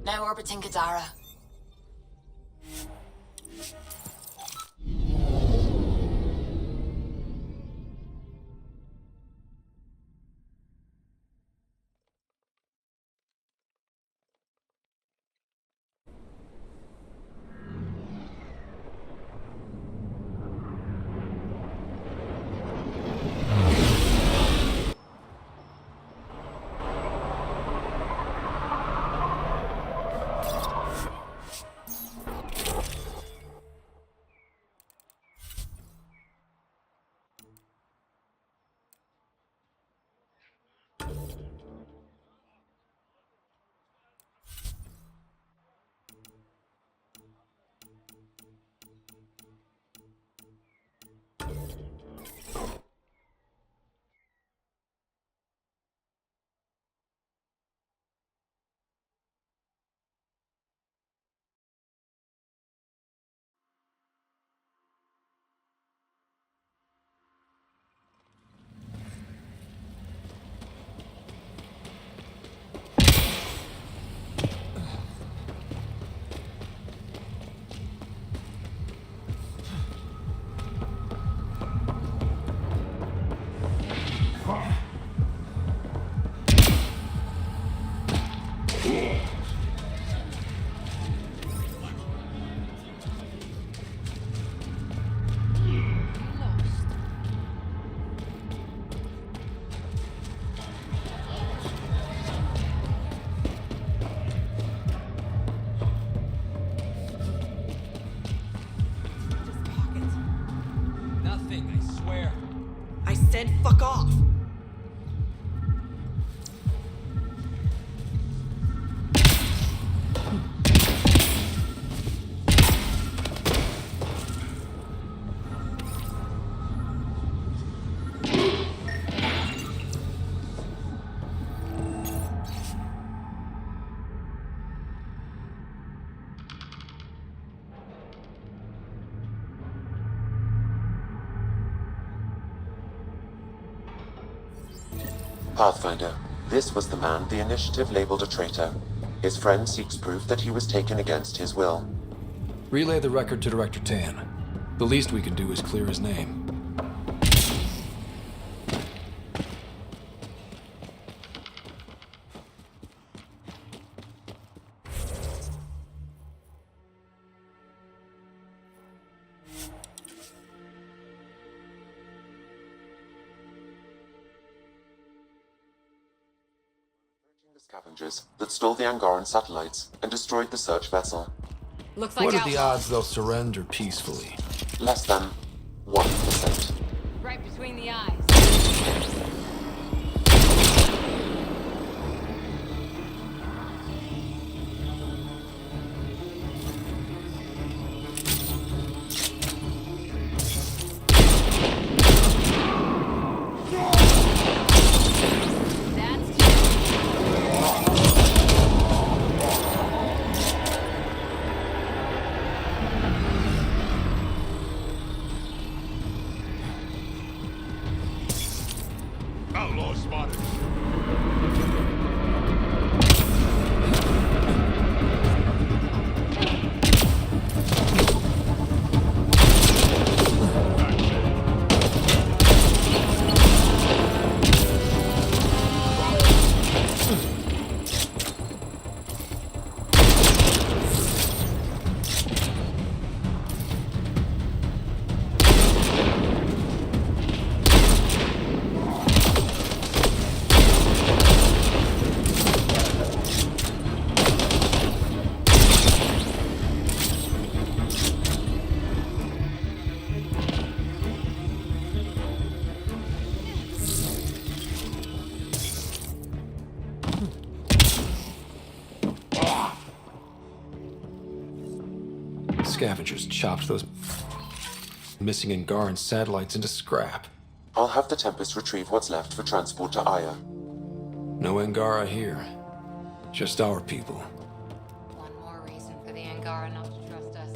Now orbiting Gadara. I said fuck off! Pathfinder, this was the man the Initiative labeled a traitor. His friend seeks proof that he was taken against his will. Relay the record to Director Tan. The least we can do is clear his name. Scavengers that stole the Angaran satellites and destroyed the search vessel. Looks like What are the outlaws. odds they'll surrender peacefully? Less than 1%. Right between the eyes. Outlaw spotted. Scavengers chopped those missing Angaran satellites into scrap. I'll have the Tempest retrieve what's left for transport to Aya. No Angara here. Just our people. One more reason for the Angara not to trust us.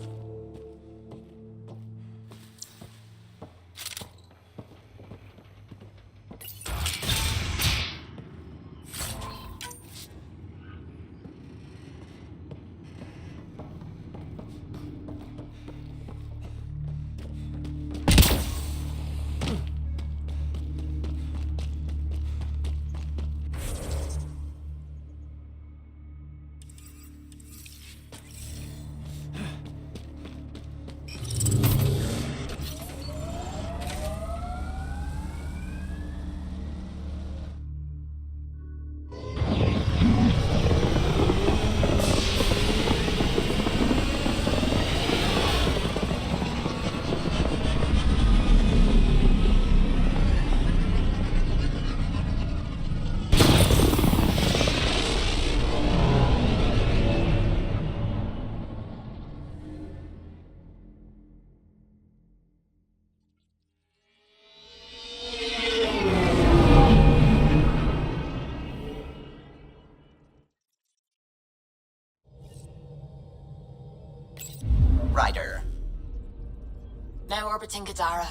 orbiting Gadara.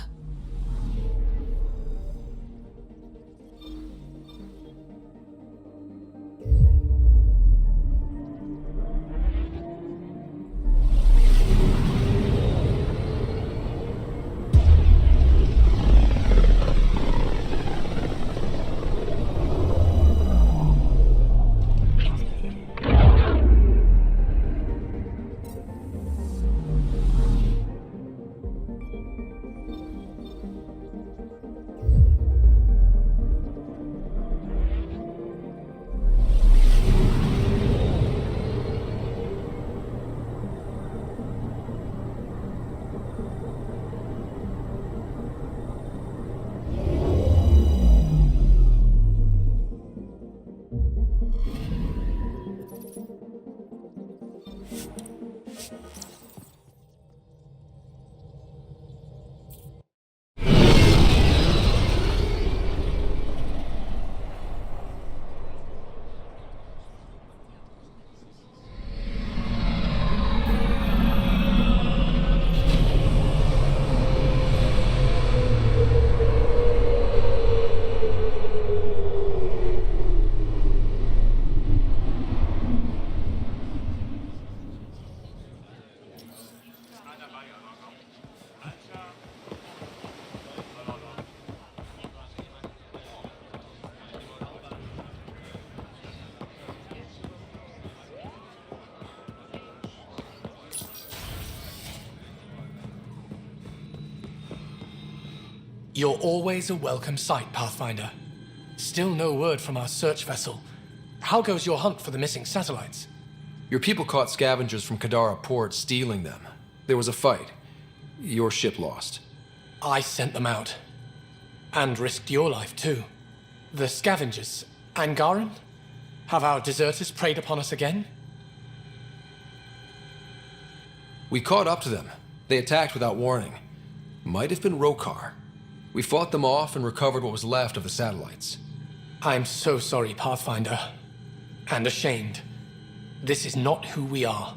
You're always a welcome sight, Pathfinder. Still no word from our search vessel. How goes your hunt for the missing satellites? Your people caught scavengers from Kadara port stealing them. There was a fight. Your ship lost. I sent them out. And risked your life, too. The scavengers, Angaran? Have our deserters preyed upon us again? We caught up to them. They attacked without warning. Might have been Rokar. We fought them off and recovered what was left of the satellites. I'm so sorry, Pathfinder. And ashamed. This is not who we are.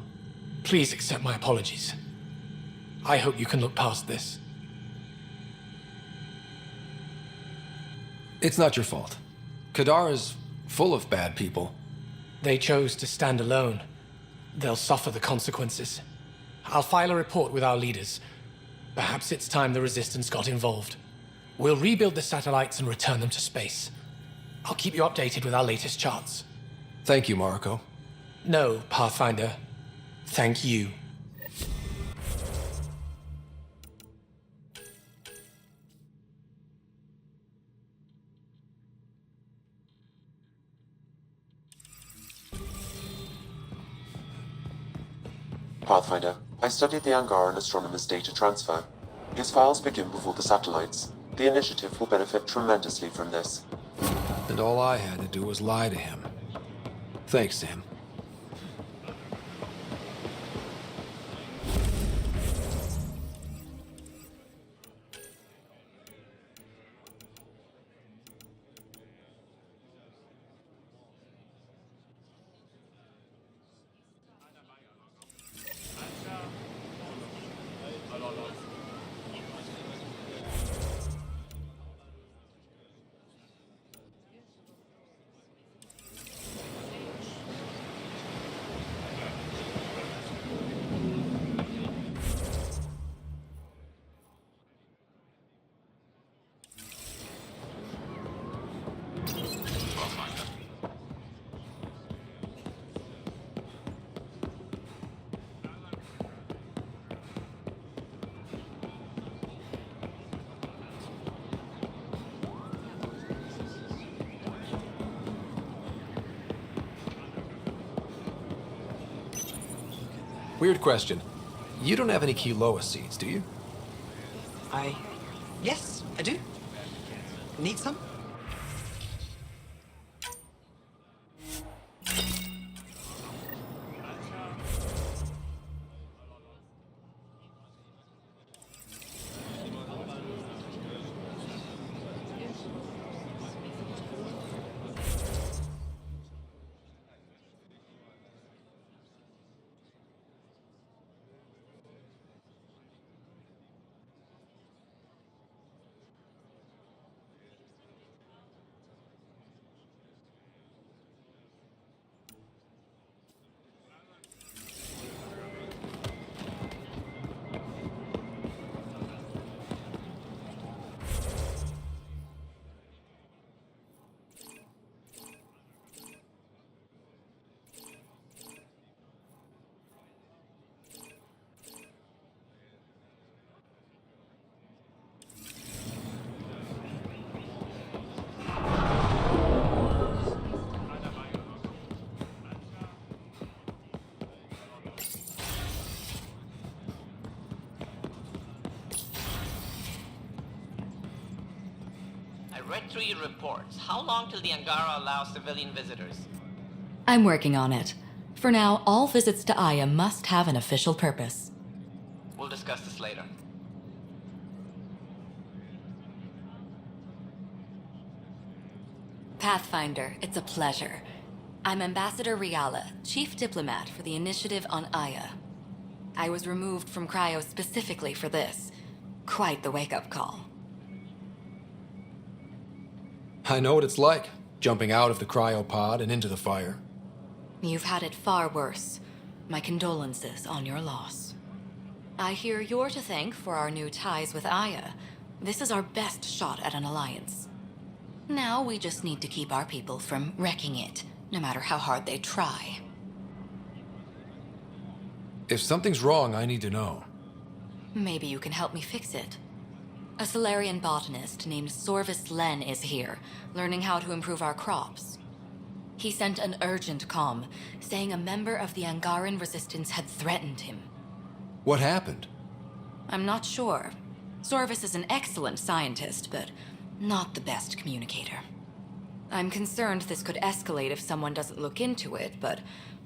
Please accept my apologies. I hope you can look past this. It's not your fault. Kadara's full of bad people. They chose to stand alone. They'll suffer the consequences. I'll file a report with our leaders. Perhaps it's time the Resistance got involved. We'll rebuild the satellites and return them to space. I'll keep you updated with our latest charts. Thank you, Mariko. No, Pathfinder. Thank you. Pathfinder, I studied the Angaran astronomer's data transfer. His files begin before the satellites. The Initiative will benefit tremendously from this. And all I had to do was lie to him. Thanks to him. Weird question. You don't have any Kiloa seeds, do you? Yes, I do. Need some? read through your reports. How long till the Angara allows civilian visitors? I'm working on it. For now, all visits to Aya must have an official purpose. We'll discuss this later. Pathfinder, it's a pleasure. I'm Ambassador Riala, Chief Diplomat for the Initiative on Aya. I was removed from Cryo specifically for this. Quite the wake-up call. I know what it's like, jumping out of the cryopod and into the fire. You've had it far worse. My condolences on your loss. I hear you're to thank for our new ties with Aya. This is our best shot at an alliance. Now we just need to keep our people from wrecking it, no matter how hard they try. If something's wrong, I need to know. Maybe you can help me fix it. A Solarian botanist named Sorvis Len is here, learning how to improve our crops. He sent an urgent comm, saying a member of the Angaran resistance had threatened him. What happened? I'm not sure. Sorvis is an excellent scientist, but not the best communicator. I'm concerned this could escalate if someone doesn't look into it, but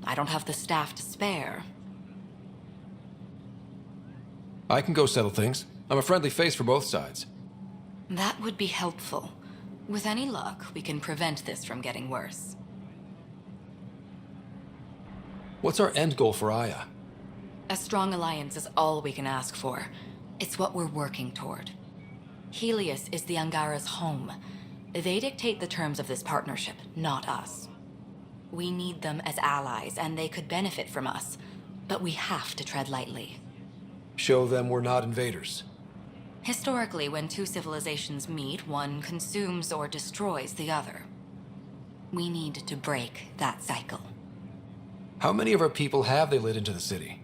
I don't have the staff to spare. I can go settle things. I'm a friendly face for both sides. That would be helpful. With any luck, we can prevent this from getting worse. What's our end goal for Aya? A strong alliance is all we can ask for. It's what we're working toward. Helios is the Angara's home. They dictate the terms of this partnership, not us. We need them as allies, and they could benefit from us. But we have to tread lightly. Show them we're not invaders. Historically, when two civilizations meet, one consumes or destroys the other. We need to break that cycle. How many of our people have they let into the city?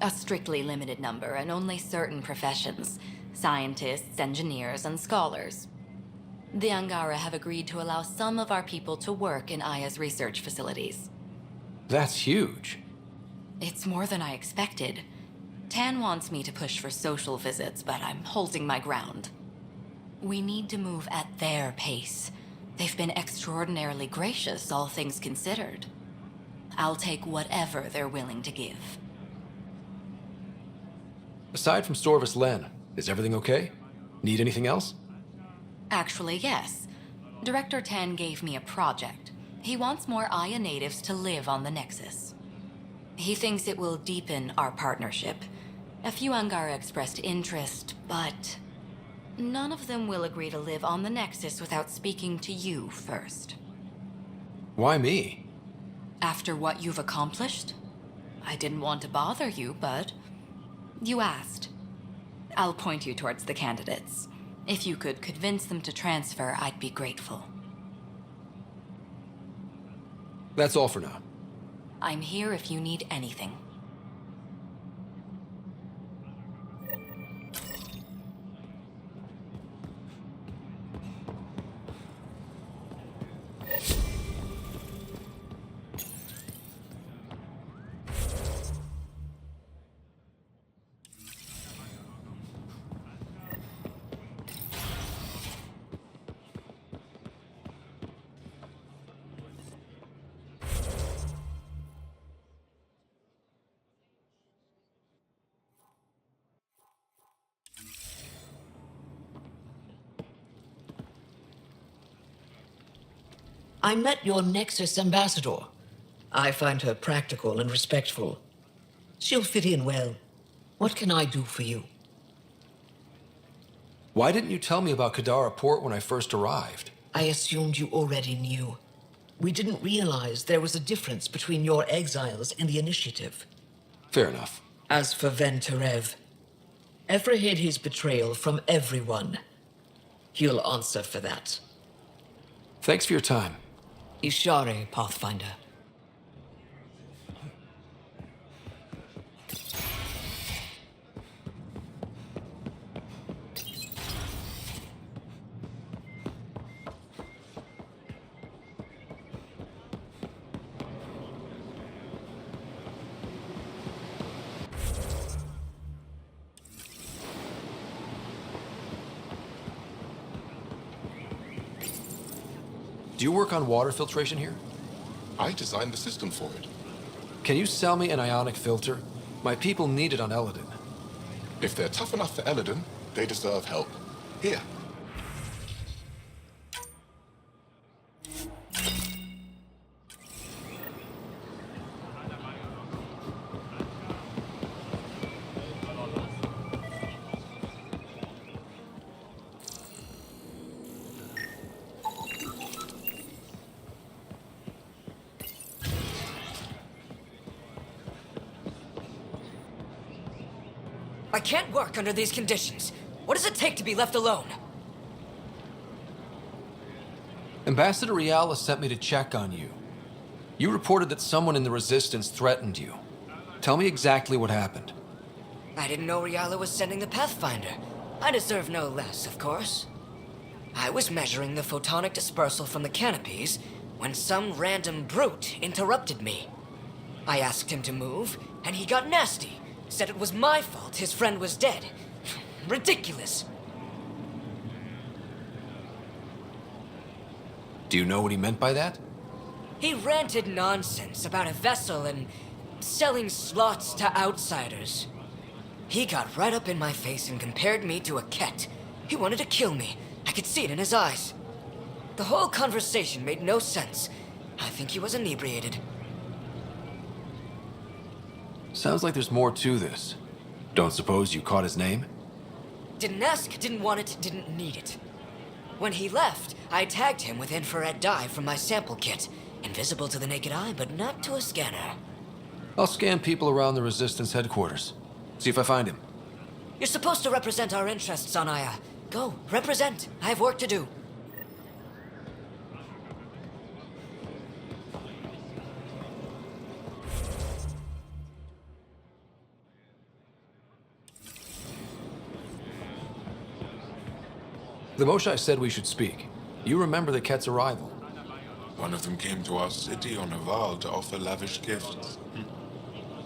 A strictly limited number, and only certain professions. Scientists, engineers, and scholars. The Angara have agreed to allow some of our people to work in Aya's research facilities. That's huge. It's more than I expected. Tan wants me to push for social visits, but I'm holding my ground. We need to move at their pace. They've been extraordinarily gracious, all things considered. I'll take whatever they're willing to give. Aside from Sorvis Len, is everything okay? Need anything else? Actually, yes. Director Tan gave me a project. He wants more Aya natives to live on the Nexus. He thinks it will deepen our partnership. A few Angara expressed interest, but none of them will agree to live on the Nexus without speaking to you first. Why me? After what you've accomplished? I didn't want to bother you, but you asked. I'll point you towards the candidates. If you could convince them to transfer, I'd be grateful. That's all for now. I'm here if you need anything. I met your Nexus ambassador. I find her practical and respectful. She'll fit in well. What can I do for you? Why didn't you tell me about Kadara Port when I first arrived? I assumed you already knew. We didn't realize there was a difference between your exiles and the Initiative. Fair enough. As for Venturev, Ephra hid his betrayal from everyone. He'll answer for that. Thanks for your time. Ishare, Pathfinder. Do you work on water filtration here? I designed the system for it. Can you sell me an ionic filter? My people need it on Eladin. If they're tough enough for Eladin, they deserve help. Here. I can't work under these conditions. What does it take to be left alone? Ambassador Riala sent me to check on you. You reported that someone in the Resistance threatened you. Tell me exactly what happened. I didn't know Riala was sending the Pathfinder. I deserve no less, of course. I was measuring the photonic dispersal from the canopies when some random brute interrupted me. I asked him to move, and he got nasty. Said it was my fault his friend was dead. Ridiculous. Do you know what he meant by that? He ranted nonsense about a vessel and selling slots to outsiders. He got right up in my face and compared me to a cat. He wanted to kill me. I could see it in his eyes. The whole conversation made no sense. I think he was inebriated. Sounds like there's more to this. Don't suppose you caught his name? Didn't ask, didn't want it, didn't need it. When he left, I tagged him with infrared dye from my sample kit. Invisible to the naked eye, but not to a scanner. I'll scan people around the Resistance headquarters. See if I find him. You're supposed to represent our interests on Aya. Go, represent. I have work to do. The Moshai said we should speak. You remember the Ket's arrival. One of them came to our city on a vow to offer lavish gifts.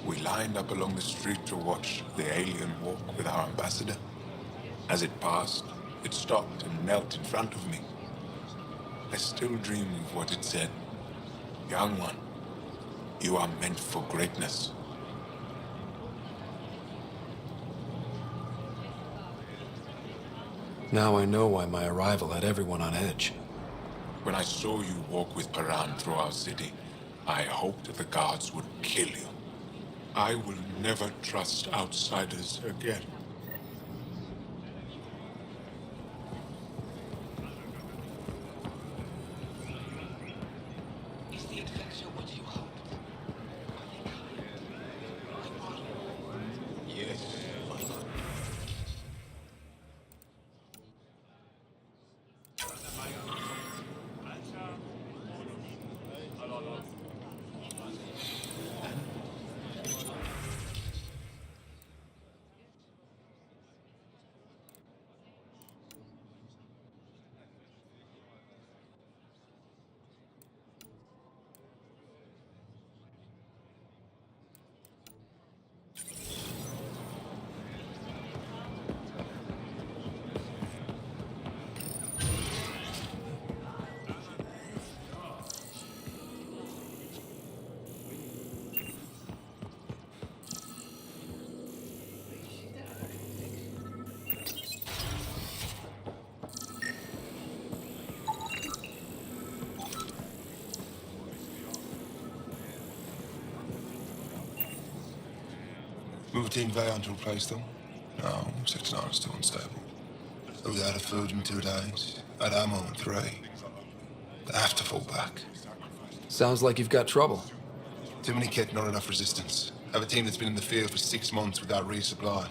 We lined up along the street to watch the alien walk with our ambassador. As it passed, it stopped and knelt in front of me. I still dream of what it said. Young one, you are meant for greatness. Now I know why my arrival had everyone on edge. When I saw you walk with Paran through our city, I hoped the guards would kill you. I will never trust outsiders again. Is the adventure what you hoped? Yes. Move Team Veon to replace them? No, 6-9 is too unstable. I was out of food in 2 days. Had ammo in 3. They have to fall back. Sounds like you've got trouble. Too many kit, not enough resistance. Have a team that's been in the field for 6 months without resupply.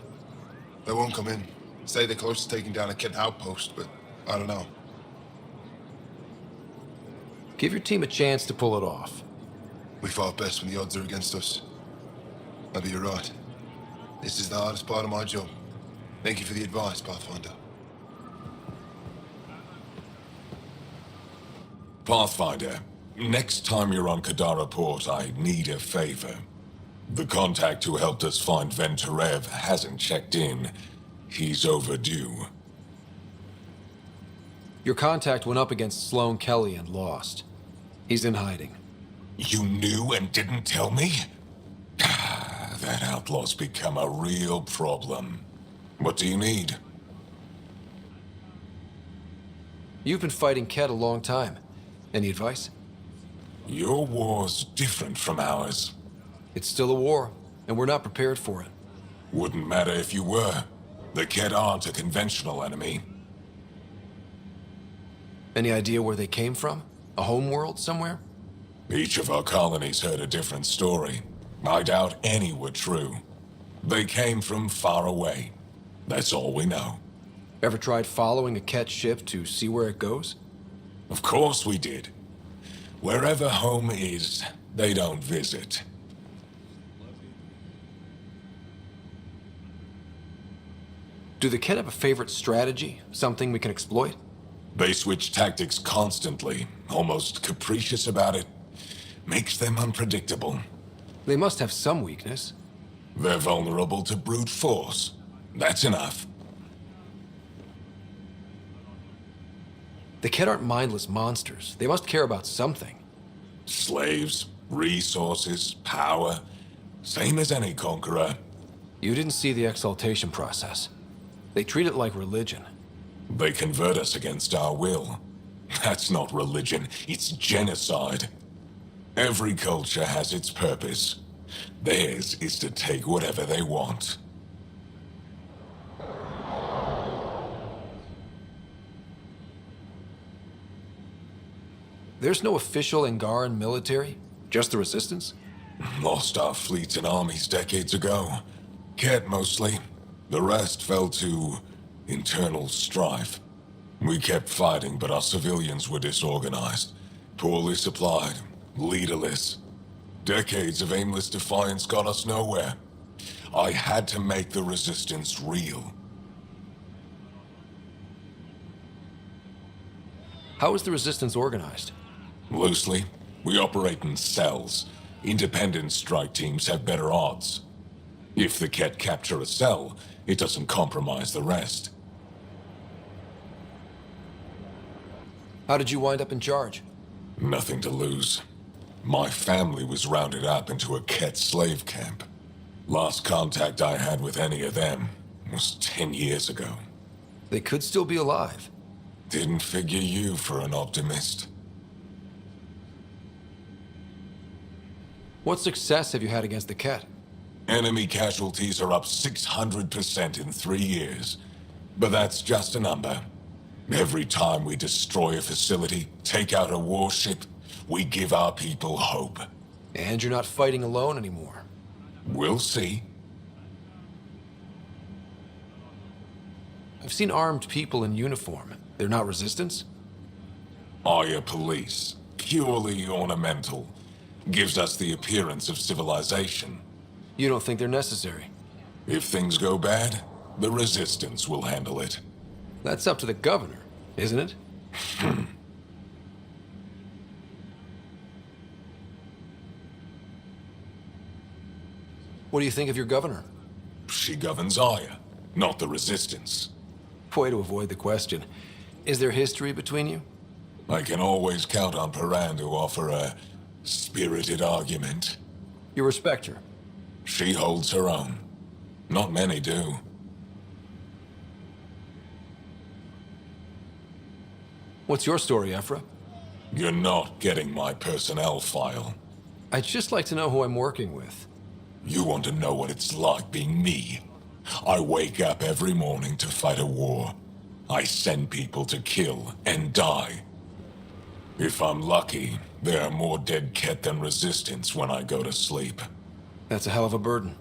They won't come in. Say they're close to taking down a kit outpost, but I don't know. Give your team a chance to pull it off. We fought best when the odds are against us. Maybe you're right. This is the hardest part of my job. Thank you for the advice, Pathfinder. Pathfinder, next time you're on Kadara Port, I need a favor. The contact who helped us find Venturev hasn't checked in. He's overdue. Your contact went up against Sloane Kelly and lost. He's in hiding. You knew and didn't tell me? That outlaw's become a real problem. What do you need? You've been fighting Ket a long time. Any advice? Your war's different from ours. It's still a war, and we're not prepared for it. Wouldn't matter if you were. The Ket aren't a conventional enemy. Any idea where they came from? A homeworld somewhere? Each of our colonies heard a different story. I doubt any were true. They came from far away. That's all we know. Ever tried following a Ket ship to see where it goes? Of course we did. Wherever home is, they don't visit. Do the Ket have a favorite strategy? Something we can exploit? They switch tactics constantly, almost capricious about it. Makes them unpredictable. They must have some weakness. They're vulnerable to brute force. That's enough. The Ket aren't mindless monsters. They must care about something. Slaves, resources, power. Same as any conqueror. You didn't see the exaltation process. They treat it like religion. They convert us against our will. That's not religion, it's genocide. Every culture has its purpose. Theirs is to take whatever they want. There's no official Angaran military? Just the Resistance? Lost our fleets and armies decades ago. Ket mostly. The rest fell to internal strife. We kept fighting, but our civilians were disorganized, poorly supplied, leaderless. Decades of aimless defiance got us nowhere. I had to make the Resistance real. How is the Resistance organized? Loosely, we operate in cells. Independent strike teams have better odds. If the Ket capture a cell, it doesn't compromise the rest. How did you wind up in charge? Nothing to lose. My family was rounded up into a Ket slave camp. Last contact I had with any of them was 10 years ago. They could still be alive. Didn't figure you for an optimist. What success have you had against the Ket? Enemy casualties are up 600% in 3 years. But that's just a number. Every time we destroy a facility, take out a warship, we give our people hope. And you're not fighting alone anymore. We'll see. I've seen armed people in uniform. They're not Resistance? Aya police, purely ornamental. Gives us the appearance of civilization. You don't think they're necessary? If things go bad, the Resistance will handle it. That's up to the governor, isn't it? What do you think of your governor? She governs Aya, not the Resistance. Way to avoid the question. Is there history between you? I can always count on Paran to offer a spirited argument. You respect her? She holds her own. Not many do. What's your story, Ephra? You're not getting my personnel file. I'd just like to know who I'm working with. You want to know what it's like being me? I wake up every morning to fight a war. I send people to kill and die. If I'm lucky, there are more dead Ket than Resistance when I go to sleep. That's a hell of a burden.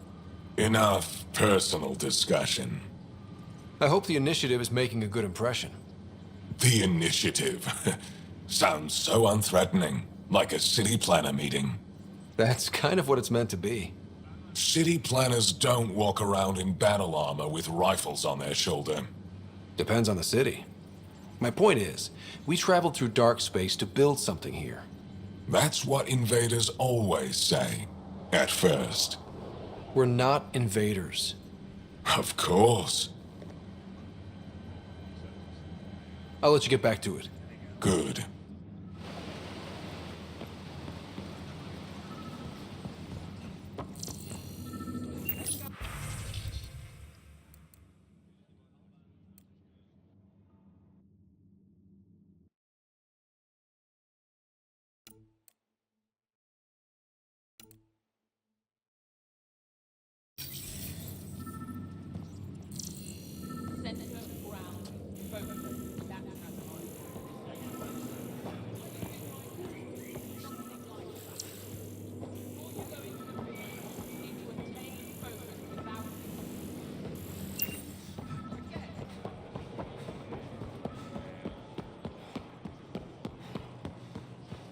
Enough personal discussion. I hope the initiative is making a good impression. The initiative. Sounds so unthreatening, like a city planner meeting. That's kind of what it's meant to be. City planners don't walk around in battle armor with rifles on their shoulder. Depends on the city. My point is, we traveled through dark space to build something here. That's what invaders always say. At first. We're not invaders. Of course. I'll let you get back to it. Good.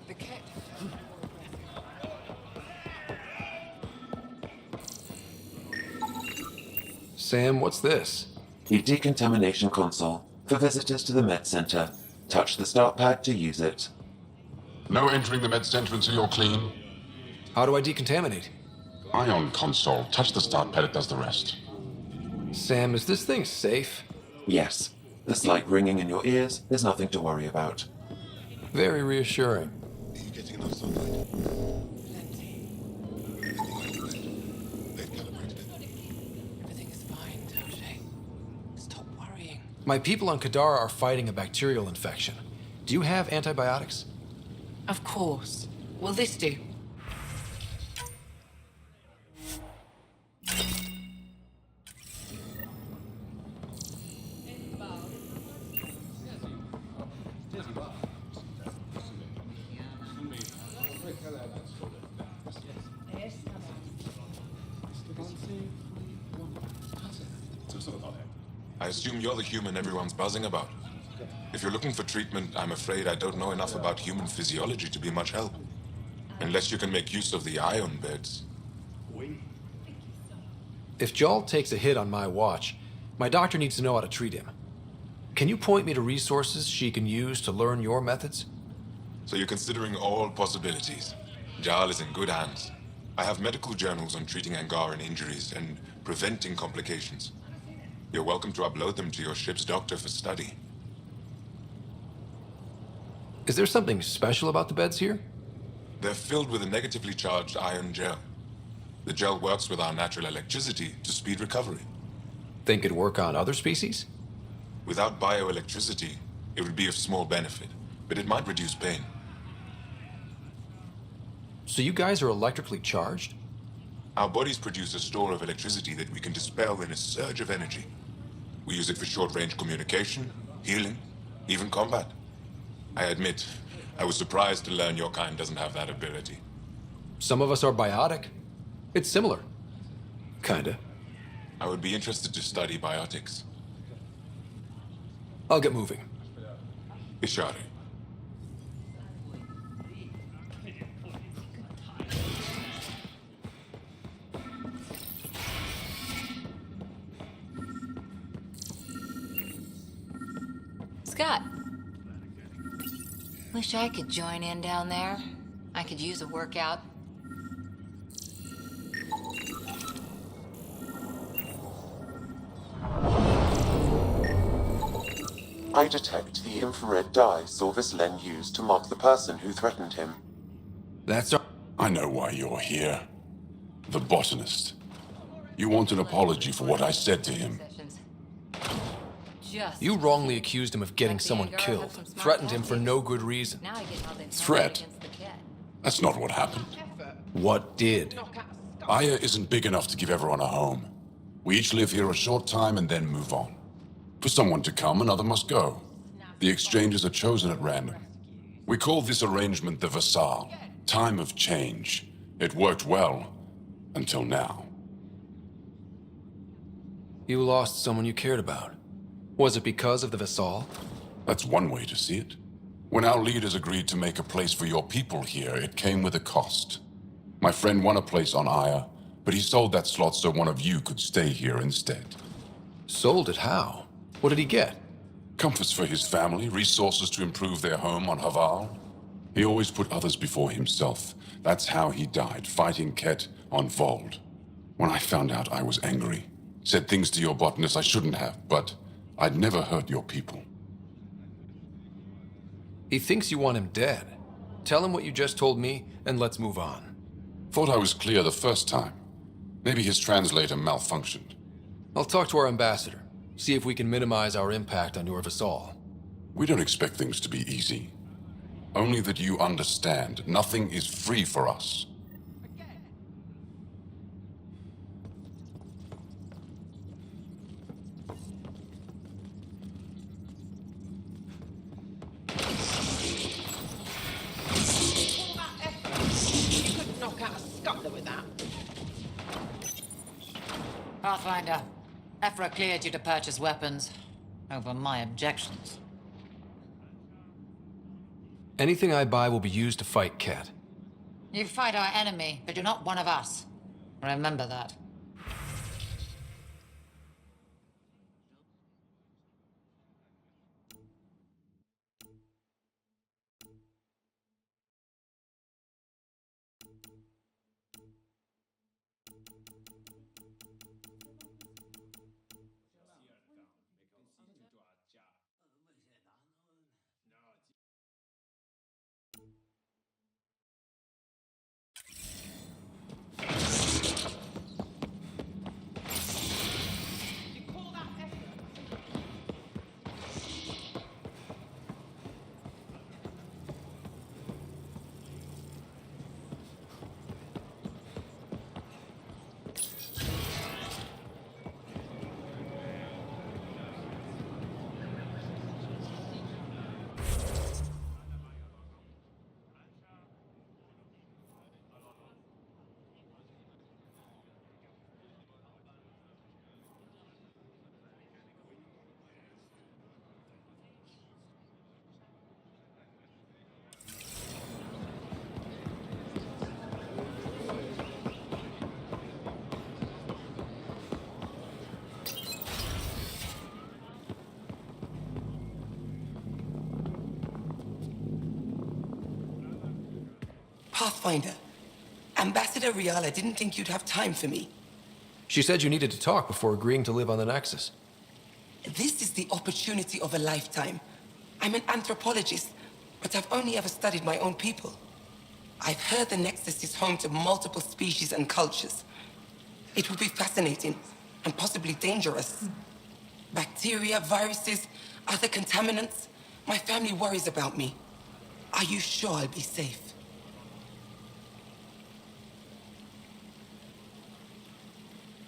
The cat. Sam, what's this? A decontamination console for visitors to the Med Center. Touch the start pad to use it. No entering the med center until you're clean. How do I decontaminate? Ion console. Touch the start pad, it does the rest. Sam, is this thing safe? Yes, the slight ringing in your ears is nothing to worry about. Very reassuring. Are you getting enough sunlight? They've calibrated it. Everything is fine, Doge. Stop worrying. My people on Kadara are fighting a bacterial infection. Do you have antibiotics? Of course. Will this do? I assume you're the human everyone's buzzing about. If you're looking for treatment, I'm afraid I don't know enough about human physiology to be much help. Unless you can make use of the ion beds. If Jal takes a hit on my watch, my doctor needs to know how to treat him. Can you point me to resources she can use to learn your methods? So you're considering all possibilities. Jal is in good hands. I have medical journals on treating Angaran injuries and preventing complications. You're welcome to upload them to your ship's doctor for study. Is there something special about the beds here? They're filled with a negatively charged ion gel. The gel works with our natural electricity to speed recovery. Think it'd work on other species? Without bioelectricity, it would be of small benefit, but it might reduce pain. So you guys are electrically charged? Our bodies produce a store of electricity that we can dispel in a surge of energy. We use it for short-range communication, healing, even combat. I admit, I was surprised to learn your kind doesn't have that ability. Some of us are biotic. It's similar. Kinda. I would be interested to study biotics. I'll get moving. Ishari. Scott. Wish I could join in down there. I could use a workout. I detect the infrared dye Sorvis Len used to mark the person who threatened him. That's our... I know why you're here. The botanist. You want an apology for what I said to him. Just You wrongly accused him of getting someone killed. Threatened him for no good reason. now I get how they Threat? against the kid. That's not what happened. What did? Aya isn't big enough to give everyone a home. We each live here a short time and then move on. For someone to come, another must go. The exchanges are chosen at random. We call this arrangement the Vassal, time of change. It worked well, until now. You lost someone you cared about. Was it because of the Vassal? That's one way to see it. When our leaders agreed to make a place for your people here, it came with a cost. My friend won a place on Aya, but he sold that slot so one of you could stay here instead. Sold it how? What did he get? Comforts for his family, resources to improve their home on Haval. He always put others before himself. That's how he died, fighting Ket on Vold. When I found out, I was angry. Said things to your botanist I shouldn't have, but I'd never hurt your people. He thinks you want him dead. Tell him what you just told me, and let's move on. Thought I was clear the first time. Maybe his translator malfunctioned. I'll talk to our ambassador, see if we can minimize our impact on your vassal. We don't expect things to be easy. Only that you understand, nothing is free for us. You could knock out a scuttler with that. Pathfinder, Ephra cleared you to purchase weapons over my objections. Anything I buy will be used to fight Cat. You fight our enemy, but you're not one of us. Remember that. Pathfinder, Ambassador Riala didn't think you'd have time for me. She said you needed to talk before agreeing to live on the Nexus. This is the opportunity of a lifetime. I'm an anthropologist, but I've only ever studied my own people. I've heard the Nexus is home to multiple species and cultures. It will be fascinating and possibly dangerous. Bacteria, viruses, other contaminants. My family worries about me. Are you sure I'll be safe?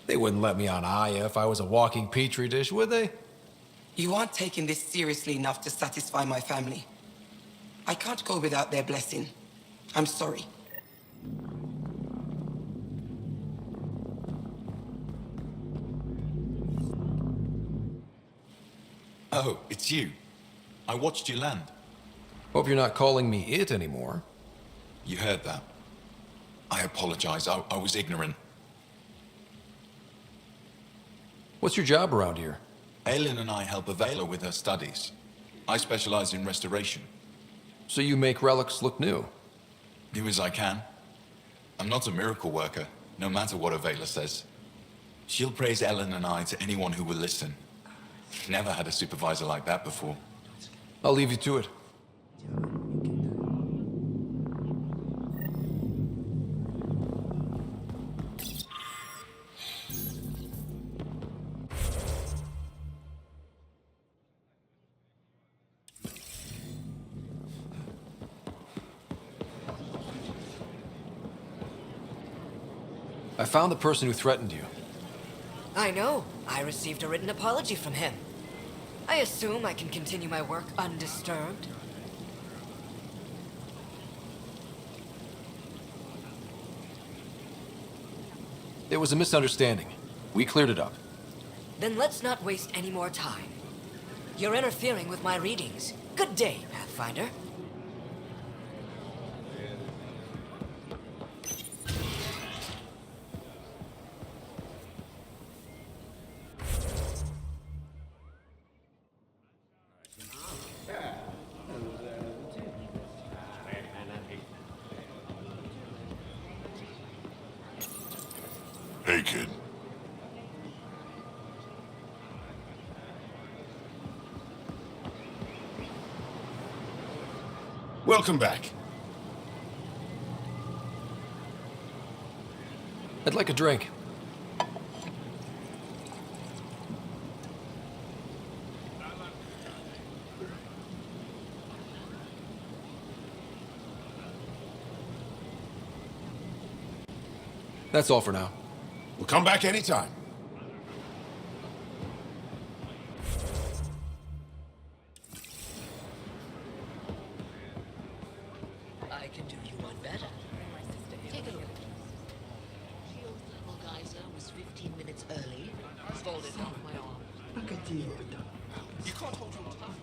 They wouldn't let me on Aya if I was a walking petri dish, would they? You aren't taking this seriously enough to satisfy my family. I can't go without their blessing. I'm sorry. Oh, it's you. I watched you land. Hope you're not calling me it anymore. You heard that. I apologize. I was ignorant. What's your job around here? Aelin and I help Avela with her studies. I specialize in restoration. So you make relics look new? New as I can. I'm not a miracle worker, no matter what Avela says. She'll praise Ellen and I to anyone who will listen. Never had a supervisor like that before. I'll leave you to it. I found the person who threatened you. I know. I received a written apology from him. I assume I can continue my work undisturbed. It was a misunderstanding. We cleared it up. Then let's not waste any more time. You're interfering with my readings. Good day, Pathfinder. Hey, kid. Welcome back. I'd like a drink. That's all for now. We'll come back anytime. I can do you one better. Take a look. Shield thermal geyser was 15 minutes early. Stalled it off my arm. You can't hold your tongue.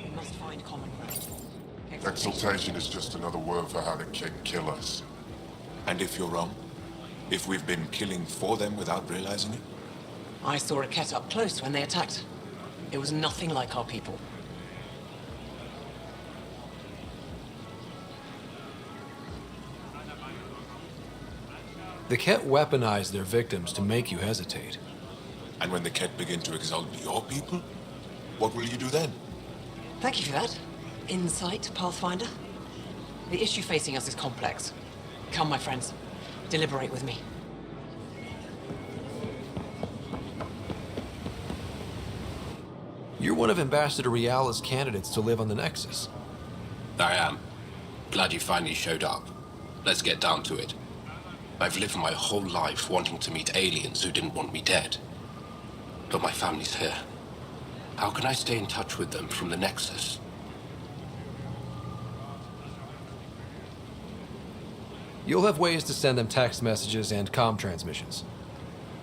We must find common ground. Exaltation is just another word for how the Kett kill us. And if you're wrong? If we've been killing for them without realizing it? I saw a Kett up close when they attacked. It was nothing like our people. The Kett weaponize their victims to make you hesitate. And when the Kett begin to exalt your people, what will you do then? Thank you for that. Insight, Pathfinder. The issue facing us is complex. Come, my friends. Deliberate with me. You're one of Ambassador Riala's candidates to live on the Nexus. I am. Glad you finally showed up. Let's get down to it. I've lived my whole life wanting to meet aliens who didn't want me dead. But my family's here. How can I stay in touch with them from the Nexus? You'll have ways to send them text messages and comm transmissions.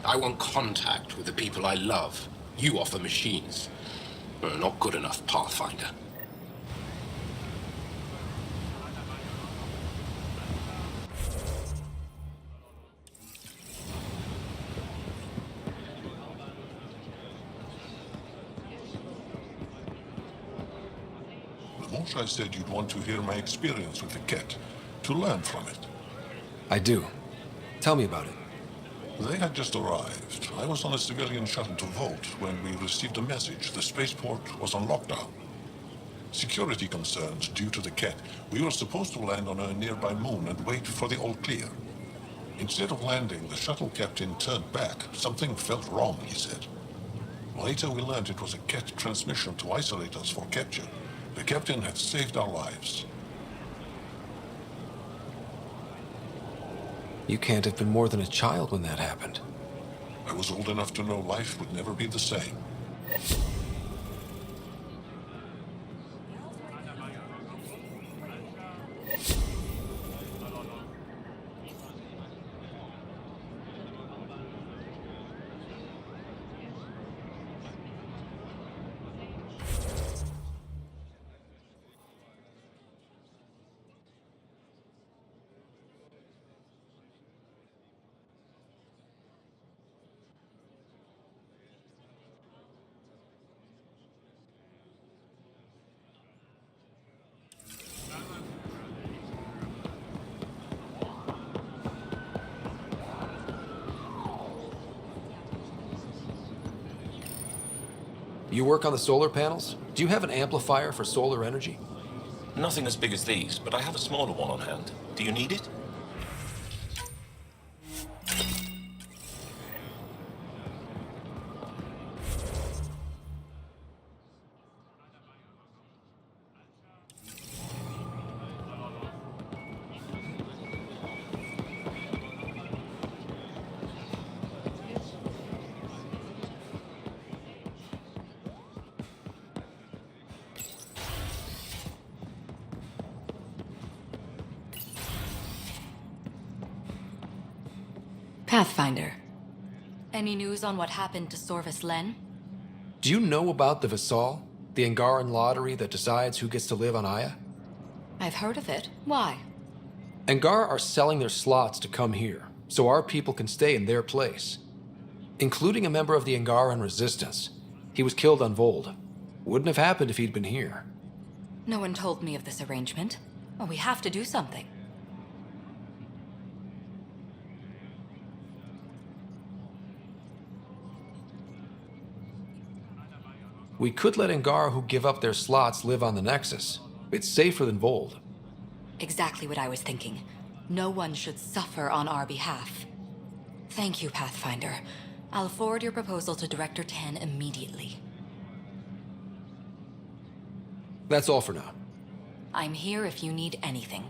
I want contact with the people I love. You offer machines. Not good enough, Pathfinder. I said you'd want to hear my experience with the Kett, to learn from it. I do. Tell me about it. They had just arrived. I was on a civilian shuttle to Volt when we received a message. The spaceport was on lockdown. Security concerns due to the Kett. We were supposed to land on a nearby moon and wait for the all clear. Instead of landing, the shuttle captain turned back. Something felt wrong, he said. Later we learned it was a Kett transmission to isolate us for capture. The captain had saved our lives. You can't have been more than a child when that happened. I was old enough to know life would never be the same. You work on the solar panels? Do you have an amplifier for solar energy? Nothing as big as these, but I have a smaller one on hand. Do you need it? Pathfinder. Any news on what happened to Sorvis Len? Do you know about the Vassal? The Angaran lottery that decides who gets to live on Aya? I've heard of it. Why? Angara are selling their slots to come here, so our people can stay in their place. Including a member of the Angaran resistance. He was killed on Vold. Wouldn't have happened if he'd been here. No one told me of this arrangement. Well, we have to do something. We could let Angara who give up their slots live on the Nexus. It's safer than Vold. Exactly what I was thinking. No one should suffer on our behalf. Thank you, Pathfinder. I'll forward your proposal to Director 10 immediately. That's all for now. I'm here if you need anything.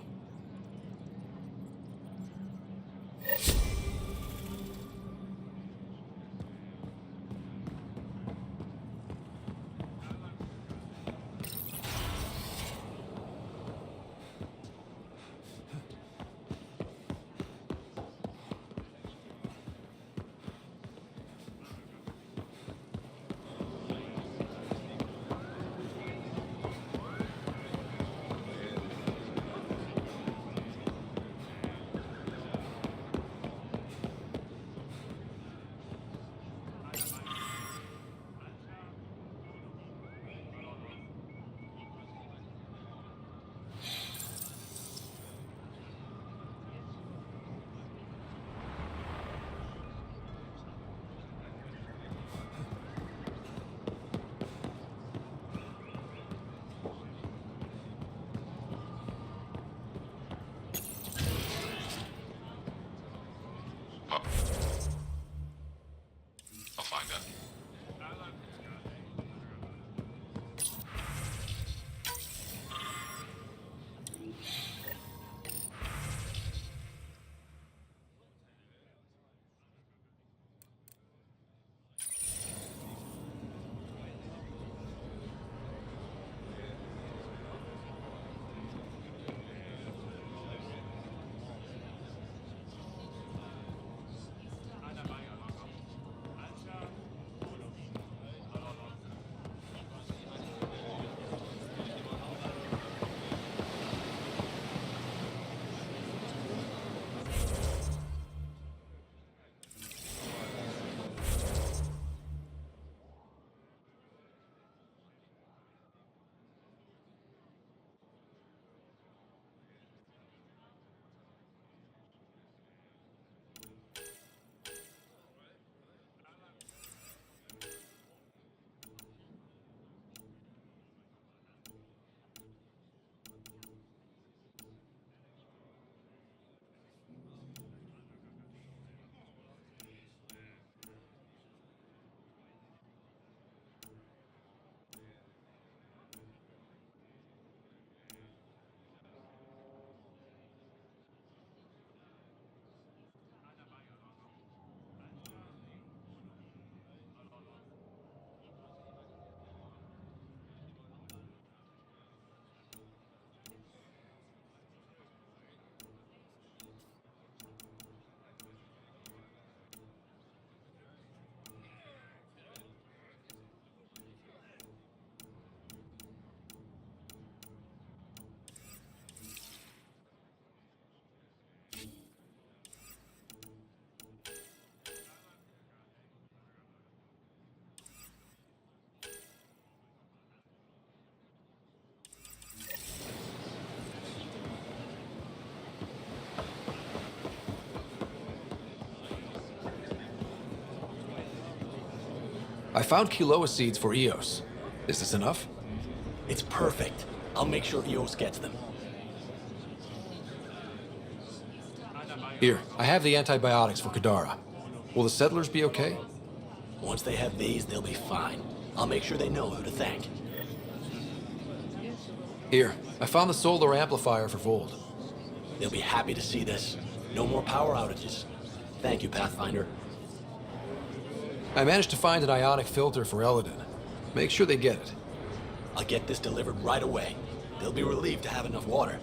I'll find out. I found Kiloa seeds for Eos. Is this enough? It's perfect. I'll make sure Eos gets them. Here, I have the antibiotics for Kadara. Will the settlers be okay? Once they have these, they'll be fine. I'll make sure they know who to thank. Here, I found the solar amplifier for Vold. They'll be happy to see this. No more power outages. Thank you, Pathfinder. I managed to find an ionic filter for Eladin. Make sure they get it. I'll get this delivered right away. They'll be relieved to have enough water.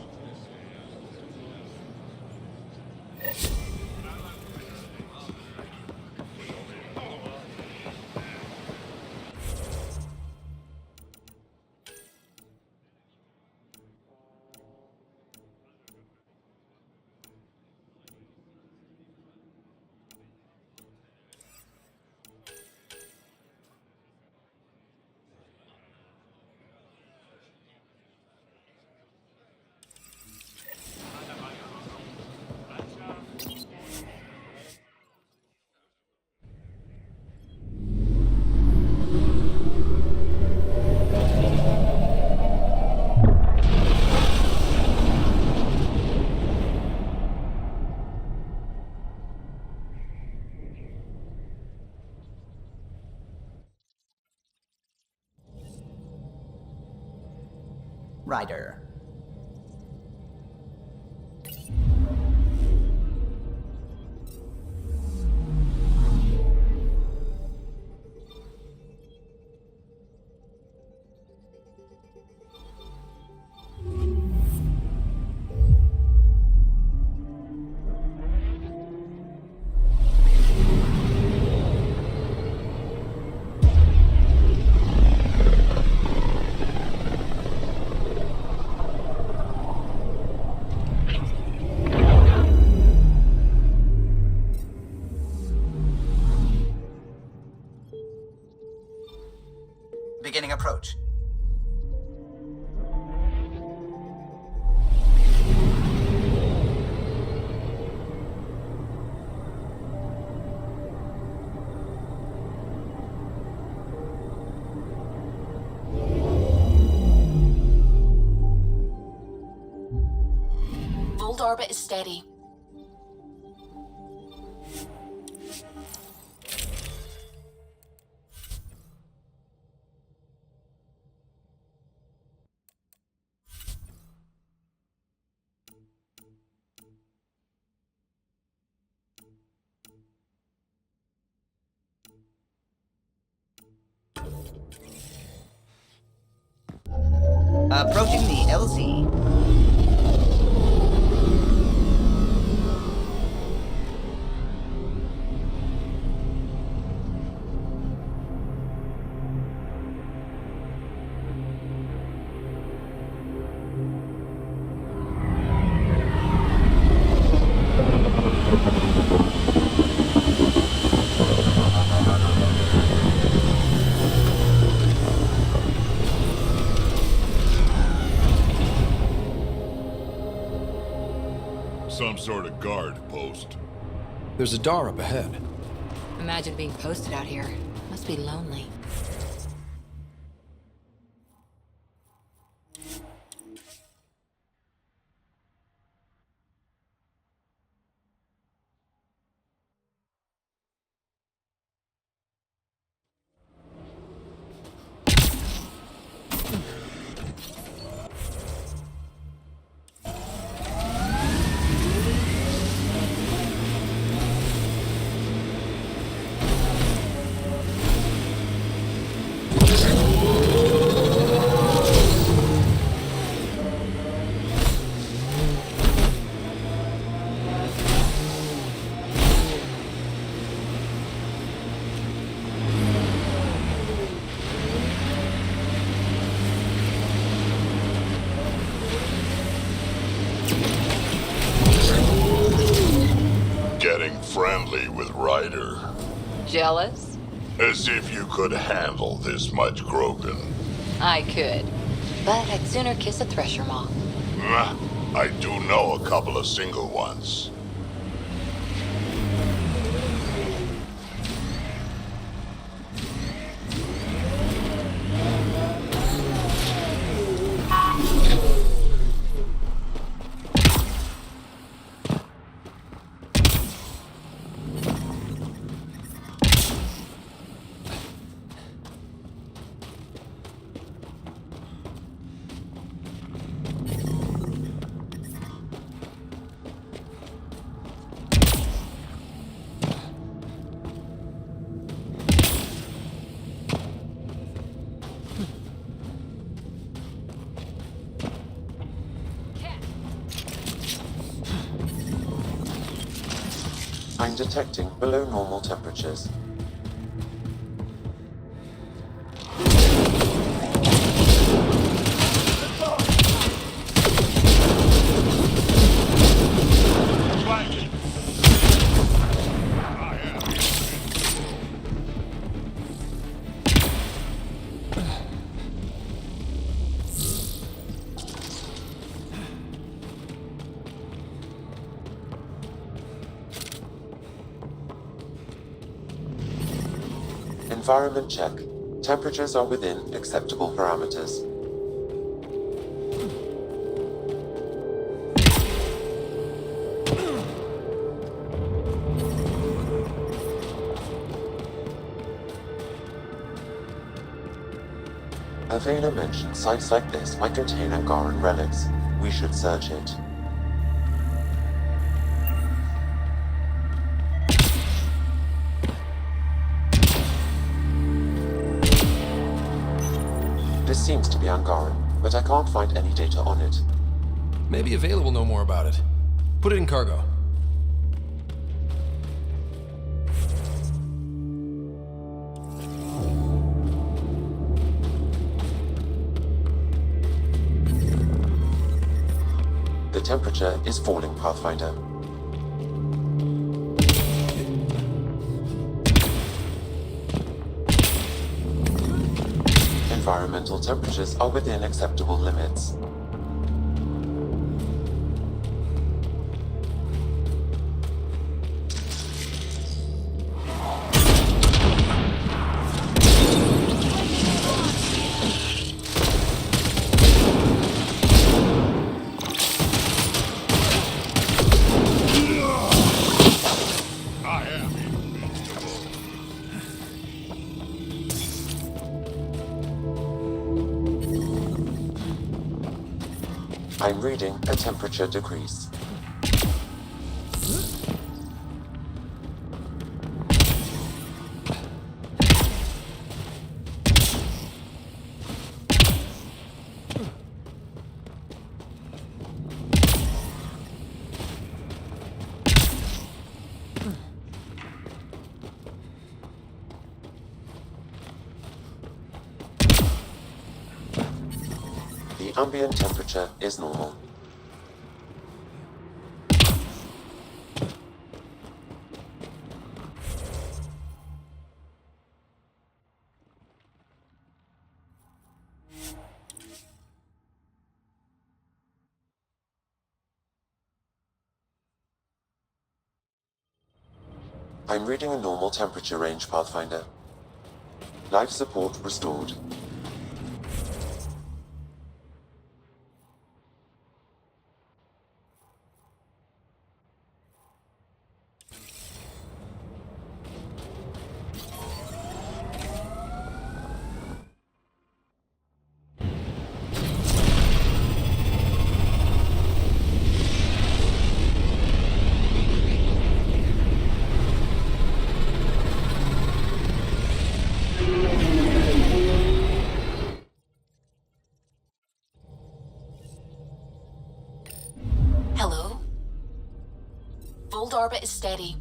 Ryder. Beginning approach. Vold orbit is steady. Approaching the LZ. Some sort of guard post. There's a door up ahead. Imagine being posted out here. Must be lonely. Getting friendly with Ryder. Jealous? As if you could handle this much Grogan. I could. But I'd sooner kiss a thresher moth. I do know a couple of single ones. I'm detecting below normal temperatures. Environment check. Temperatures are within acceptable parameters. Avela mentioned sites like this might contain Angaran relics. We should search it. This seems to be Angaran, but I can't find any data on it. Maybe Avela will know more about it. Put it in cargo. The temperature is falling, Pathfinder. Environmental temperatures are within acceptable limits. I'm reading a temperature decrease. The ambient temperature is normal. I'm reading a normal temperature range, Pathfinder. Life support restored. Hello? Fold orbit is steady.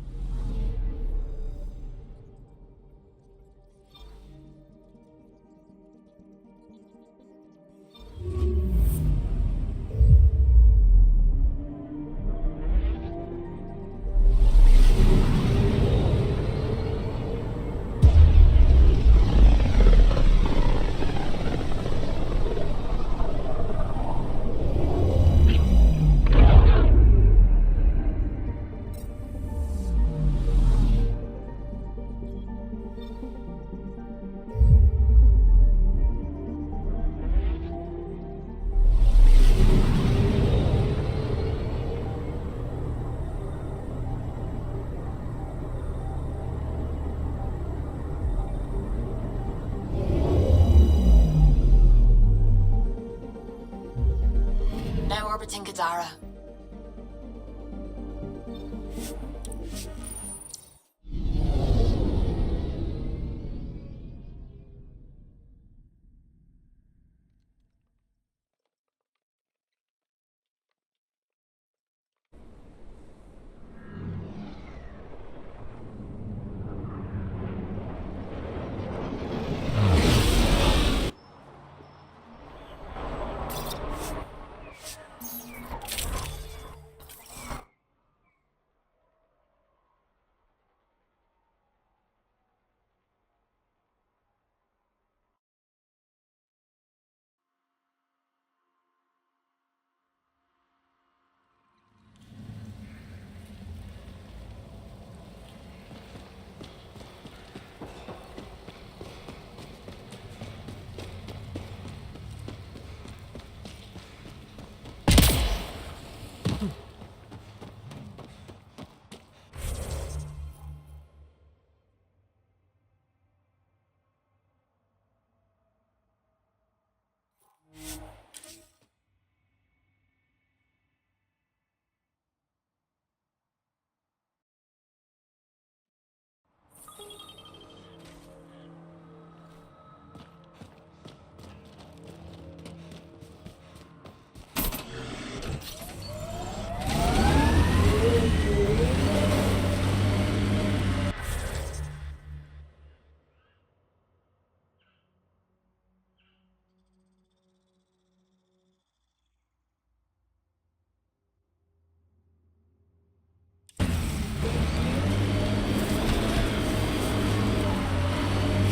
Now orbiting Gadara.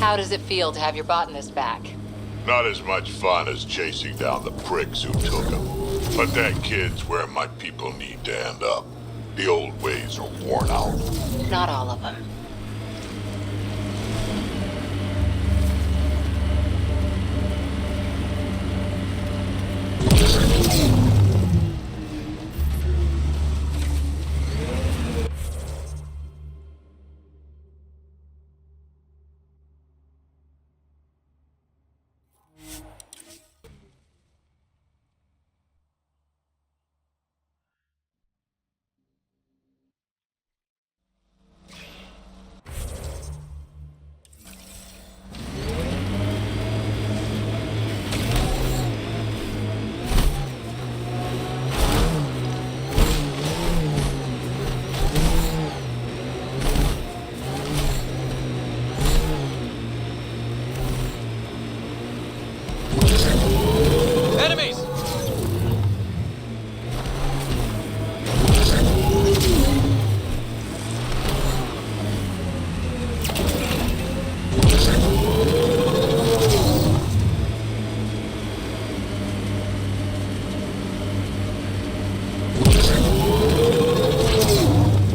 How does it feel to have your botanist back? Not as much fun as chasing down the pricks who took him. But that kid's where my people need to end up. The old ways are worn out. Not all of them. Enemies!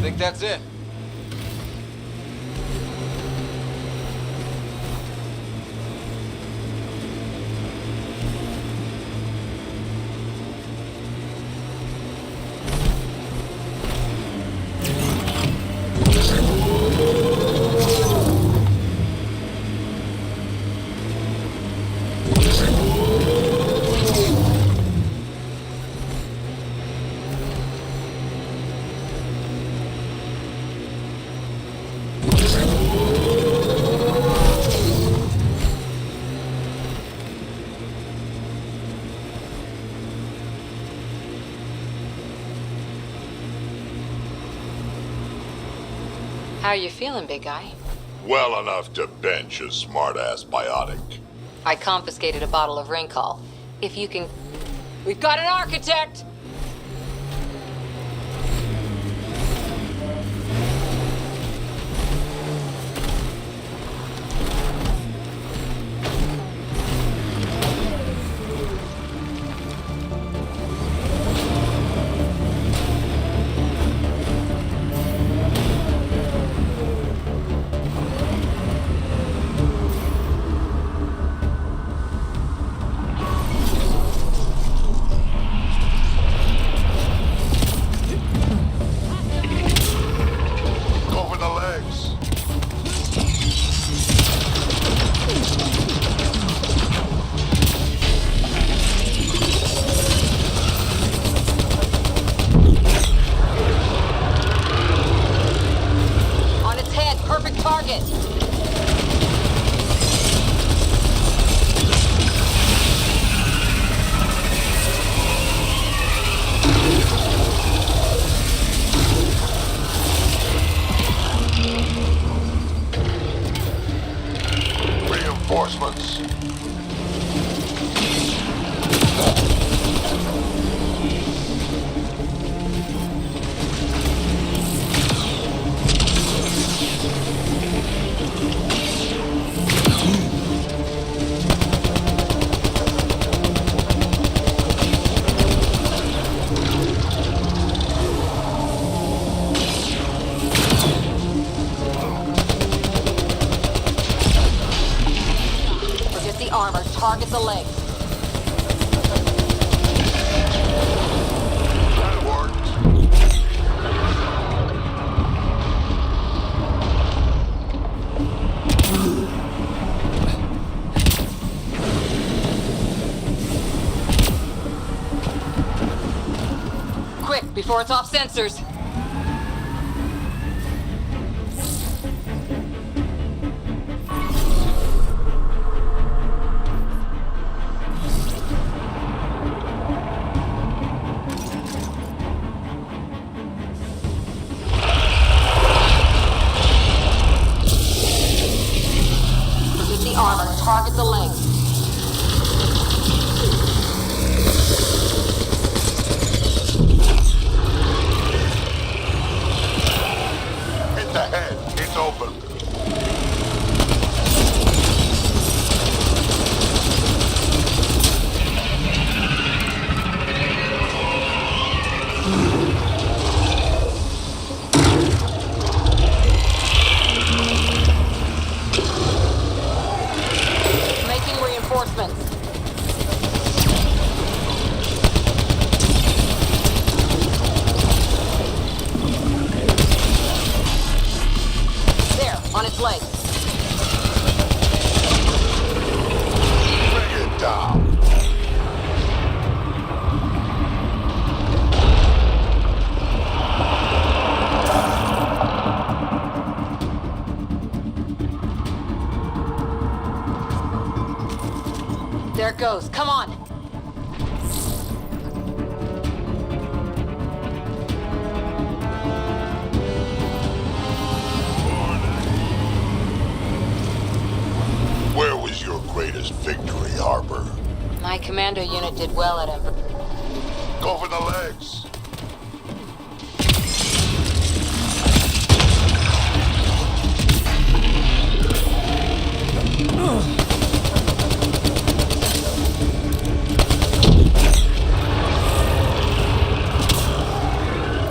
Think that's it. How are you feeling, big guy? Well enough to bench a smart-ass biotic. I confiscated a bottle of Ringcall. If you can... We've got an architect! Over the legs. On its head, perfect target! Reinforcements. Forget the armor, target the legs. That worked. Quick, before it's off sensors. Forget the armor, target the legs. close. Come on. Where was your greatest victory, Harper? My commando unit did well at him. Go for the legs.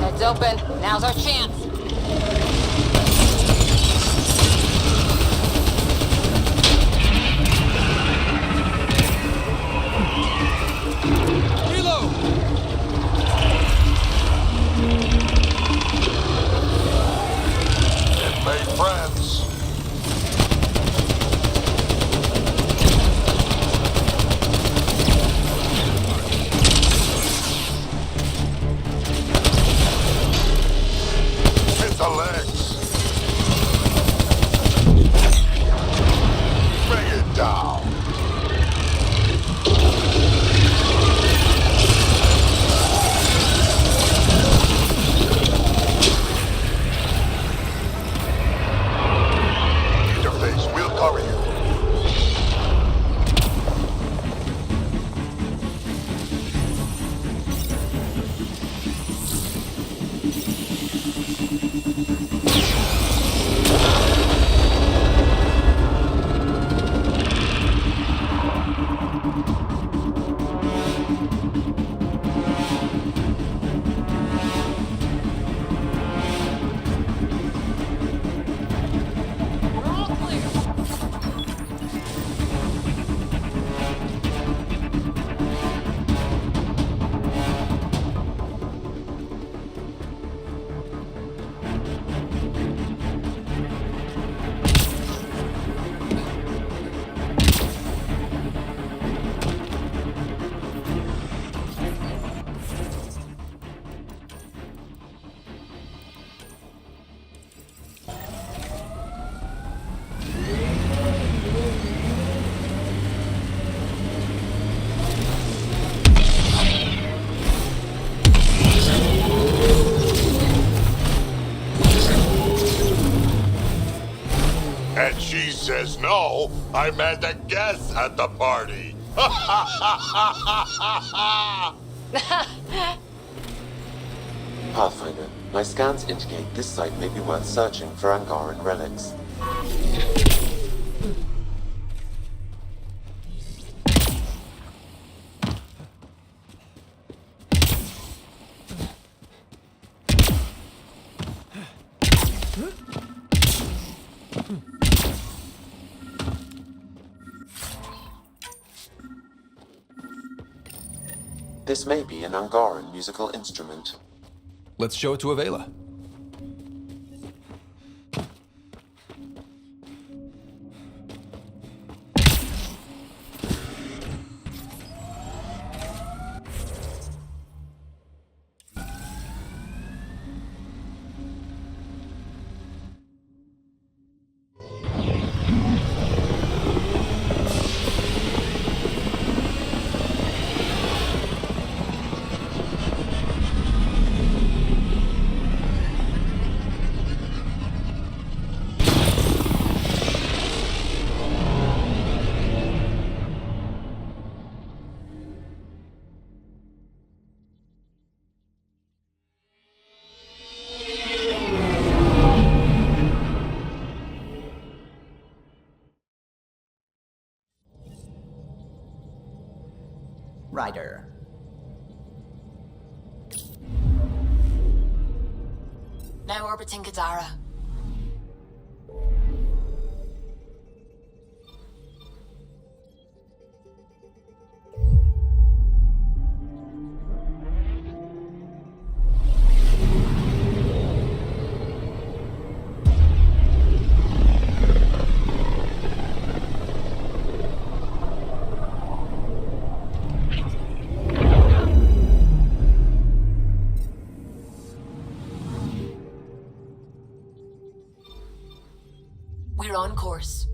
Heads open. Now's our chance. Reload! It made friends. Hit the legs. Bring it down. Interface, we'll cover you. And she says no, I'm at a guest at the party. Pathfinder, my scans indicate this site may be worth searching for Angaran relics. This may be an Angaran musical instrument. Let's show it to Avela. Ryder. Now orbiting Gadara. We're on course.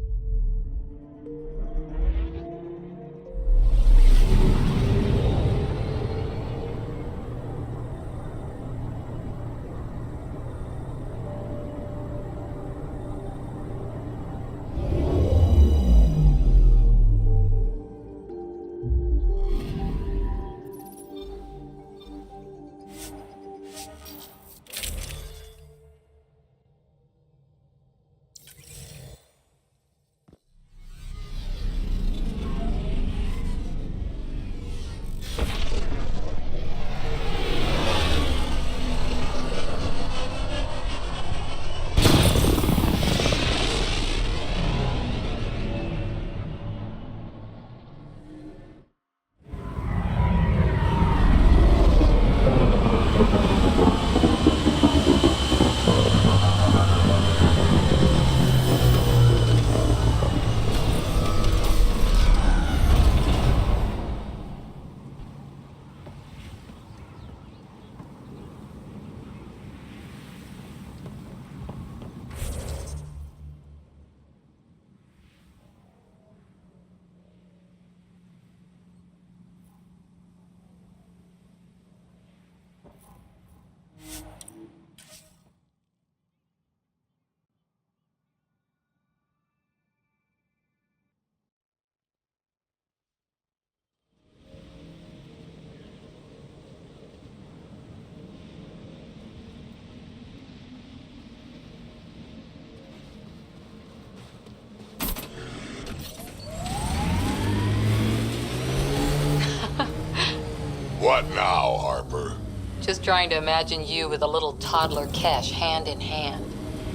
now, Harper? Just trying to imagine you with a little toddler Kesh hand in hand.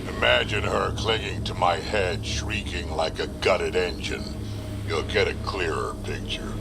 Imagine her clinging to my head, shrieking like a gutted engine. You'll get a clearer picture.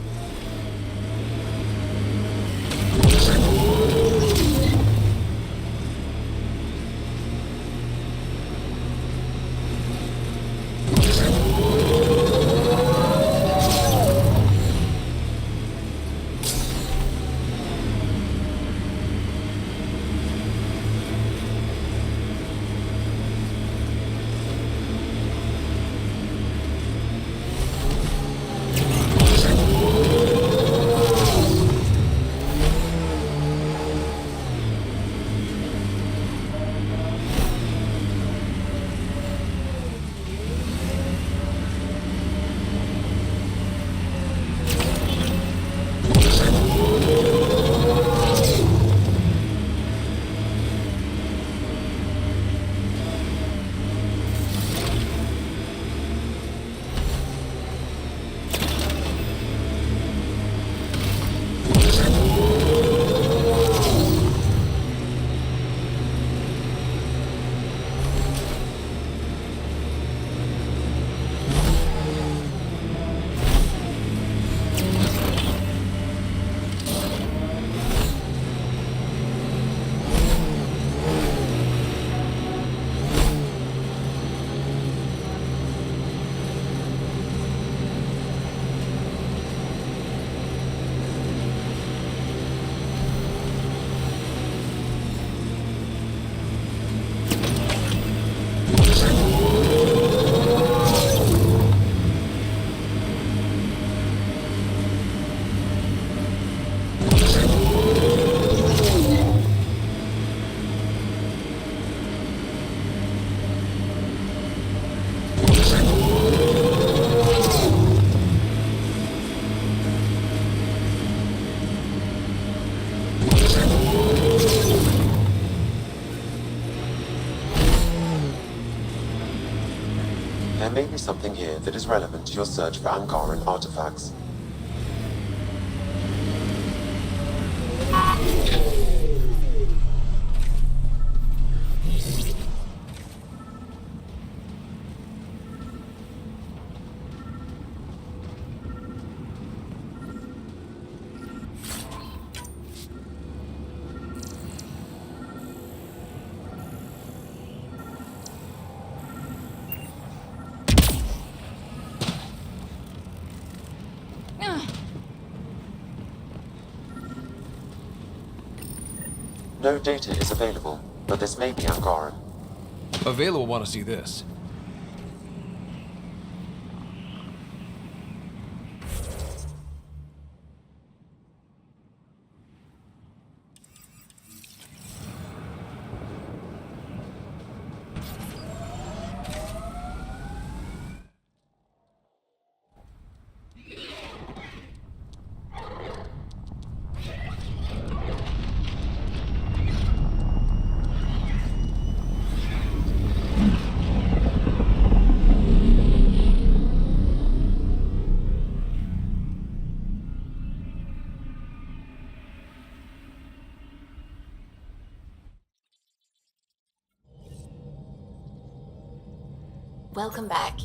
There may be something here that is relevant to your search for Angaran artifacts. No data is available, but this may be Angaran. Avela will want to see this. Welcome back.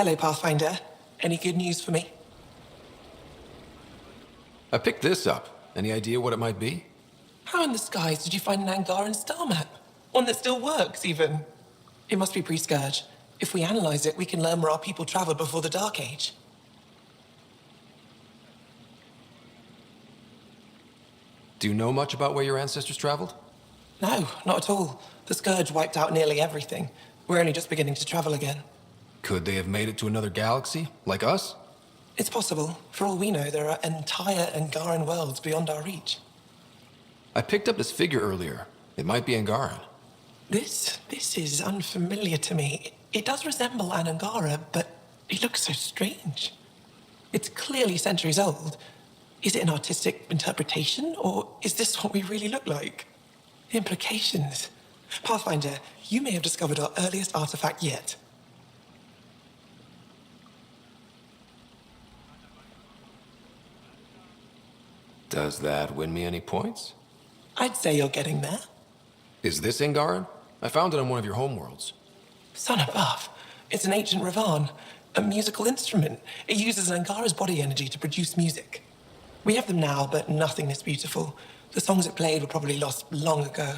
Hello, Pathfinder. Any good news for me? I picked this up. Any idea what it might be? How in the skies did you find an Angaran star map? One that still works, even. It must be pre-Scourge. If we analyze it, we can learn where our people traveled before the Dark Age. Do you know much about where your ancestors traveled? No, not at all. The Scourge wiped out nearly everything. We're only just beginning to travel again. Could they have made it to another galaxy, like us? It's possible. For all we know, there are entire Angaran worlds beyond our reach. I picked up this figure earlier. It might be Angaran. This is unfamiliar to me. It does resemble an Angara, but it looks so strange. It's clearly centuries old. Is it an artistic interpretation, or is this what we really look like? The implications. Pathfinder, you may have discovered our earliest artifact yet. Does that win me any points? I'd say you're getting there. Is this Angaran? I found it on one of your homeworlds. Son above. It's an ancient Ravan, a musical instrument. It uses Angara's body energy to produce music. We have them now, but nothing this beautiful. The songs it played were probably lost long ago.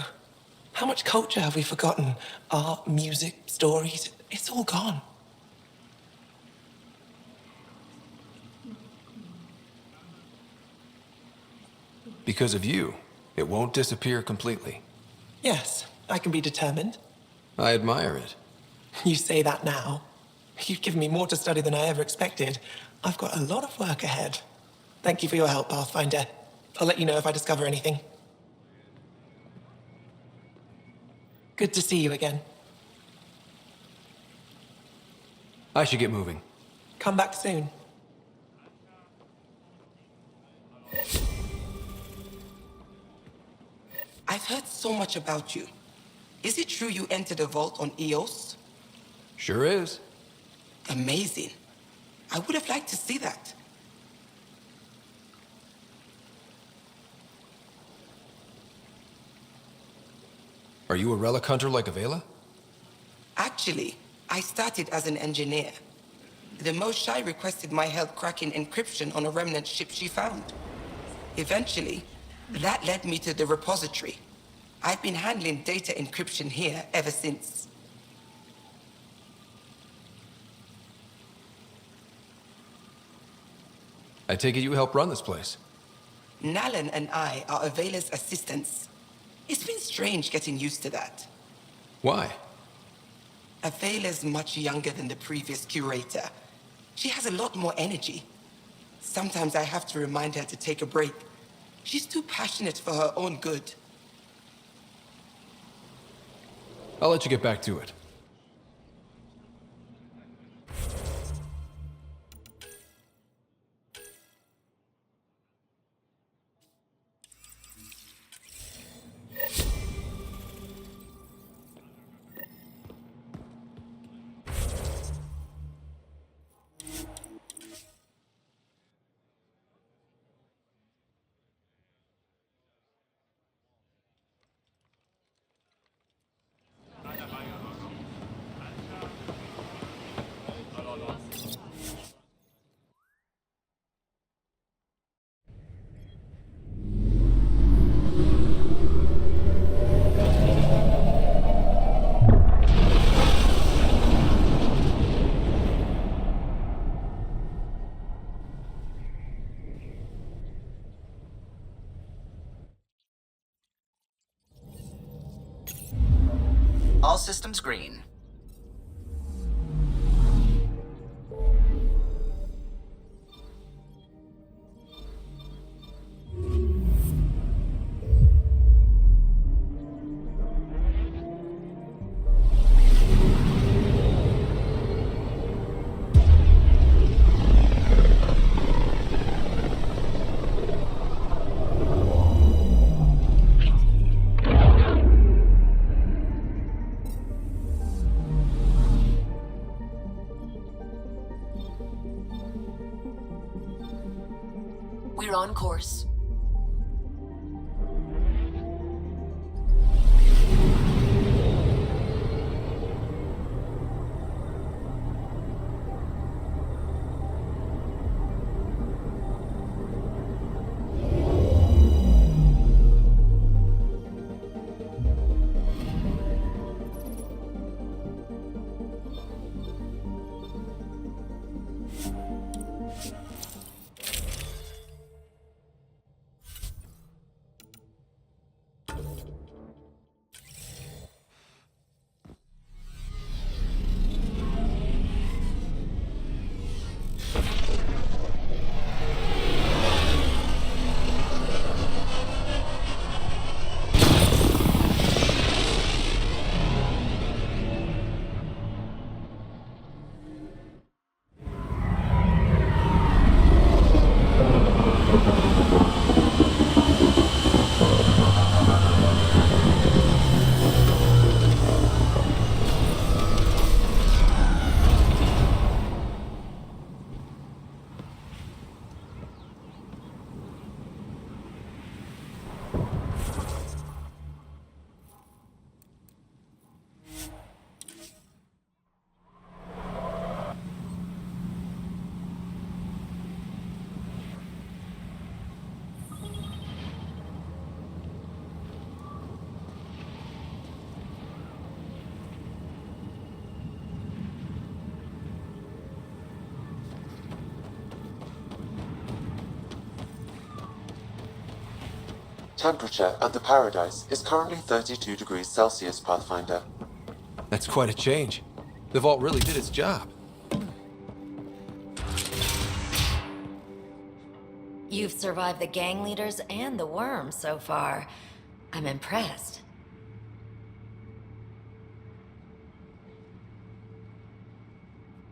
How much culture have we forgotten? Art, music, stories, it's all gone. Because of you, it won't disappear completely. Yes, I can be determined. I admire it. You say that now. You've given me more to study than I ever expected. I've got a lot of work ahead. Thank you for your help, Pathfinder. I'll let you know if I discover anything. Good to see you again. I should get moving. Come back soon. I've heard so much about you. Is it true you entered a vault on Eos? Sure is. Amazing. I would have liked to see that. Are you a relic hunter like Avela? Actually, I started as an engineer. The Moshai requested my help cracking encryption on a remnant ship she found. Eventually, that led me to the repository. I've been handling data encryption here ever since. I take it you help run this place. Nalan and I are Avela's assistants. It's been strange getting used to that. Why? Avela's much younger than the previous curator. She has a lot more energy. Sometimes I have to remind her to take a break. She's too passionate for her own good. I'll let you get back to it. All systems green. We're on course. Temperature at the Paradise is currently 32 degrees Celsius, Pathfinder. That's quite a change. The vault really did its job. You've survived the gang leaders and the worms so far. I'm impressed.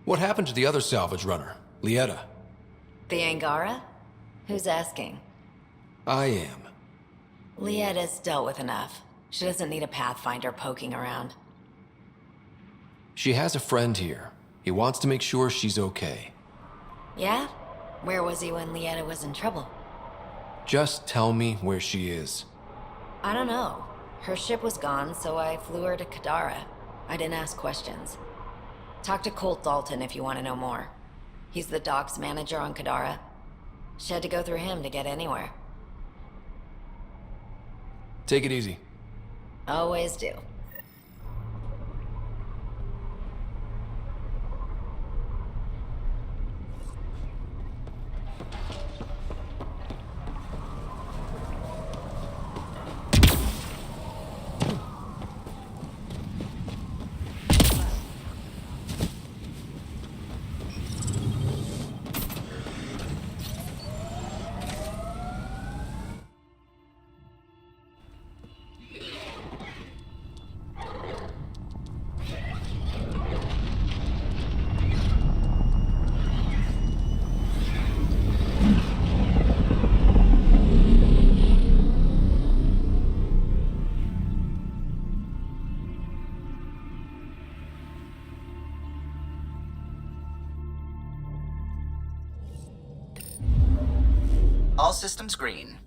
What happened to the other salvage runner, Lieta? The Angara? Who's asking? I am. Lieta's dealt with enough. She doesn't need a Pathfinder poking around. She has a friend here. He wants to make sure she's okay. Yeah? Where was he when Lieta was in trouble? Just tell me where she is. I don't know. Her ship was gone, so I flew her to Kadara. I didn't ask questions. Talk to Colt Dalton if you want to know more. He's the docks manager on Kadara. She had to go through him to get anywhere. Take it easy. Always do. All systems green.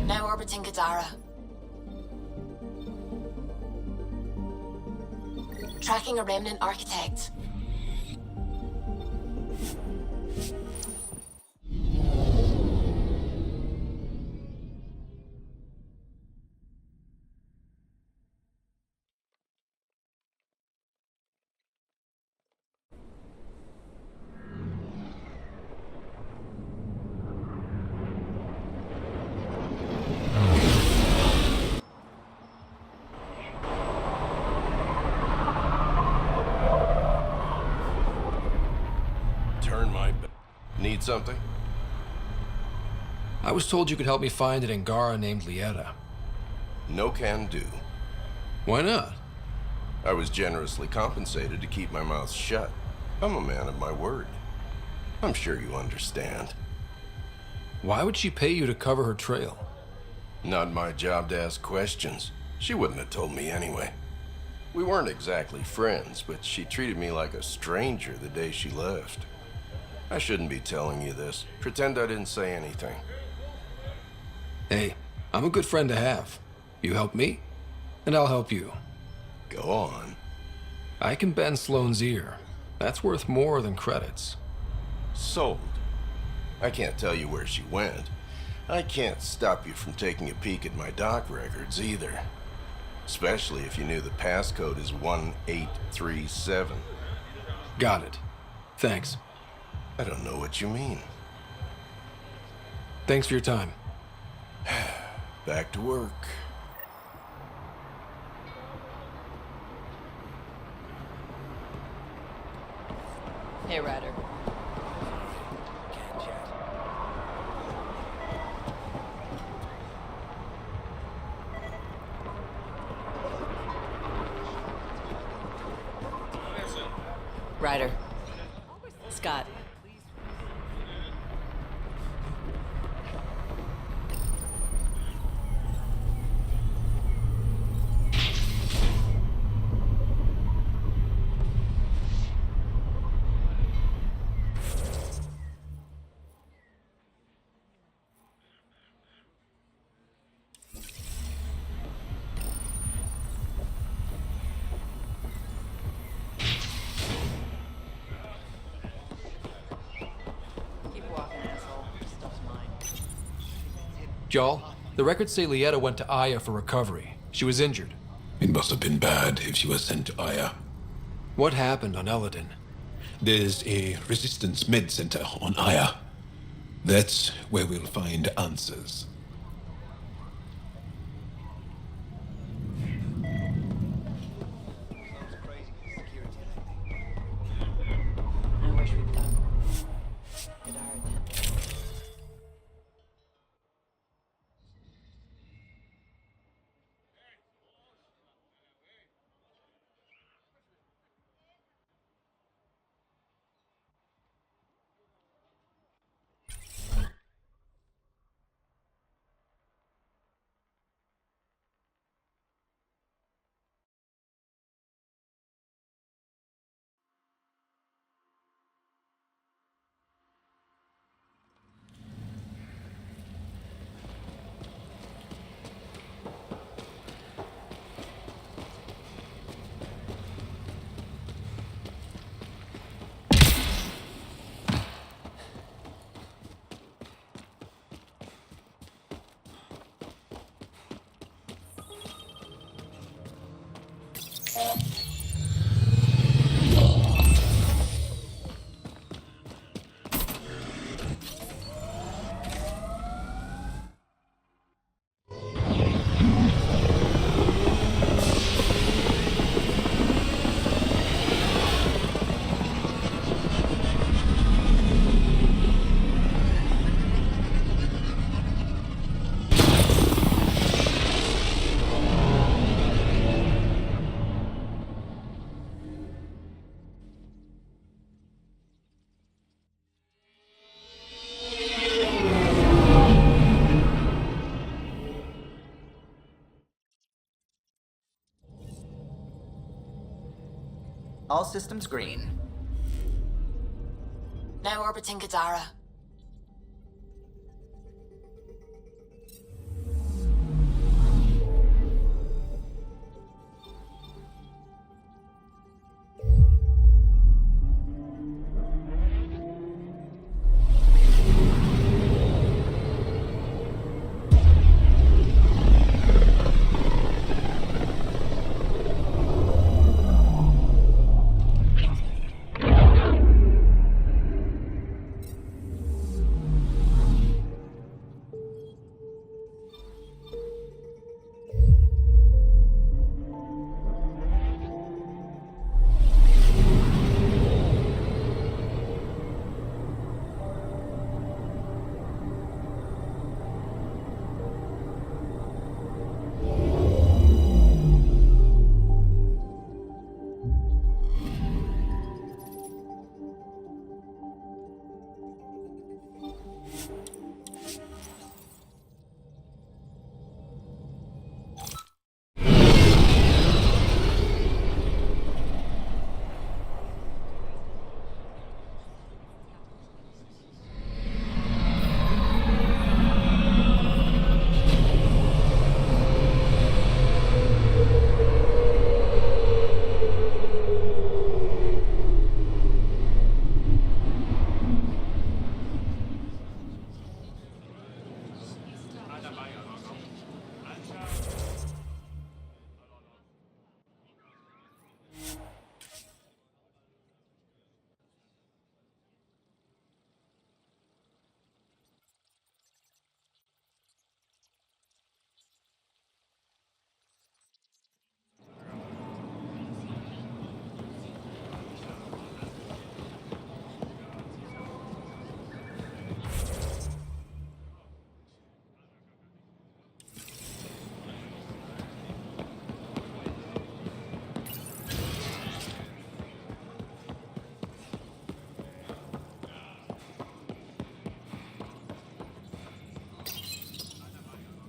Now orbiting Kadara. Tracking a remnant architect. Need something? I was told you could help me find an Angara named Lieta. No can do. Why not? I was generously compensated to keep my mouth shut. I'm a man of my word. I'm sure you understand. Why would she pay you to cover her trail? Not my job to ask questions. She wouldn't have told me anyway. We weren't exactly friends, but she treated me like a stranger the day she left. I shouldn't be telling you this. Pretend I didn't say anything. Hey, I'm a good friend to have. You help me, and I'll help you. Go on. I can bend Sloane's ear. That's worth more than credits. Sold. I can't tell you where she went. I can't stop you from taking a peek at my doc records either. Especially if you knew the passcode is 1837. Got it. Thanks. I don't know what you mean. Thanks for your time. Back to work. Hey, Ryder. Ryder. Scott. Y'all, the records say Lieta went to Aya for recovery. She was injured. It must have been bad if she was sent to Aya. What happened on Eladin? There's a resistance med center on Aya. That's where we'll find answers. All systems green. Now orbiting Gadara.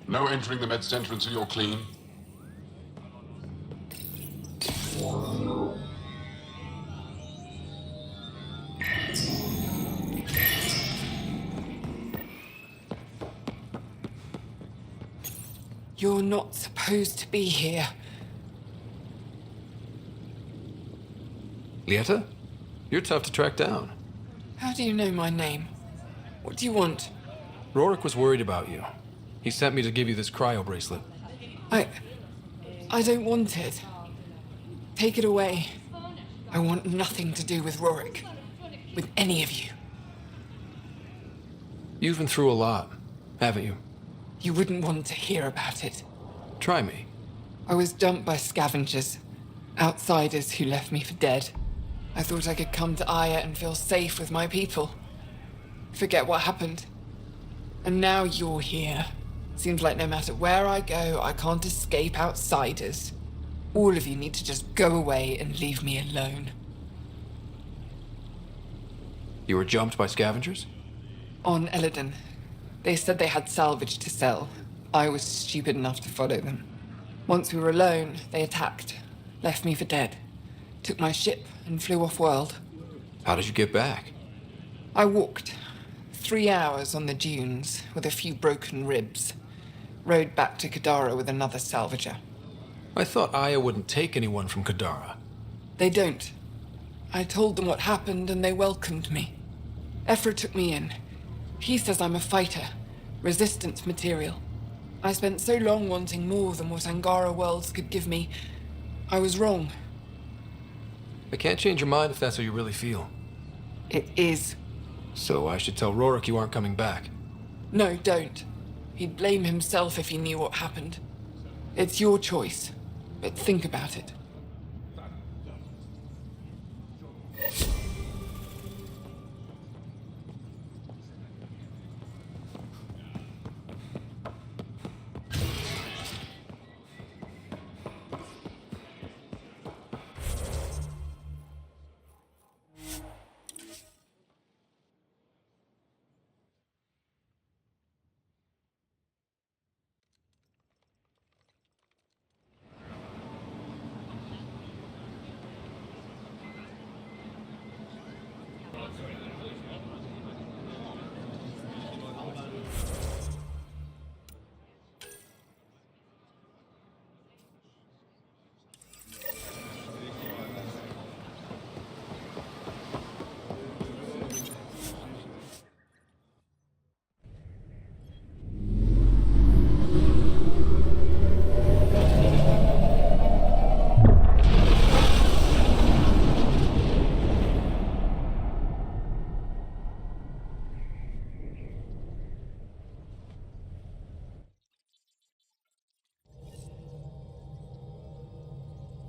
No entering the med center until you're clean. You're not supposed to be here. Lieta? You're tough to track down. How do you know my name? What do you want? Rorik was worried about you. He sent me to give you this cryo bracelet. I don't want it. Take it away. I want nothing to do with Rorik. With any of you. You've been through a lot, haven't you? You wouldn't want to hear about it. Try me. I was dumped by scavengers. Outsiders who left me for dead. I thought I could come to Aya and feel safe with my people. Forget what happened. And now you're here. Seems like no matter where I go, I can't escape outsiders. All of you need to just go away and leave me alone. You were jumped by scavengers? On Eladon. They said they had salvage to sell. I was stupid enough to follow them. Once we were alone, they attacked. Left me for dead. Took my ship and flew off-world. How did you get back? I walked. 3 hours on the dunes with a few broken ribs. Rode back to Kadara with another salvager. I thought Aya wouldn't take anyone from Kadara. They don't. I told them what happened and they welcomed me. Ephra took me in. He says I'm a fighter. Resistance material. I spent so long wanting more than what Angara worlds could give me. I was wrong. I can't change your mind if that's how you really feel. It is. So I should tell Rorik you aren't coming back. No, don't. He'd blame himself if he knew what happened. It's your choice, but think about it.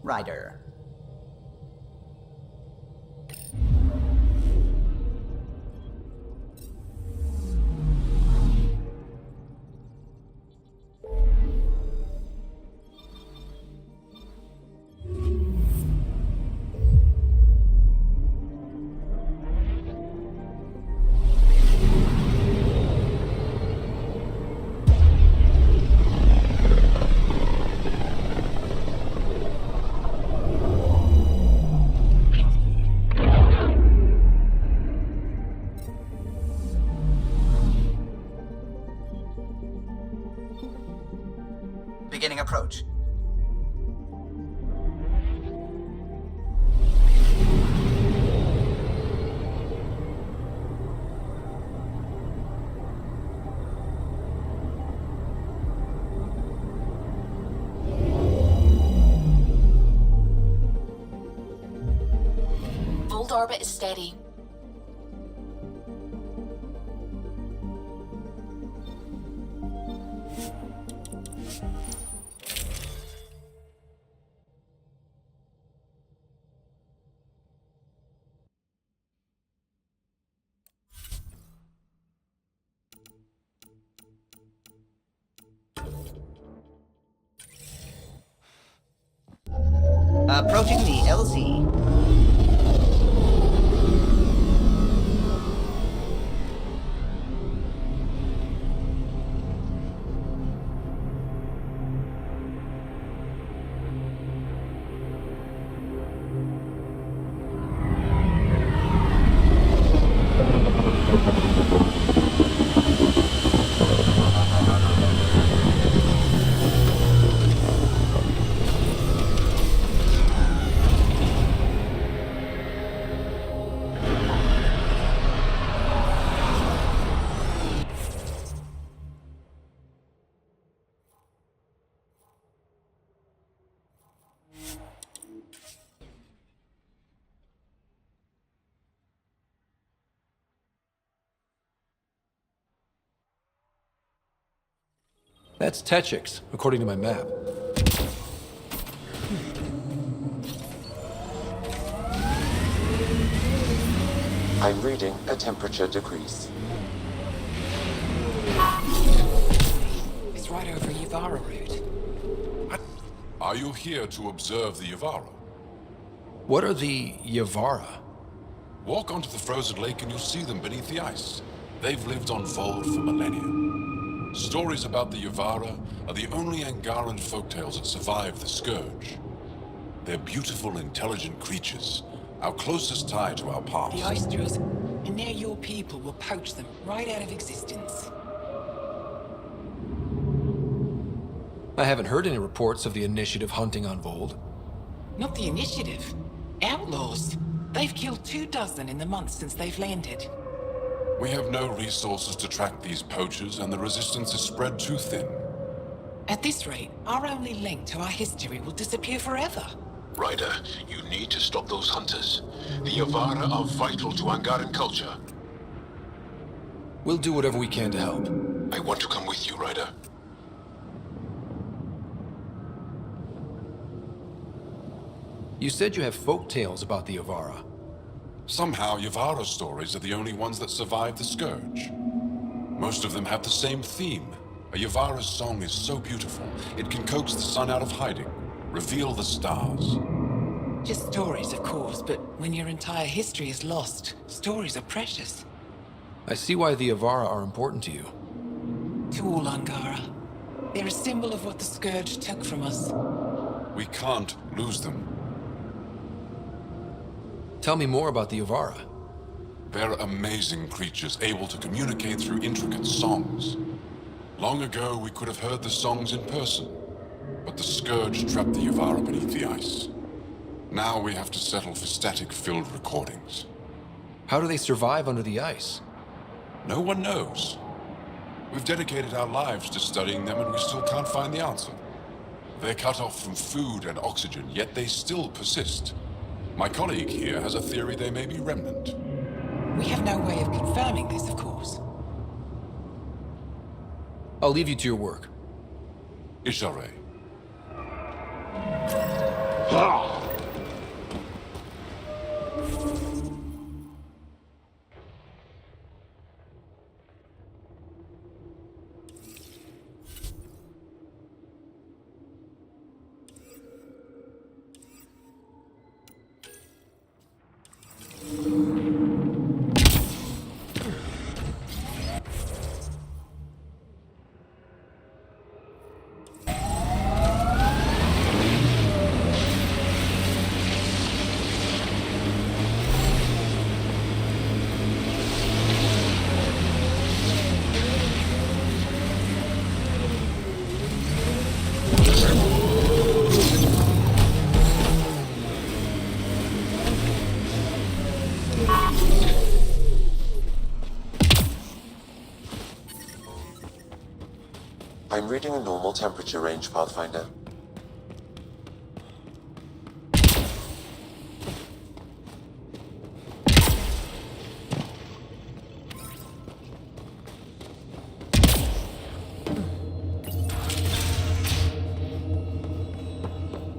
Ryder. Beginning approach. Volt orbit is steady. Approaching the LZ. That's Techix, according to my map. I'm reading a temperature decrease. It's right over Yavara route. Are you here to observe the Yavara? What are the Yavara? Walk onto the frozen lake and you'll see them beneath the ice. They've lived on Vold for millennia. Stories about the Yavara are the only Angaran folktales that survive the Scourge. They're beautiful, intelligent creatures, our closest tie to our past. The ice drills, and now your people will poach them right out of existence. I haven't heard any reports of the Initiative hunting on Vold. Not the Initiative. Outlaws. They've killed 24 in the months since they've landed. We have no resources to track these poachers, and the resistance is spread too thin. At this rate, our only link to our history will disappear forever. Ryder, you need to stop those hunters. The Yavara are vital to Angaran culture. We'll do whatever we can to help. I want to come with you, Ryder. You said you have folk tales about the Yavara. Somehow, Yavara stories are the only ones that survive the Scourge. Most of them have the same theme. A Yavara's song is so beautiful, it can coax the sun out of hiding, reveal the stars. Just stories, of course, but when your entire history is lost, stories are precious. I see why the Yavara are important to you. To all Angara. They're a symbol of what the Scourge took from us. We can't lose them. Tell me more about the Yavara. They're amazing creatures, able to communicate through intricate songs. Long ago, we could have heard the songs in person, but the Scourge trapped the Yavara beneath the ice. Now we have to settle for static-filled recordings. How do they survive under the ice? No one knows. We've dedicated our lives to studying them, and we still can't find the answer. They're cut off from food and oxygen, yet they still persist. My colleague here has a theory they may be remnant. We have no way of confirming this, of course. I'll leave you to your work. Ishare. I'm reading a normal temperature range, Pathfinder.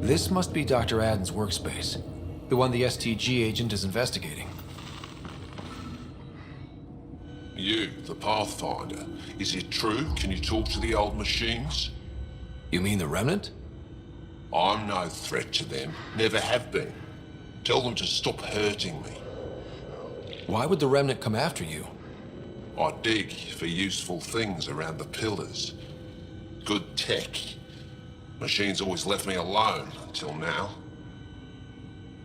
This must be Dr. Aden's workspace, the one the STG agent is investigating. You, the Pathfinder. Is it true? Can you talk to the old machines? You mean the Remnant? I'm no threat to them. Never have been. Tell them to stop hurting me. Why would the Remnant come after you? I dig for useful things around the pillars. Good tech. Machines always left me alone until now.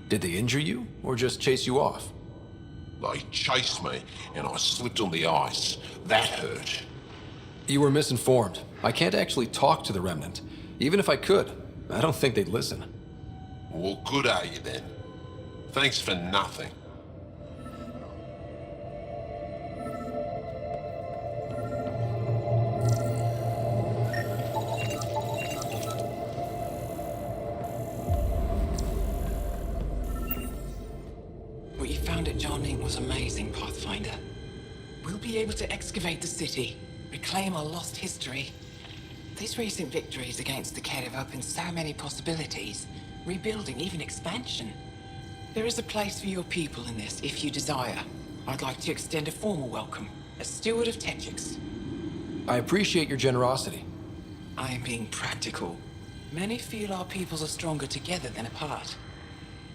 Did they injure you, or just chase you off? They chased me, and I slipped on the ice. That hurt. You were misinformed. I can't actually talk to the Remnant. Even if I could, I don't think they'd listen. Well, good are you then? Thanks for nothing. What you found at Jarning was amazing, Pathfinder. We'll be able to excavate the city, reclaim our lost history. These recent victories against the Ked have opened so many possibilities. Rebuilding, even expansion. There is a place for your people in this, if you desire. I'd like to extend a formal welcome, as steward of Techix. I appreciate your generosity. I am being practical. Many feel our peoples are stronger together than apart.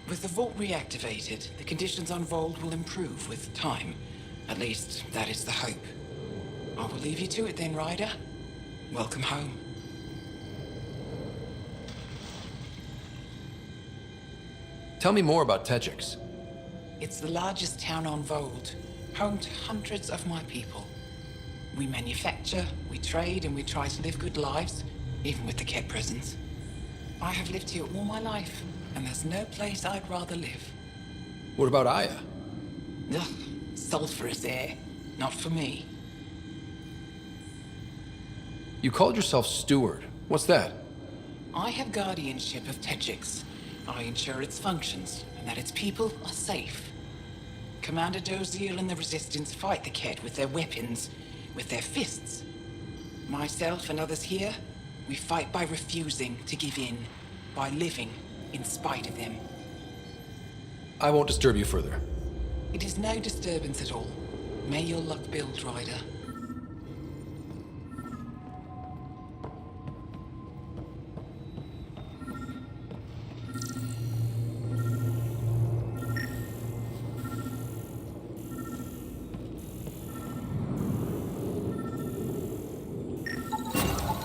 With the vault reactivated, the conditions on Vold will improve with time. At least, that is the hope. I will leave you to it then, Ryder. Welcome home. Tell me more about Techix. It's the largest town on Vold, home to hundreds of my people. We manufacture, we trade, and we try to live good lives, even with the Ked presence. I have lived here all my life, and there's no place I'd rather live. What about Aya? Ugh, sulfurous air. Not for me. You called yourself steward. What's that? I have guardianship of Techix. I ensure its functions, and that its people are safe. Commander Doziel and the Resistance fight the Ked with their weapons, with their fists. Myself and others here, we fight by refusing to give in, by living in spite of them. I won't disturb you further. It is no disturbance at all. May your luck build, Ryder.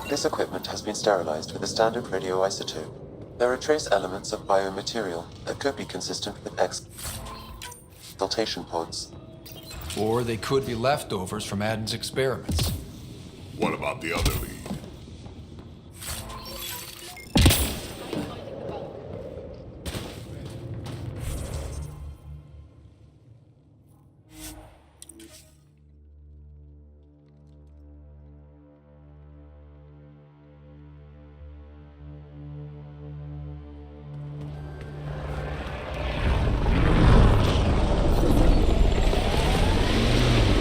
This equipment has been sterilized with a standard radioisotope. There are trace elements of biomaterial that could be consistent with exfiltration pods. Or they could be leftovers from Aden's experiments. What about the other lead?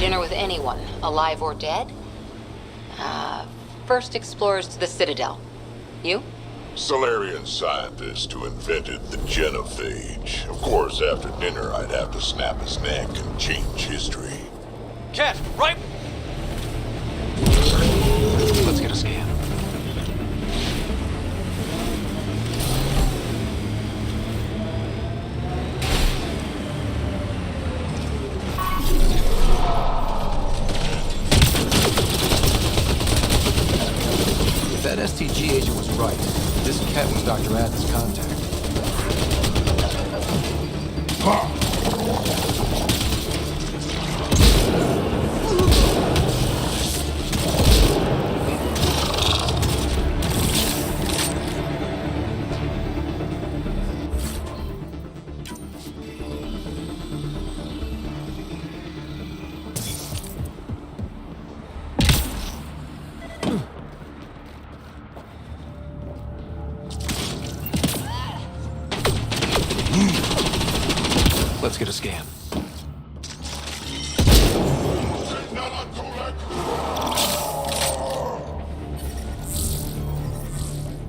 Dinner with anyone, alive or dead? First explorers to the Citadel. You? Solarian scientist who invented the genophage. Of course, after dinner, I'd have to snap his neck and change history. Cat, right? Let's get a scan. If that STG agent was right, this cat was Dr. Aden's contact. Let's get a scan.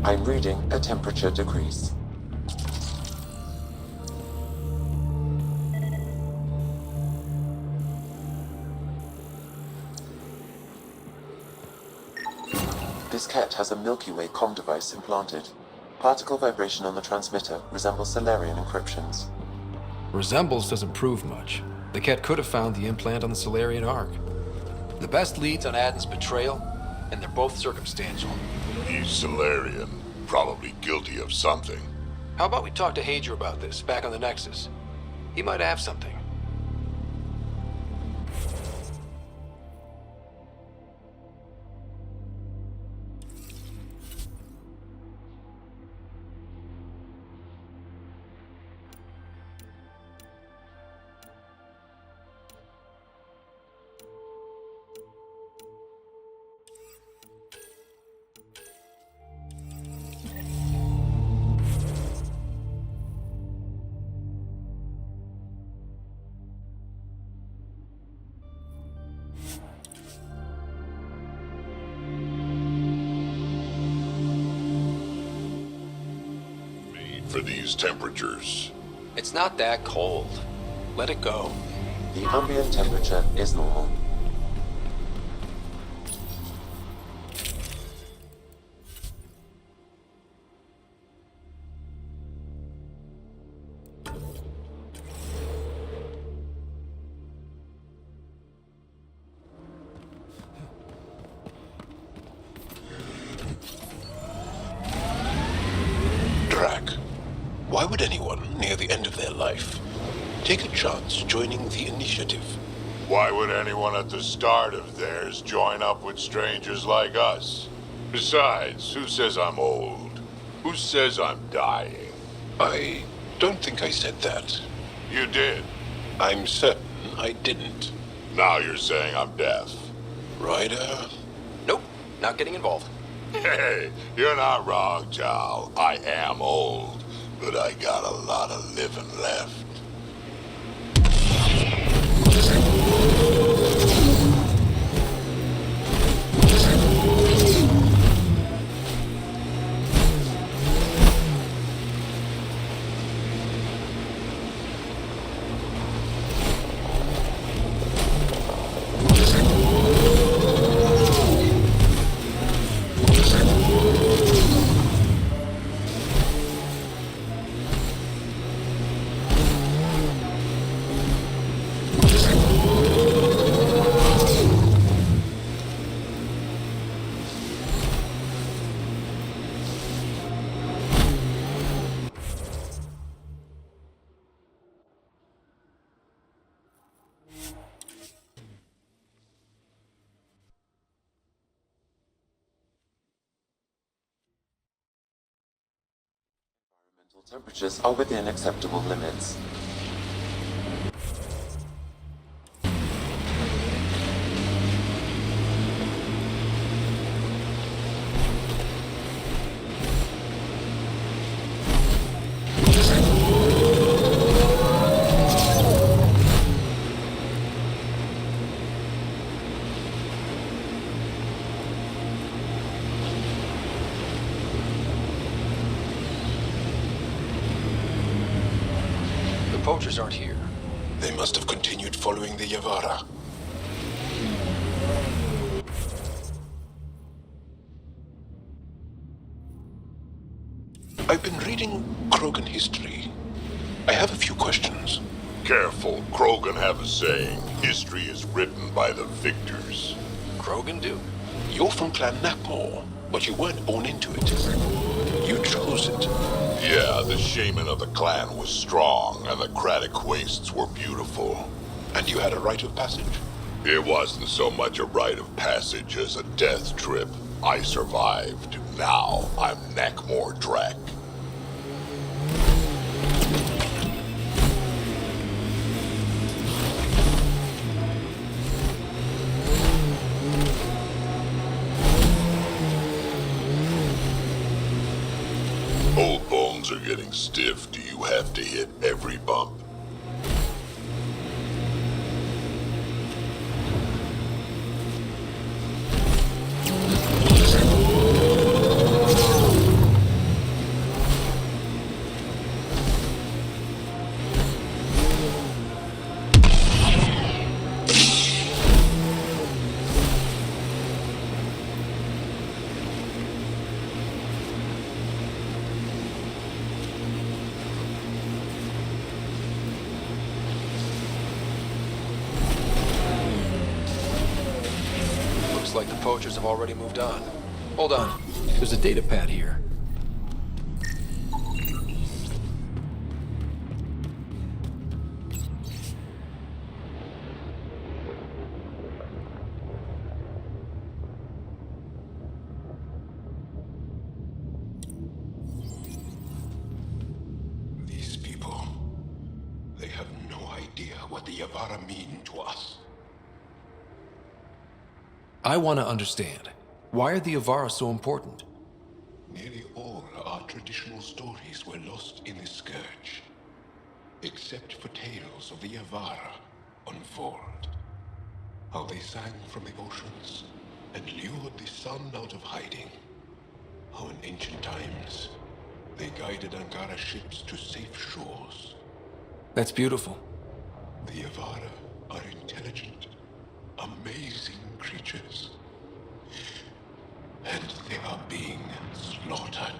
I'm reading a temperature decrease. This cat has a Milky Way comm device implanted. Particle vibration on the transmitter resembles Solarian encryptions. Resembles doesn't prove much. The cat could have found the implant on the Solarian Ark. The best leads on Aden's betrayal, and they're both circumstantial. He's Solarian, probably guilty of something. How about we talk to Hager about this, back on the Nexus? He might have something. for these temperatures. It's not that cold. Let it go. The ambient temperature is normal. Drac, why would anyone near the end of their life take a chance joining the initiative? Why would anyone at the start of theirs join up with strangers like us? Besides, who says I'm old? Who says I'm dying? I don't think I said that. You did. I'm certain I didn't. Now you're saying I'm deaf. Ryder? Nope, not getting involved. Hey, you're not wrong, Chow. I am old, but I got a lot of living left. Temperatures are within acceptable limits. The poachers aren't here. They must have continued following the Yavara. I've been reading Krogan history. I have a few questions. Careful, Krogan have a saying, history is written by the victors. Krogan do? You're from Clan Nakmor, but you weren't born into it. You chose it. Yeah, the shaman of the clan was strong, and the Craddock wastes were beautiful. And you had a rite of passage? It wasn't so much a rite of passage as a death trip. I survived. Now I'm Nakmor Drac. Old bones are getting stiff. Do you have to hit every bump? Like the poachers have already moved on. Hold on. There's a data pad here. These people, they have no idea what the Yavara mean to us. I want to understand. Why are the Avara so important? Nearly all our traditional stories were lost in the Scourge. Except for tales of the Yavara unfold. How they sang from the oceans and lured the sun out of hiding. How in ancient times, They guided Angara ships to safe shores. That's beautiful. The Yavara are intelligent, amazing creatures. And they are being slaughtered.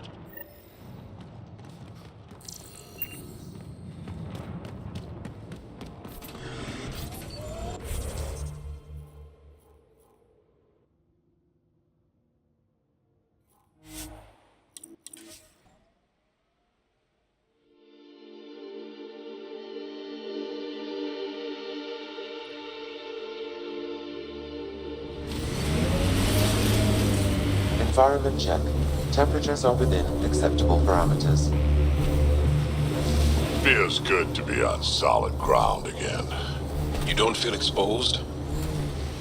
Environment check. Temperatures are within acceptable parameters. Feels good to be on solid ground again. You don't feel exposed?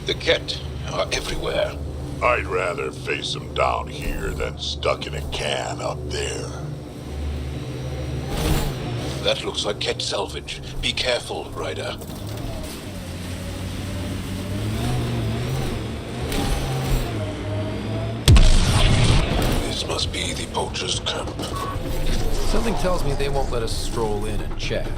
The Ket are everywhere. I'd rather face them down here than stuck in a can up there. That looks like Ket salvage. Be careful, Ryder. This must be the poacher's camp. Something tells me they won't let us stroll in and chat.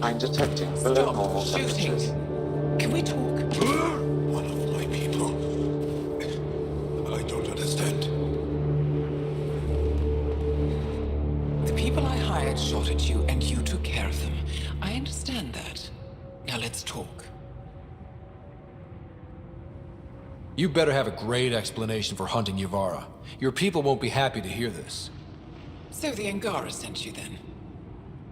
I'm detecting below normal temperatures. Can we talk? One of my people. I don't understand. The people I hired shot at you, and you took care of them. I understand that. Now let's talk. You better have a great explanation for hunting Yavara. Your people won't be happy to hear this. So the Angara sent you then?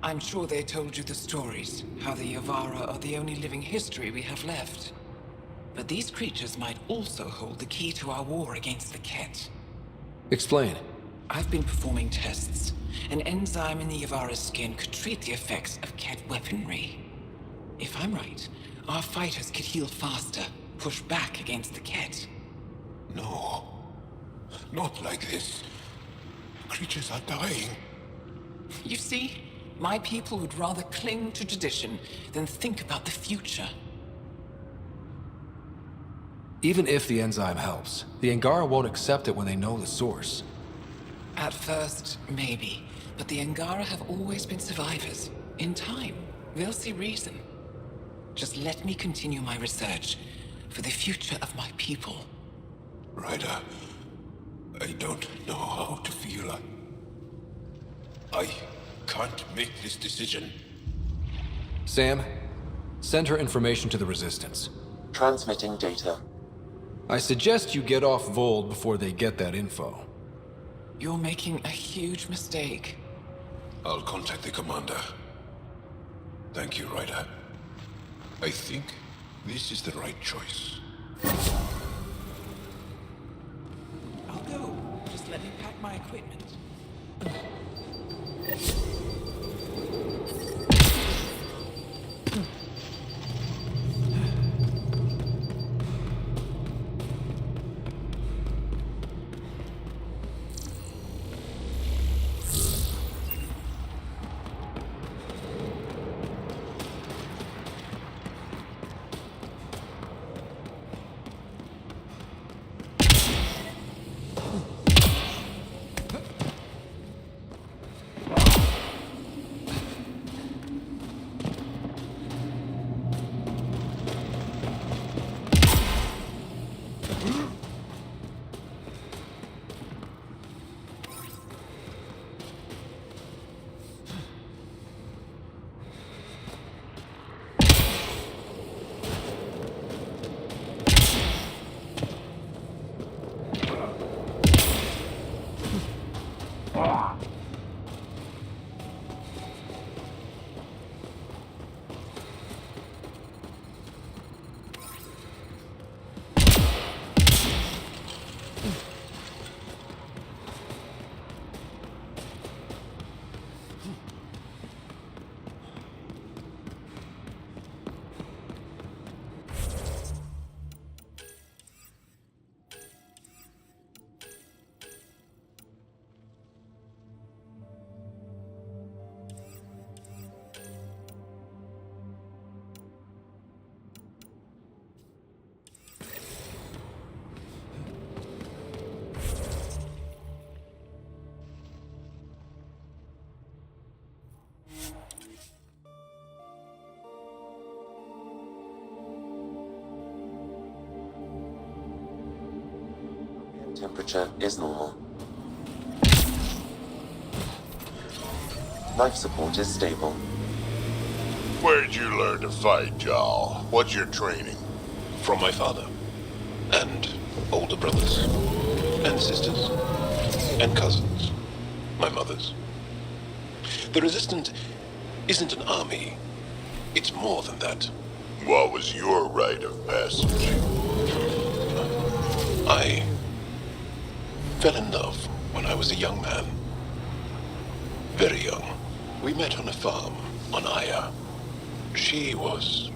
I'm sure they told you the stories, how the Yavara are the only living history we have left. But these creatures might also hold the key to our war against the Ket. Explain. I've been performing tests. An enzyme in the Yavara's skin could treat the effects of Ket weaponry. If I'm right, our fighters could heal faster, push back against the Ket. No. Not like this. Creatures are dying. You see? My people would rather cling to tradition than think about the future. Even if the enzyme helps, the Angara won't accept it when they know the source. At first, maybe. But the Angara have always been survivors. In time, they'll see reason. Just let me continue my research for the future of my people. Ryder, I don't know how to feel. I can't make this decision. Sam, send her information to the Resistance. Transmitting data. I suggest you get off Vold before they get that info. You're making a huge mistake. I'll contact the commander. Thank you, Ryder. I think this is the right choice. I'll go. Just let me pack my equipment. Temperature is normal. Life support is stable. Where'd you learn to fight, Jarl? What's your training? From my father. And older brothers. And sisters. And cousins. My mother's. The Resistance isn't an army. It's more than that. What was your rite of passage? I fell in love when I was a young man. Very young. We met on a farm on Aya. She was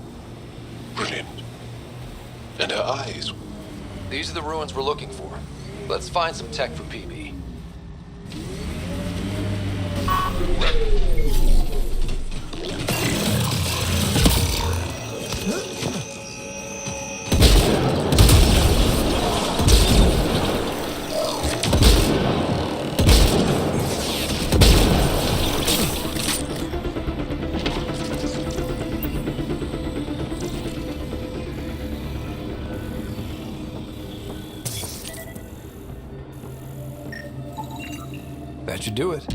brilliant. And her eyes. These are the ruins we're looking for. Let's find some tech for PB. That should do it.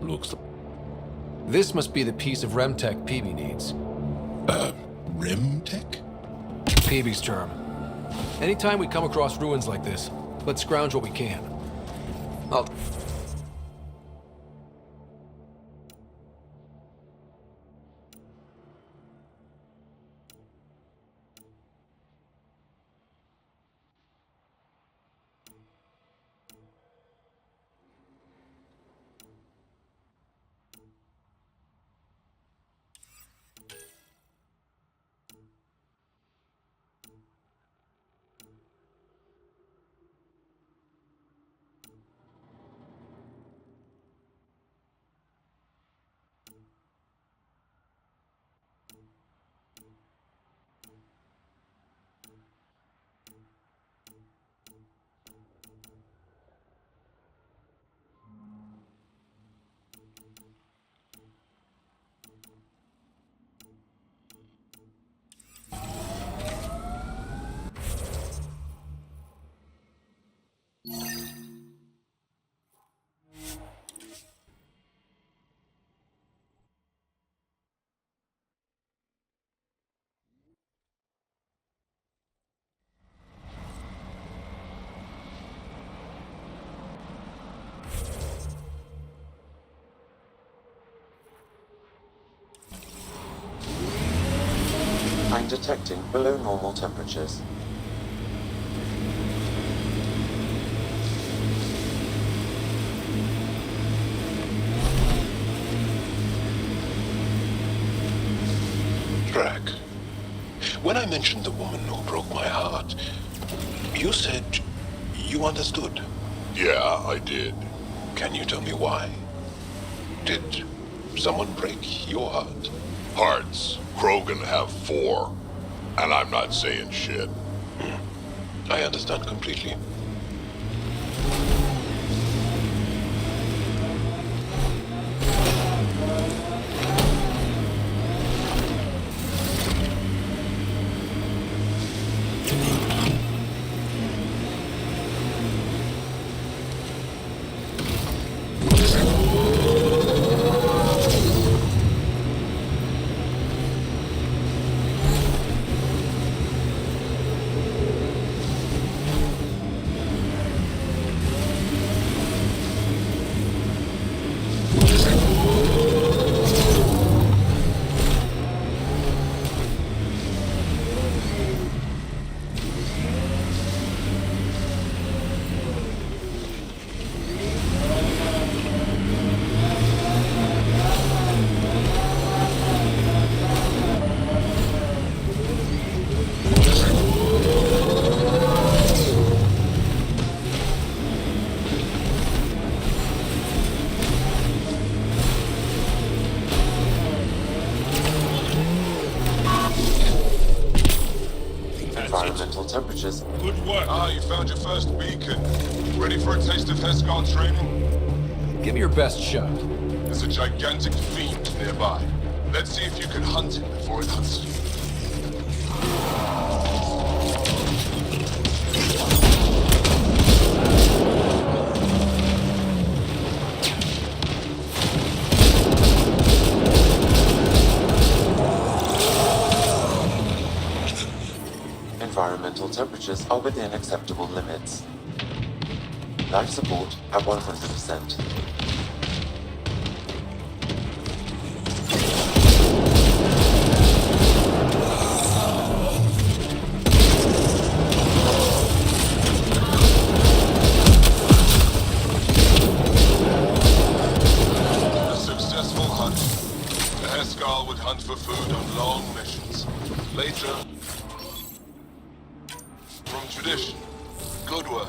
Looks. This must be the piece of Remtech Peavy needs. Remtech? Peavy's term. Anytime we come across ruins like this, let's scrounge what we can. I'll... detecting below normal temperatures. Drac, when I mentioned the woman who broke my heart, you said you understood. Yeah, I did. Can you tell me why? Did someone break your heart? Hearts. Krogan have 4. And I'm not saying shit. I understand completely. Environmental temperatures. Good work. Ah, you found your first beacon. Ready for a taste of Heskar training? Give me your best shot. There's a gigantic fiend nearby. Let's see if you can hunt it before it hunts you. Environmental temperatures are within acceptable limits. Life support at 100%. A successful hunt. The Heskar would hunt for food on long missions. Later, from tradition. Good work.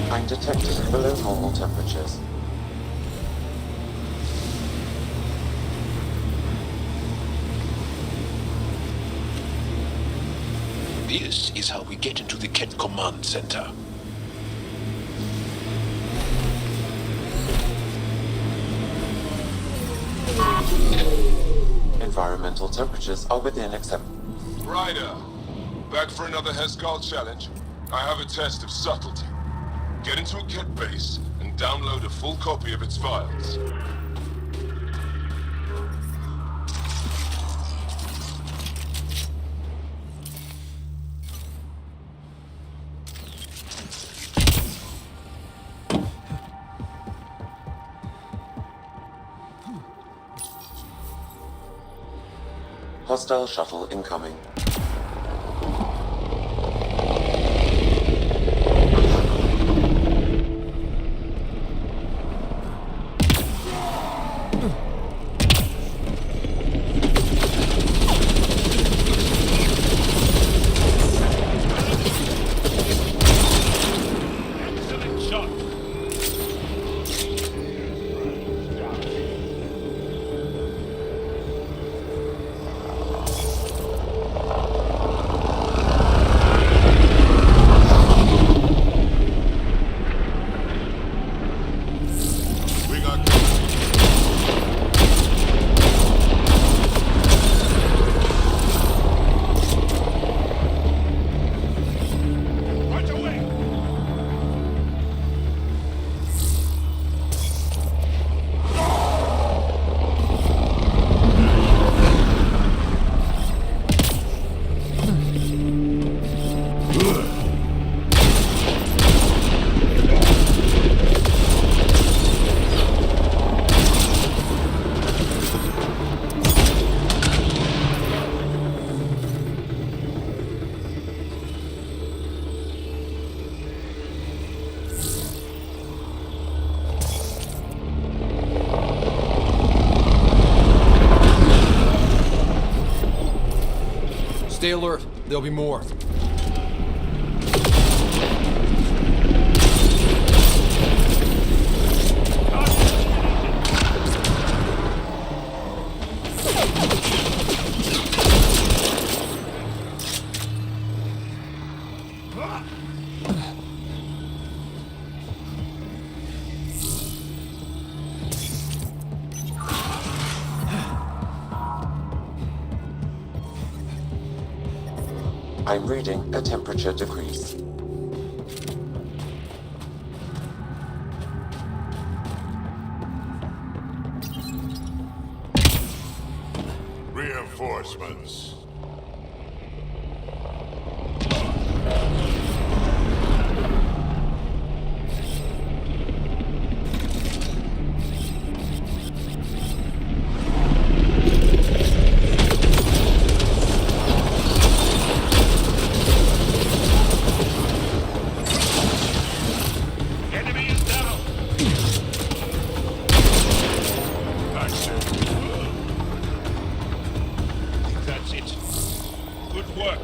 I'm detecting below normal temperatures. This is how we get into the Kett Command Center. Environmental temperatures are within acceptable. Ryder, back for another Heskar challenge. I have a test of subtlety. Get into a Kett base and download a full copy of its files. Hostile shuttle incoming. Stay alert. There'll be more. I'm reading a temperature decrease. Reinforcements. That's it. Good work.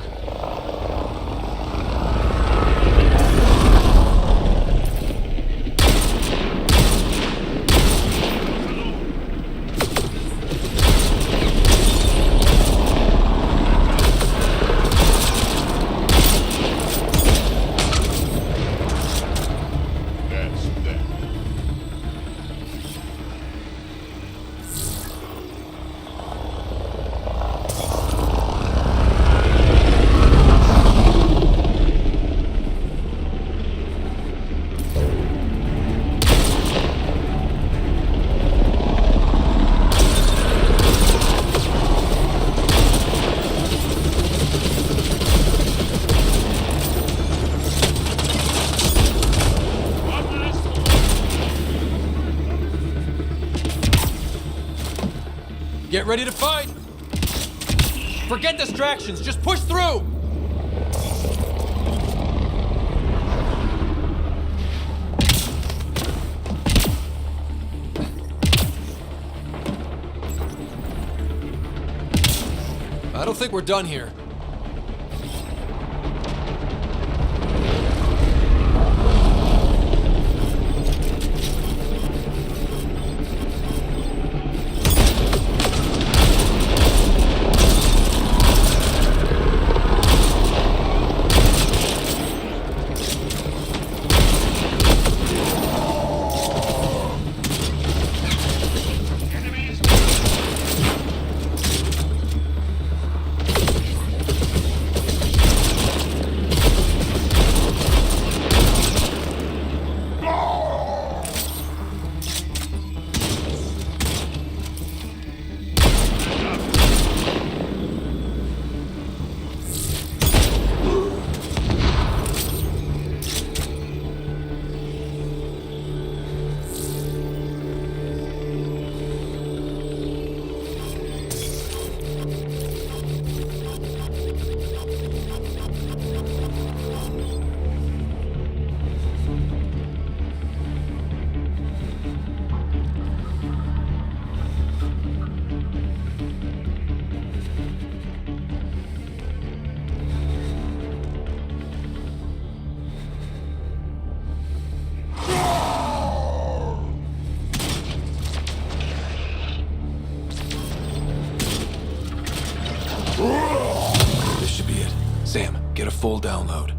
That's that. Get ready to fight! Forget distractions, just push through! I don't think we're done here. This should be it. Sam, get a full download.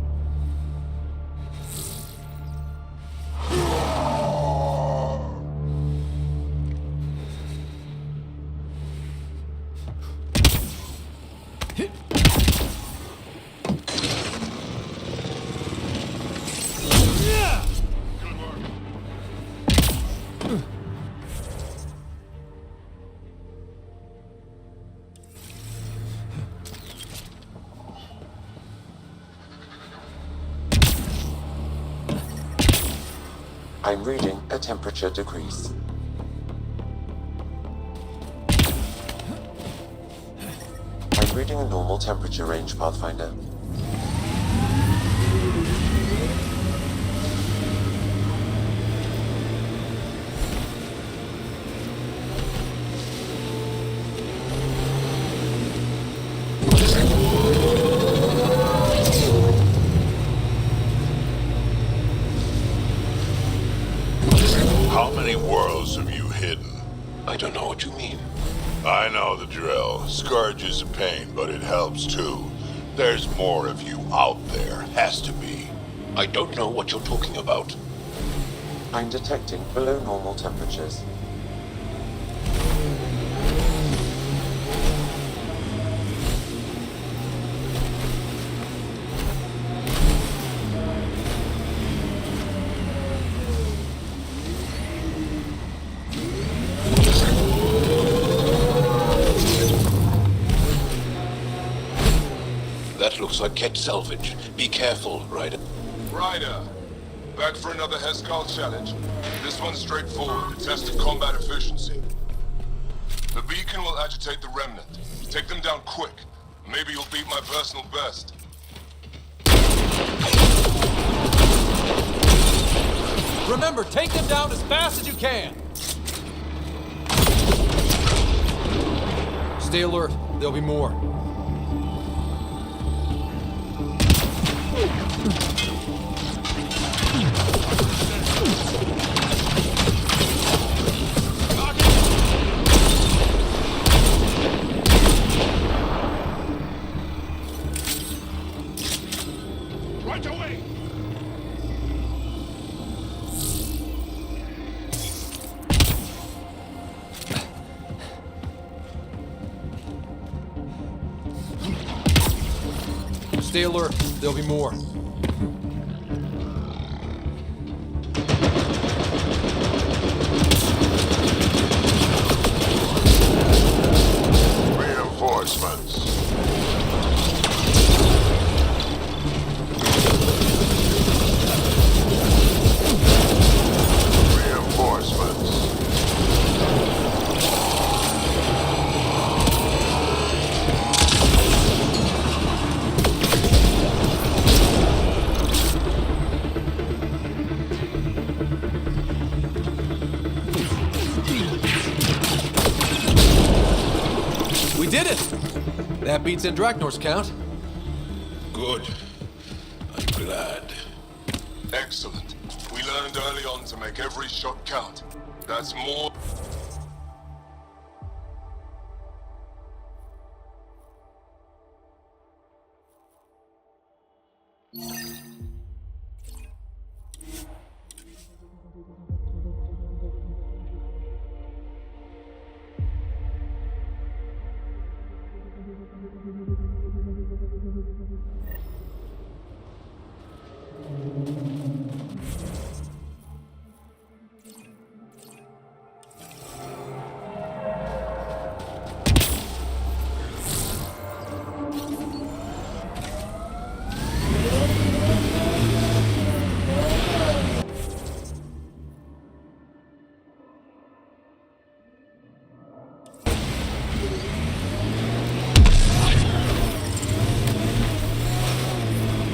I'm reading a temperature decrease. I'm reading a normal temperature range, Pathfinder. How many worlds have you hidden? I don't know what you mean. I know the drill. Scourge is a pain, but it helps too. There's more of you out there. Has to be. I don't know what you're talking about. I'm detecting below normal temperatures. That looks like Ket salvage. Be careful, Ryder. Ryder, back for another Heskal challenge. This one's straightforward, a test of combat efficiency. The beacon will agitate the remnant. Take them down quick. Maybe you'll beat my personal best. Remember, take them down as fast as you can. Stay alert. There'll be more. Right away! Stay alert. There'll be more. Reinforcements. We did it! That beats Andraknor's count. Good. I'm glad. Excellent. We learned early on to make every shot count. That's more...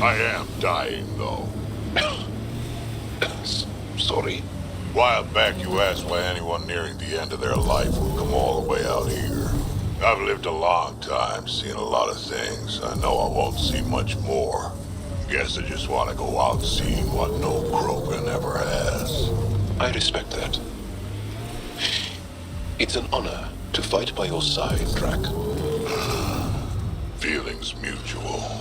I am dying, though. Sorry. While back, you asked why anyone nearing the end of their life would come all the way out here. I've lived a long time, seen a lot of things. I know I won't see much more. Guess I just want to go out seeing what no Krogan ever has. I respect that. It's an honor to fight by your side, Drac. Feelings mutual.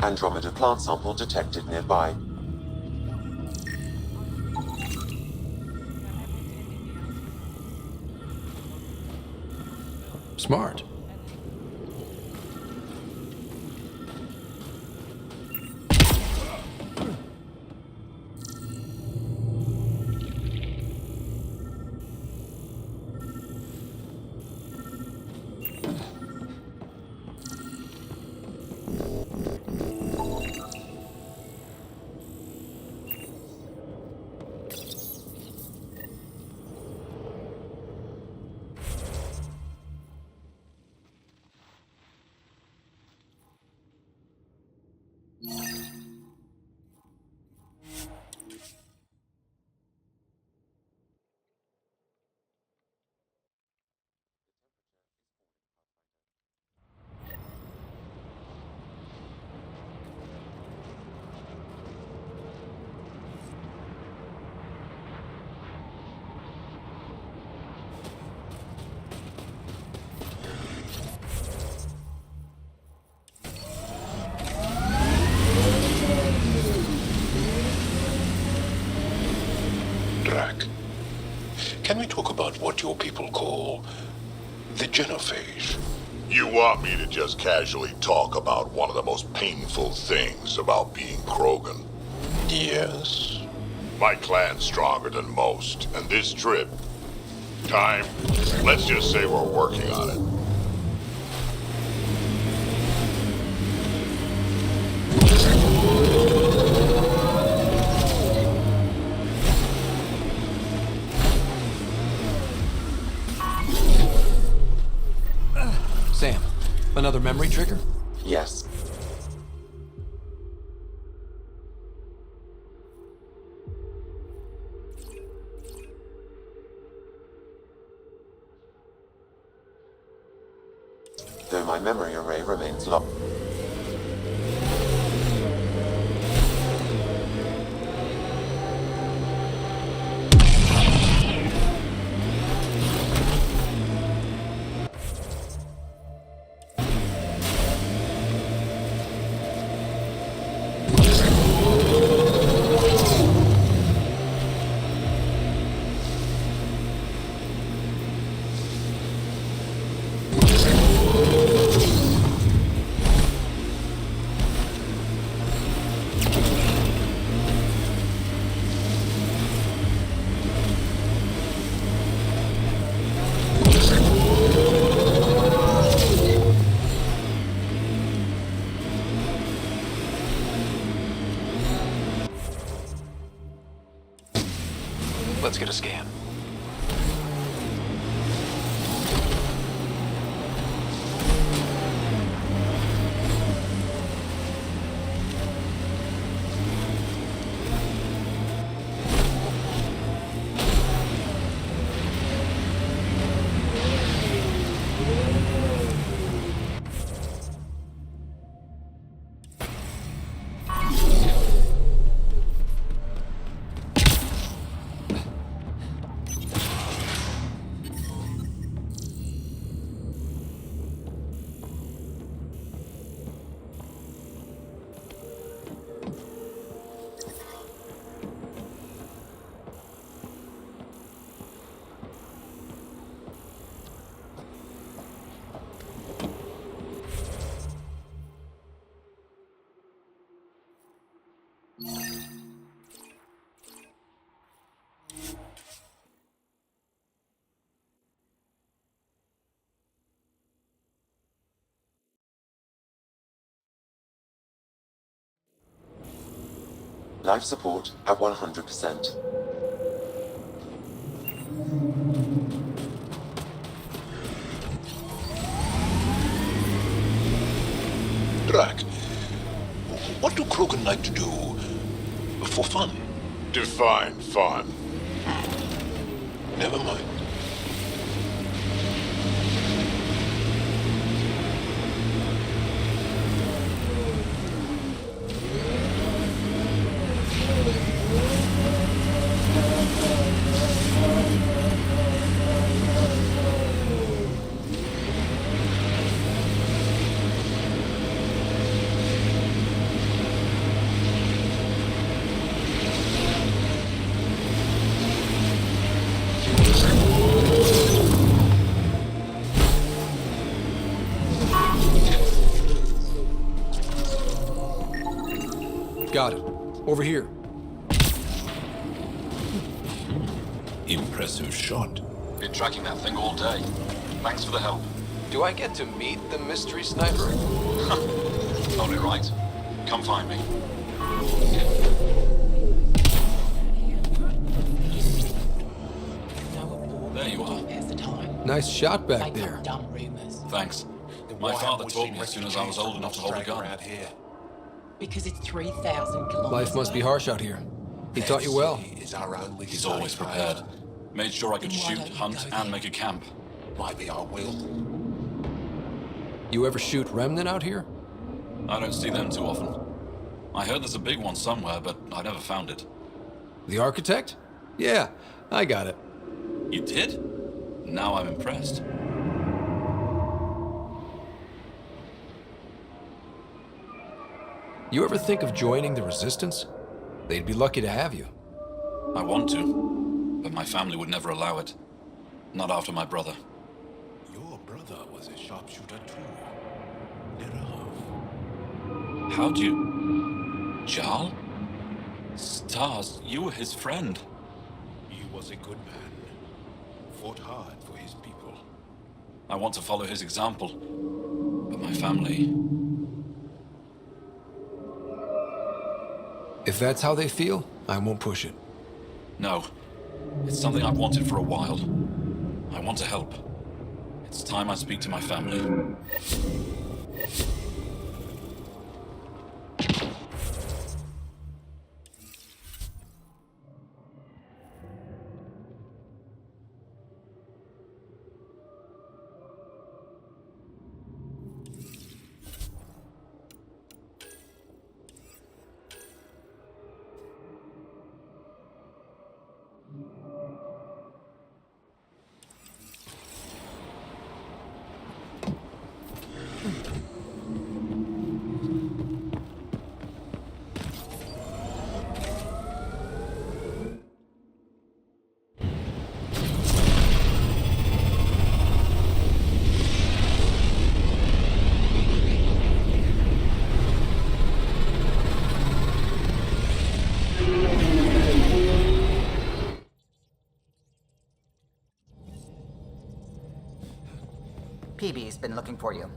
Andromeda plant sample detected nearby. Smart. Drac, can we talk about what your people call the genophage? You want me to just casually talk about one of the most painful things about being Krogan? Yes. My clan's stronger than most, and this trip, let's just say we're working on it. Sam, another memory trigger? Yes. Though my memory array remains locked. Let's get a scan. Life support at 100%. Drac, what do Krogan like to do for fun? Define fun. Never mind. Got it. Over here. Impressive shot. Been tracking that thing all day. Thanks for the help. Do I get to meet the mystery sniper? Only right. Come find me. There you are. Nice shot back there. Thanks. My father taught me as soon as I was old enough to hold a gun. Because it's 3,000 kilometers. Life must be harsh out here. He taught you well. He's always prepared. Made sure I could shoot, hunt, and make a camp. Maybe I will. You ever shoot remnant out here? I don't see them too often. I heard there's a big one somewhere, but I never found it. The architect? Yeah, I got it. You did? Now I'm impressed. You ever think of joining the Resistance? They'd be lucky to have you. I want to, but my family would never allow it. Not after my brother. Your brother was a sharpshooter too. How'd you... Jarl? Stars, you were his friend. He was a good man. Fought hard for his people. I want to follow his example, but my family... If that's how they feel, I won't push it. No. It's something I've wanted for a while. I want to help. It's time I speak to my family. PB's been looking for you.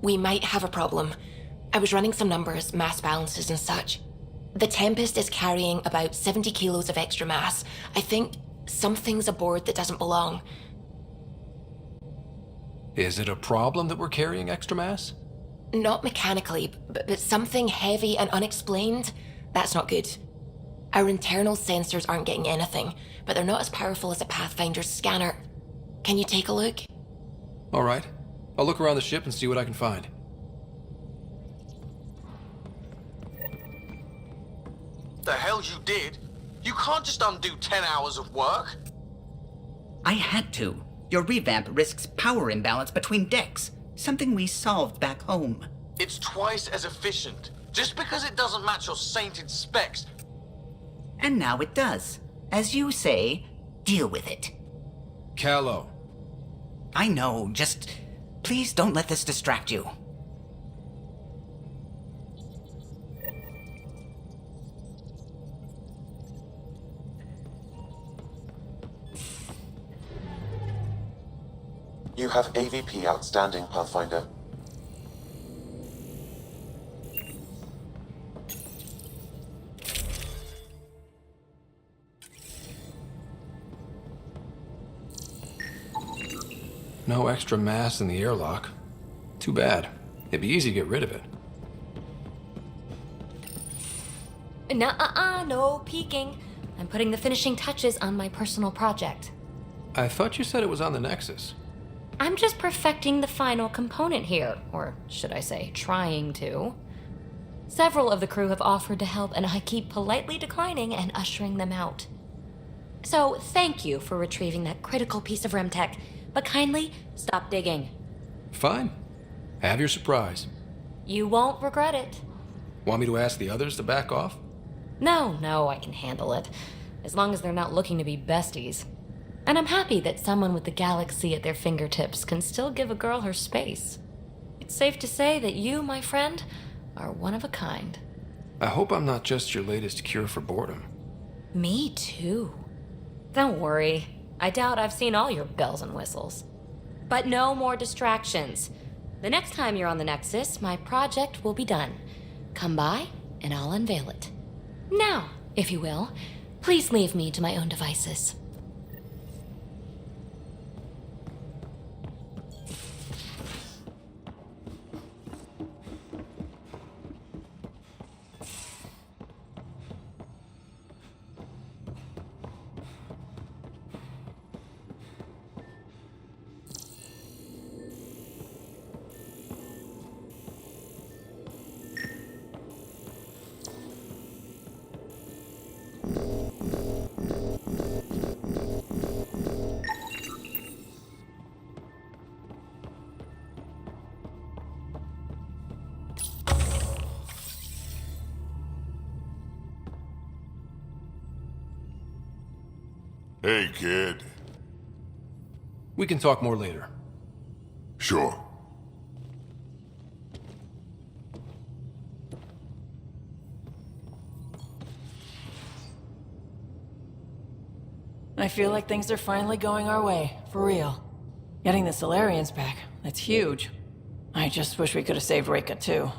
We might have a problem. I was running some numbers, mass balances and such. The Tempest is carrying about 70 kilos of extra mass. I think something's aboard that doesn't belong. Is it a problem that we're carrying extra mass? Not mechanically, but something heavy and unexplained. That's not good. Our internal sensors aren't getting anything, but they're not as powerful as a Pathfinder's scanner. Can you take a look? All right. I'll look around the ship and see what I can find. The hell you did? You can't just undo 10 hours of work. I had to. Your revamp risks power imbalance between decks, something we solved back home. It's twice as efficient. Just because it doesn't match your sainted specs. And now it does. As you say, deal with it. Callow. I know, just... please don't let this distract you. You have AVP outstanding, Pathfinder. No extra mass in the airlock. Too bad. It'd be easy to get rid of it. Nuh-uh, no peeking. I'm putting the finishing touches on my personal project. I thought you said it was on the Nexus. I'm just perfecting the final component here, or should I say, trying to. Several of the crew have offered to help, and I keep politely declining and ushering them out. So, thank you for retrieving that critical piece of REM tech, but kindly stop digging. Fine. Have your surprise. You won't regret it. Want me to ask the others to back off? No, I can handle it. As long as they're not looking to be besties. And I'm happy that someone with the galaxy at their fingertips can still give a girl her space. It's safe to say that you, my friend, are one of a kind. I hope I'm not just your latest cure for boredom. Me too. Don't worry. I doubt I've seen all your bells and whistles. But no more distractions. The next time you're on the Nexus, my project will be done. Come by, and I'll unveil it. Now, if you will, please leave me to my own devices. Hey, kid. We can talk more later. Sure. I feel like things are finally going our way, for real. Getting the Solarians back, that's huge. I just wish we could have saved Reka too.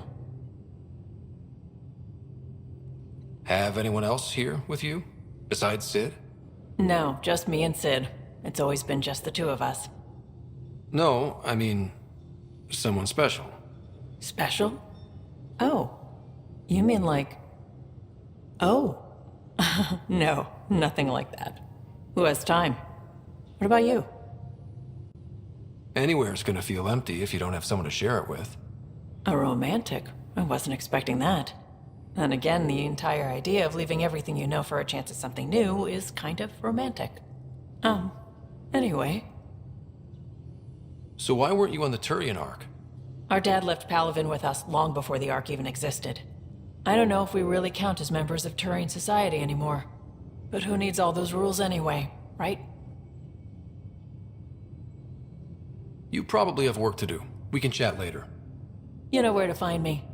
Have anyone else here with you? Besides Sid? No, just me and Sid. It's always been just the two of us. No, I mean, someone special. Special? Oh. You mean like... Oh. No, nothing like that. Who has time? What about you? Anywhere's gonna feel empty if you don't have someone to share it with. A romantic? I wasn't expecting that. And again, the entire idea of leaving everything you know for a chance at something new is kind of romantic. Anyway. So why weren't you on the Turian Ark? Our dad left Palaven with us long before the Ark even existed. I don't know if we really count as members of Turian society anymore. But who needs all those rules anyway, right? You probably have work to do. We can chat later. You know where to find me.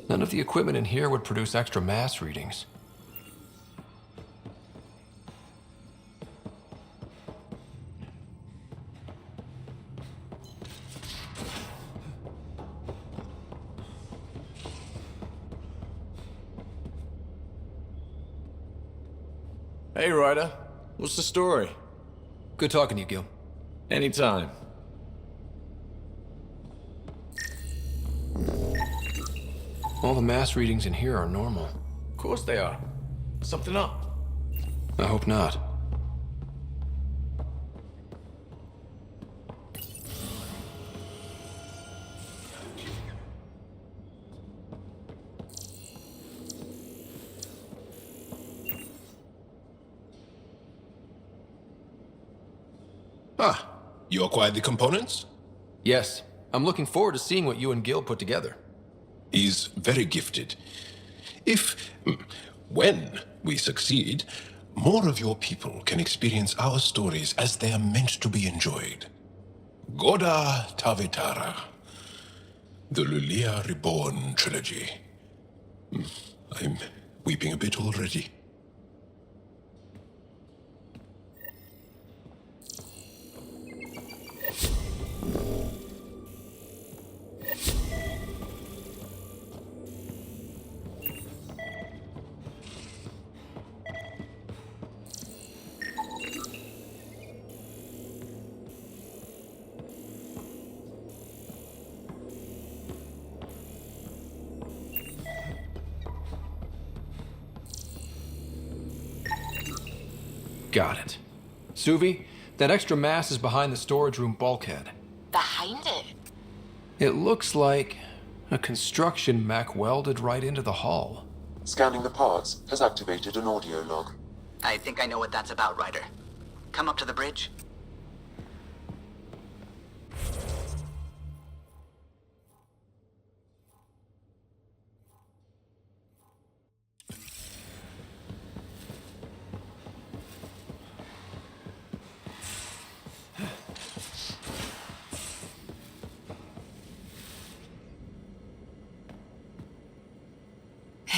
None of the equipment in here would produce extra mass readings. Hey, Ryder. What's the story? Good talking to you, Gil. Anytime. All the mass readings in here are normal. Of course they are. Something up. I hope not. Ah, you acquired the components? Yes. I'm looking forward to seeing what you and Gil put together. He's very gifted. When we succeed, more of your people can experience our stories as they are meant to be enjoyed. Goda Tavetara, the Lulia Reborn trilogy. I'm weeping a bit already. Got it. Suvi, that extra mass is behind the storage room bulkhead. Behind it? It looks like a construction mech welded right into the hull. Scanning the parts has activated an audio log. I think I know what that's about, Ryder. Come up to the bridge.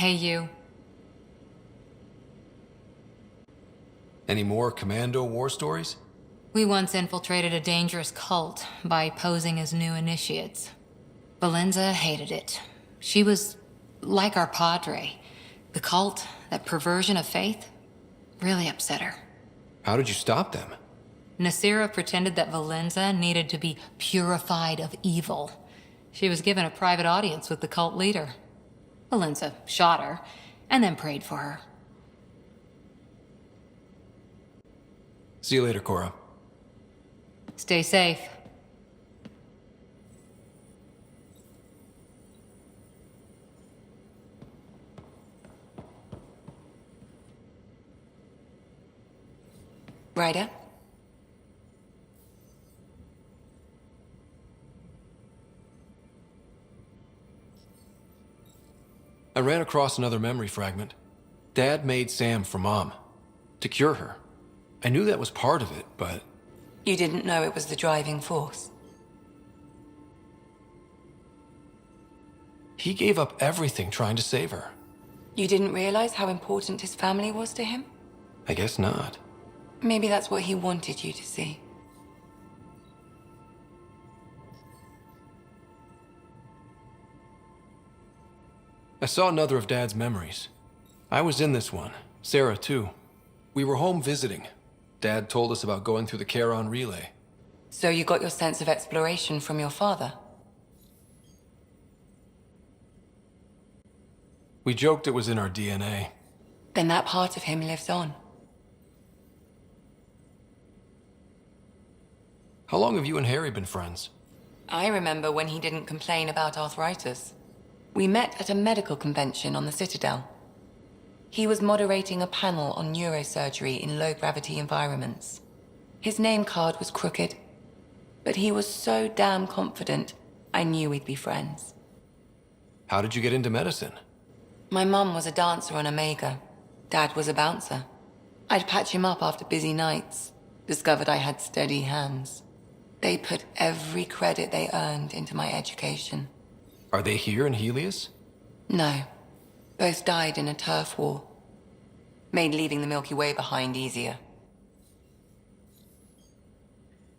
Hey, you. Any more commando war stories? We once infiltrated a dangerous cult by posing as new initiates. Valenza hated it. She was like our padre. The cult, that perversion of faith, really upset her. How did you stop them? Nasira pretended that Valenza needed to be purified of evil. She was given a private audience with the cult leader. Valenza shot her, and then prayed for her. See you later, Cora. Stay safe. Ryder? I ran across another memory fragment. Dad made Sam for Mom. To cure her. I knew that was part of it, but... You didn't know it was the driving force? He gave up everything trying to save her. You didn't realize how important his family was to him? I guess not. Maybe that's what he wanted you to see. I saw another of Dad's memories. I was in this one. Sarah, too. We were home visiting. Dad told us about going through the Charon relay. So you got your sense of exploration from your father? We joked it was in our DNA. Then that part of him lives on. How long have you and Harry been friends? I remember when he didn't complain about arthritis. We met at a medical convention on the Citadel. He was moderating a panel on neurosurgery in low-gravity environments. His name card was crooked, but he was so damn confident, I knew we'd be friends. How did you get into medicine? My mum was a dancer on Omega. Dad was a bouncer. I'd patch him up after busy nights. Discovered I had steady hands. They put every credit they earned into my education. Are they here in Helios? No. Both died in a turf war. Made leaving the Milky Way behind easier.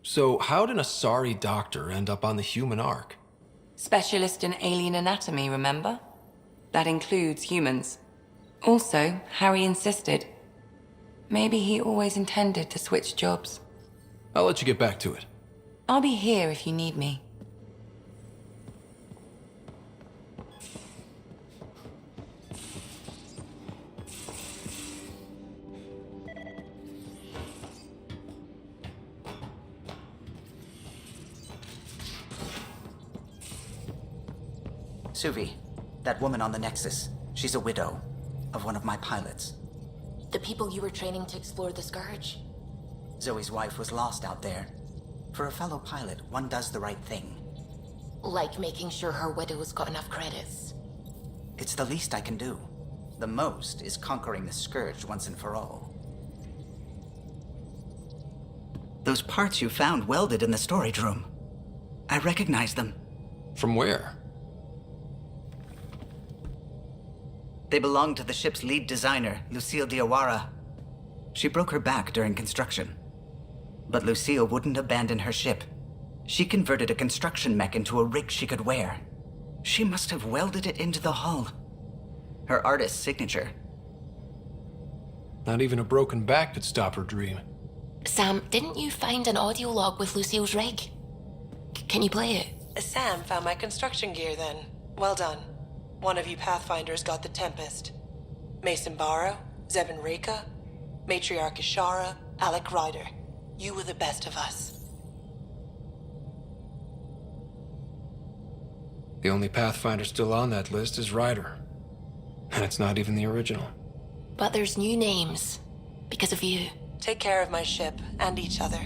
So how did a sorry doctor end up on the human ark? Specialist in alien anatomy, remember? That includes humans. Also, Harry insisted. Maybe he always intended to switch jobs. I'll let you get back to it. I'll be here if you need me. Suvi, that woman on the Nexus, she's a widow of one of my pilots. The people you were training to explore the Scourge? Zoe's wife was lost out there. For a fellow pilot, one does the right thing. Like making sure her widow's got enough credits. It's the least I can do. The most is conquering the Scourge once and for all. Those parts you found welded in the storage room. I recognize them. From where? They belong to the ship's lead designer, Lucille Diawara. She broke her back during construction. But Lucille wouldn't abandon her ship. She converted a construction mech into a rig she could wear. She must have welded it into the hull. Her artist's signature. Not even a broken back could stop her dream. Sam, didn't you find an audio log with Lucille's rig? Can you play it? Sam found my construction gear then. Well done. One of you Pathfinders got the Tempest. Mason Barrow, Zeb and Reka. Matriarch Ishara, Alec Ryder. You were the best of us. The only Pathfinder still on that list is Ryder. And it's not even the original. But there's new names. Because of you. Take care of my ship and each other.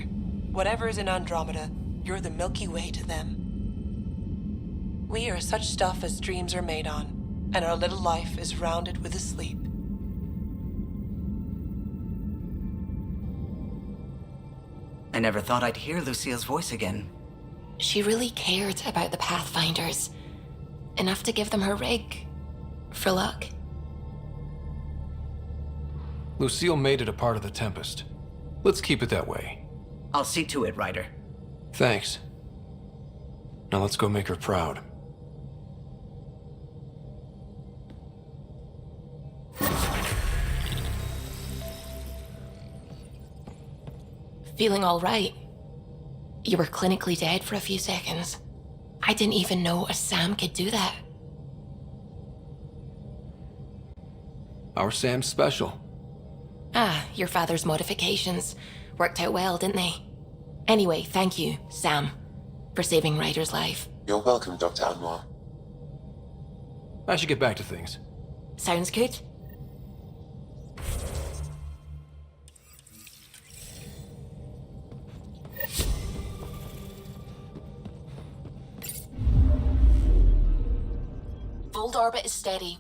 Whatever is in Andromeda, you're the Milky Way to them. We are such stuff as dreams are made on, and our little life is rounded with a sleep. I never thought I'd hear Lucille's voice again. She really cared about the Pathfinders. Enough to give them her rig. For luck. Lucille made it a part of the Tempest. Let's keep it that way. I'll see to it, Ryder. Thanks. Now let's go make her proud. Feeling all right. You were clinically dead for a few seconds. I didn't even know a Sam could do that. Our Sam's special. Ah, your father's modifications. Worked out well, didn't they? Anyway, thank you, Sam, for saving Ryder's life. You're welcome, Dr. Anwar. I should get back to things. Sounds good. Fold orbit is steady.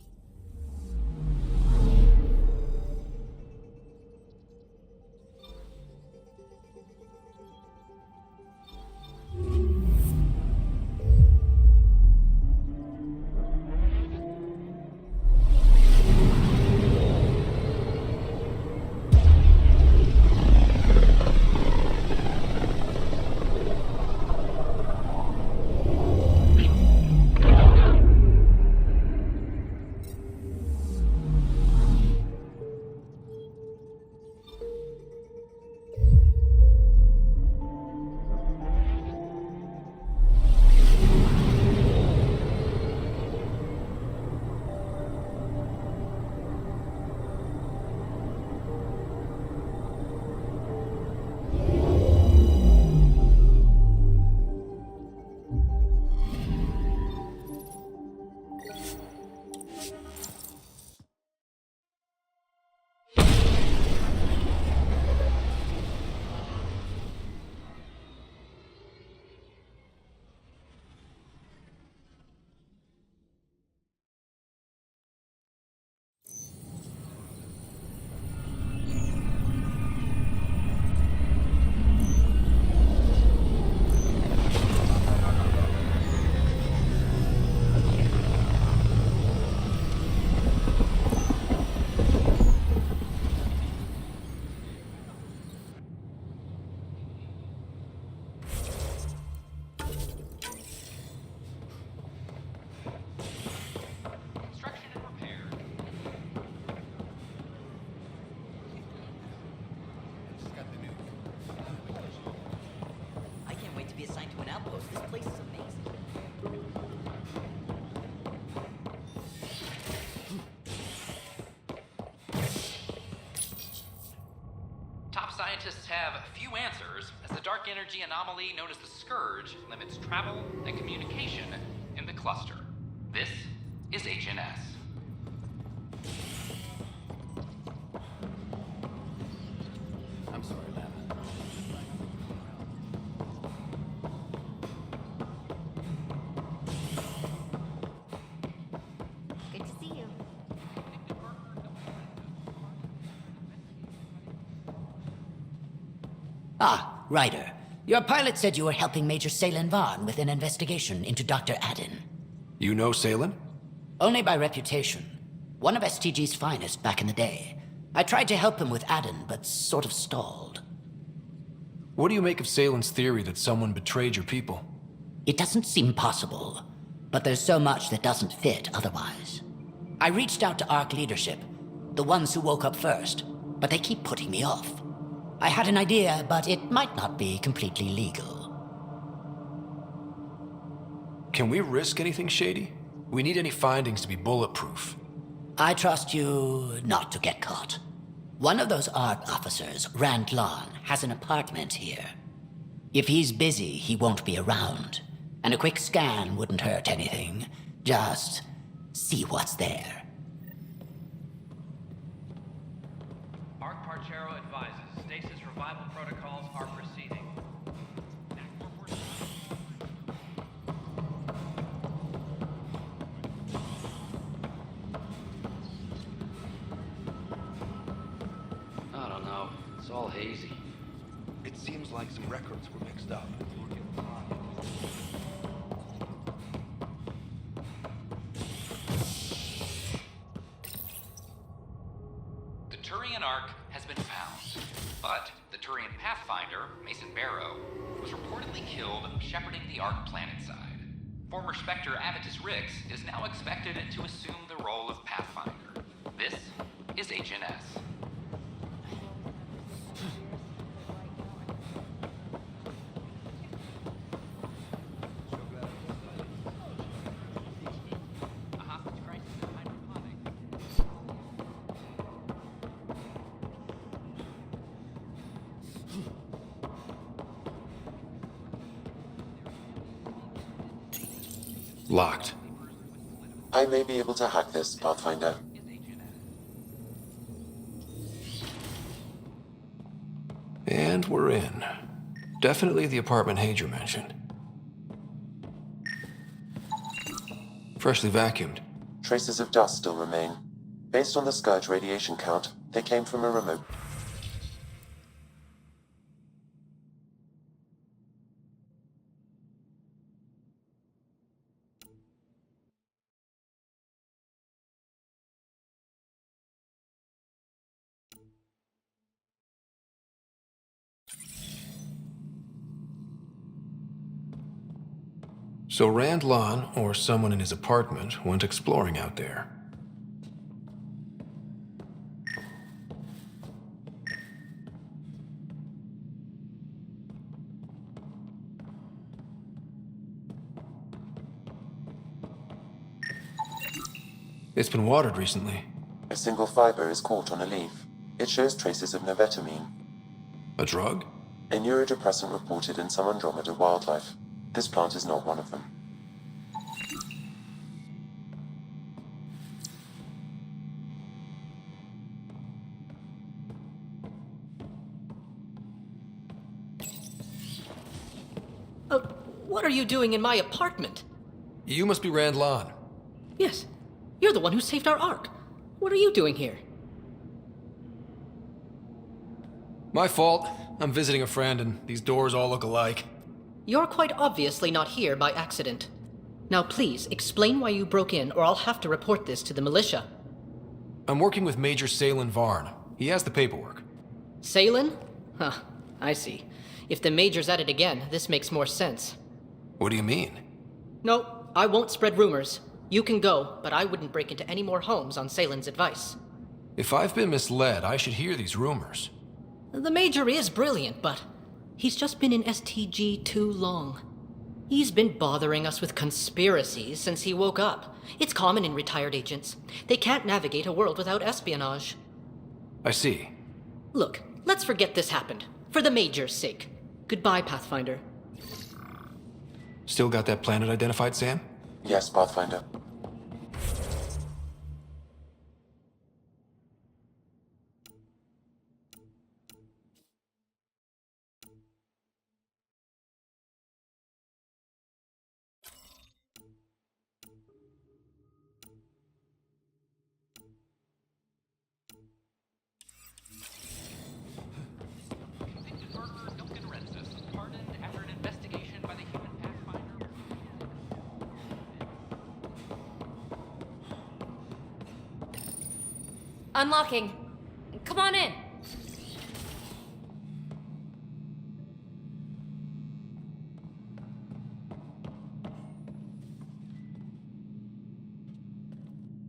Scientists have few answers, as the dark energy anomaly known as the Scourge limits travel and communication in the cluster. This is HNS. I'm sorry, Lana. Good to see you. Ah, Ryder. Your pilot said you were helping Major Salen Vaughn with an investigation into Dr. Adden. You know Salen? Only by reputation. One of STG's finest back in the day. I tried to help him with Adden, but sort of stalled. What do you make of Salen's theory that someone betrayed your people? It doesn't seem possible, but there's so much that doesn't fit otherwise. I reached out to ARC leadership, the ones who woke up first, but they keep putting me off. I had an idea, but it might not be completely legal. Can we risk anything shady? We need any findings to be bulletproof. I trust you not to get caught. One of those ARC officers, Rand Lon, has an apartment here. If he's busy, he won't be around. And a quick scan wouldn't hurt anything. Just see what's there. Arc Parchero advises stasis revival protocols are proceeding. I don't know. It's all hazy. It seems like some records were mixed up. The Turian Ark has been found, but the Turian Pathfinder, Mason Barrow, was reportedly killed shepherding the Ark planetside. Former Spectre Avitus Rix is now expected to assume the role of Pathfinder. This is HNS. Locked. I may be able to hack this, Pathfinder. And we're in. Definitely the apartment Hager mentioned. Freshly vacuumed. Traces of dust still remain. Based on the Scourge radiation count, they came from a remote. So Rand Lon, or someone in his apartment, went exploring out there. It's been watered recently. A single fiber is caught on a leaf. It shows traces of novetamine, A drug? a neurodepressant reported in some Andromeda wildlife. This plant is not one of them. What are you doing in my apartment? You must be Rand Lon. Yes, you're the one who saved our Ark. What are you doing here? My fault. I'm visiting a friend and these doors all look alike. You're quite obviously not here by accident. Now please, explain why you broke in or I'll have to report this to the militia. I'm working with Major Salen Varn. He has the paperwork. Salen? Huh, I see. If the Major's at it again, this makes more sense. What do you mean? No, I won't spread rumors. You can go, but I wouldn't break into any more homes on Salen's advice. If I've been misled, I should hear these rumors. The Major is brilliant, but he's just been in STG too long. He's been bothering us with conspiracies since he woke up. It's common in retired agents. They can't navigate a world without espionage. I see. Look, let's forget this happened. For the Major's sake. Goodbye, Pathfinder. Still got that planet identified, Sam? Yes, Pathfinder. Unlocking. Come on in.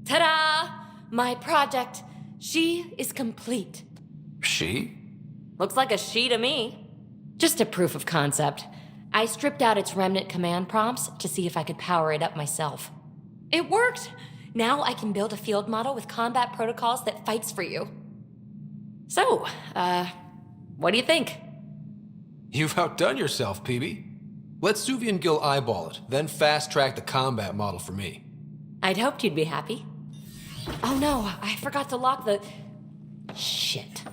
Ta-da! My project. She is complete. She? Looks like a she to me. Just a proof of concept. I stripped out its remnant command prompts to see if I could power it up myself. It worked! Now I can build a field model with combat protocols that fights for you. So, what do you think? You've outdone yourself, Peavy. Let Suvi and Gil eyeball it, then fast-track the combat model for me. I'd hoped you'd be happy. Oh no, I forgot to lock the... Shit.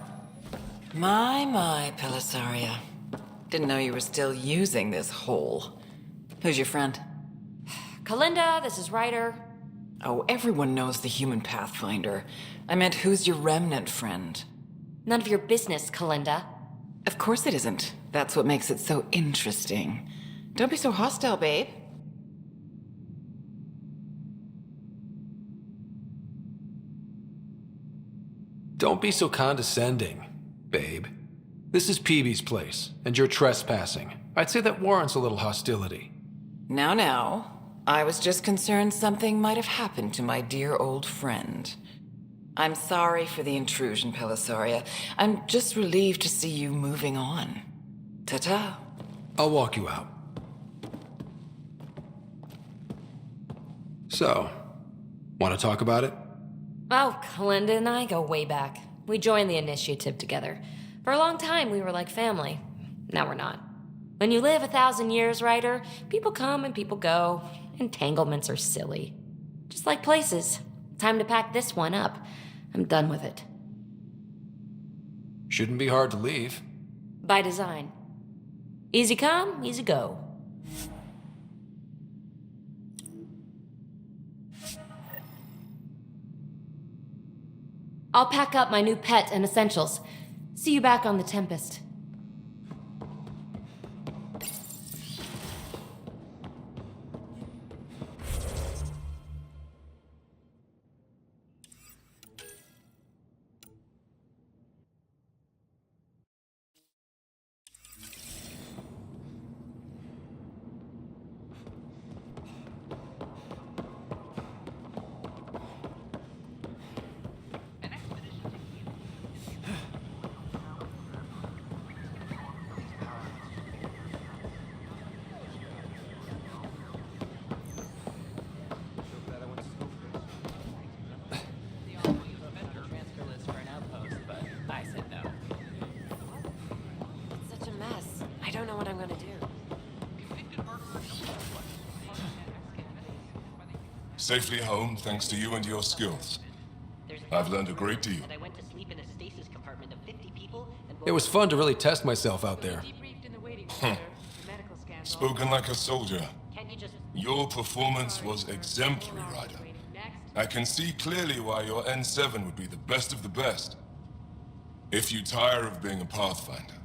My, Pellisaria. Didn't know you were still using this hole. Who's your friend? Kalinda, this is Ryder. Oh, everyone knows the human Pathfinder. I meant, who's your remnant friend? None of your business, Kalinda. Of course it isn't. That's what makes it so interesting. Don't be so hostile, babe. Don't be so condescending, babe. This is Peavy's place, and you're trespassing. I'd say that warrants a little hostility. Now. I was just concerned something might have happened to my dear old friend. I'm sorry for the intrusion, Pellisaria. I'm just relieved to see you moving on. Ta-ta. I'll walk you out. So, want to talk about it? Oh, Kalinda and I go way back. We joined the initiative together. For a long time, we were like family. Now we're not. When you live 1,000 years, Ryder, people come and people go. Entanglements are silly. Just like places. Time to pack this one up. I'm done with it. Shouldn't be hard to leave. By design. Easy come, easy go. I'll pack up my new pet and essentials. See you back on the Tempest. Safely home thanks to you and your skills. I've learned a great deal. It was fun to really test myself out there. Spoken like a soldier. Your performance was exemplary, Ryder. I can see clearly why your N7 would be the best of the best. If you tire of being a Pathfinder,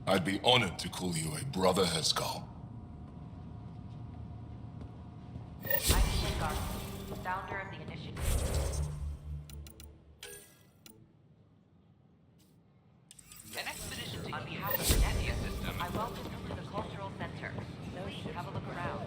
I'd be honored to call you a Brother Hescal. Founder of the initiative. An expedition to on behalf of the Netia system. I welcome you to the cultural center. Please have a look around.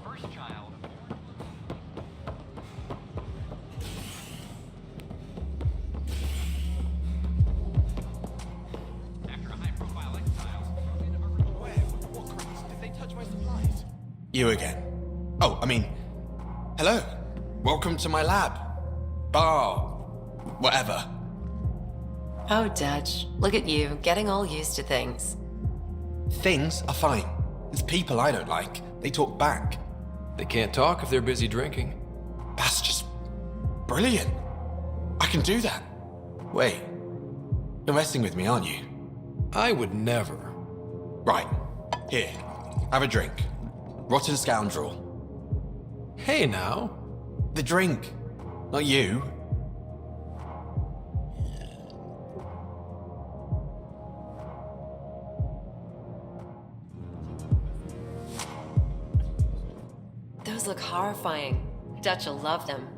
First child. After a high-profile exile. Did they touch my supplies? You again. Oh, I mean, hello. Welcome to my lab. Bar. Whatever. Oh, Dutch. Look at you, getting all used to things. Things are fine. It's people I don't like. They talk back. They can't talk if they're busy drinking. That's just brilliant. I can do that. Wait. You're messing with me, aren't you? I would never. Right. Here. Have a drink. Rotten scoundrel. Hey now. The drink. Not you. Those look horrifying. Dutch will love them.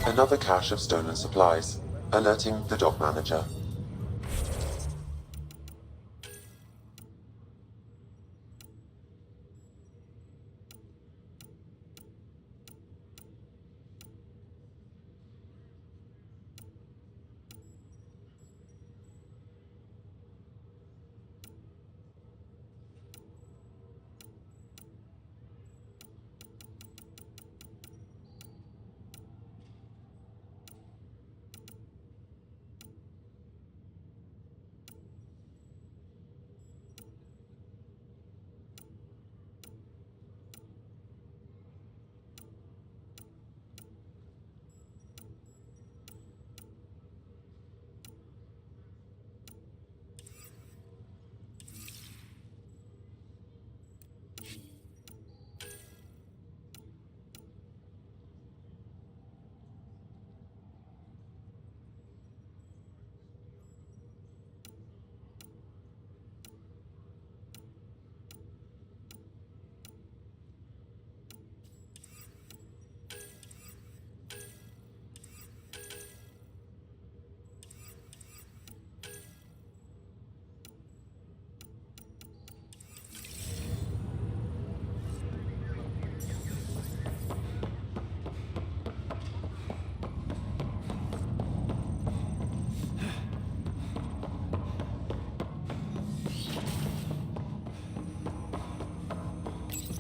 Another cache of stolen supplies, alerting the dock manager.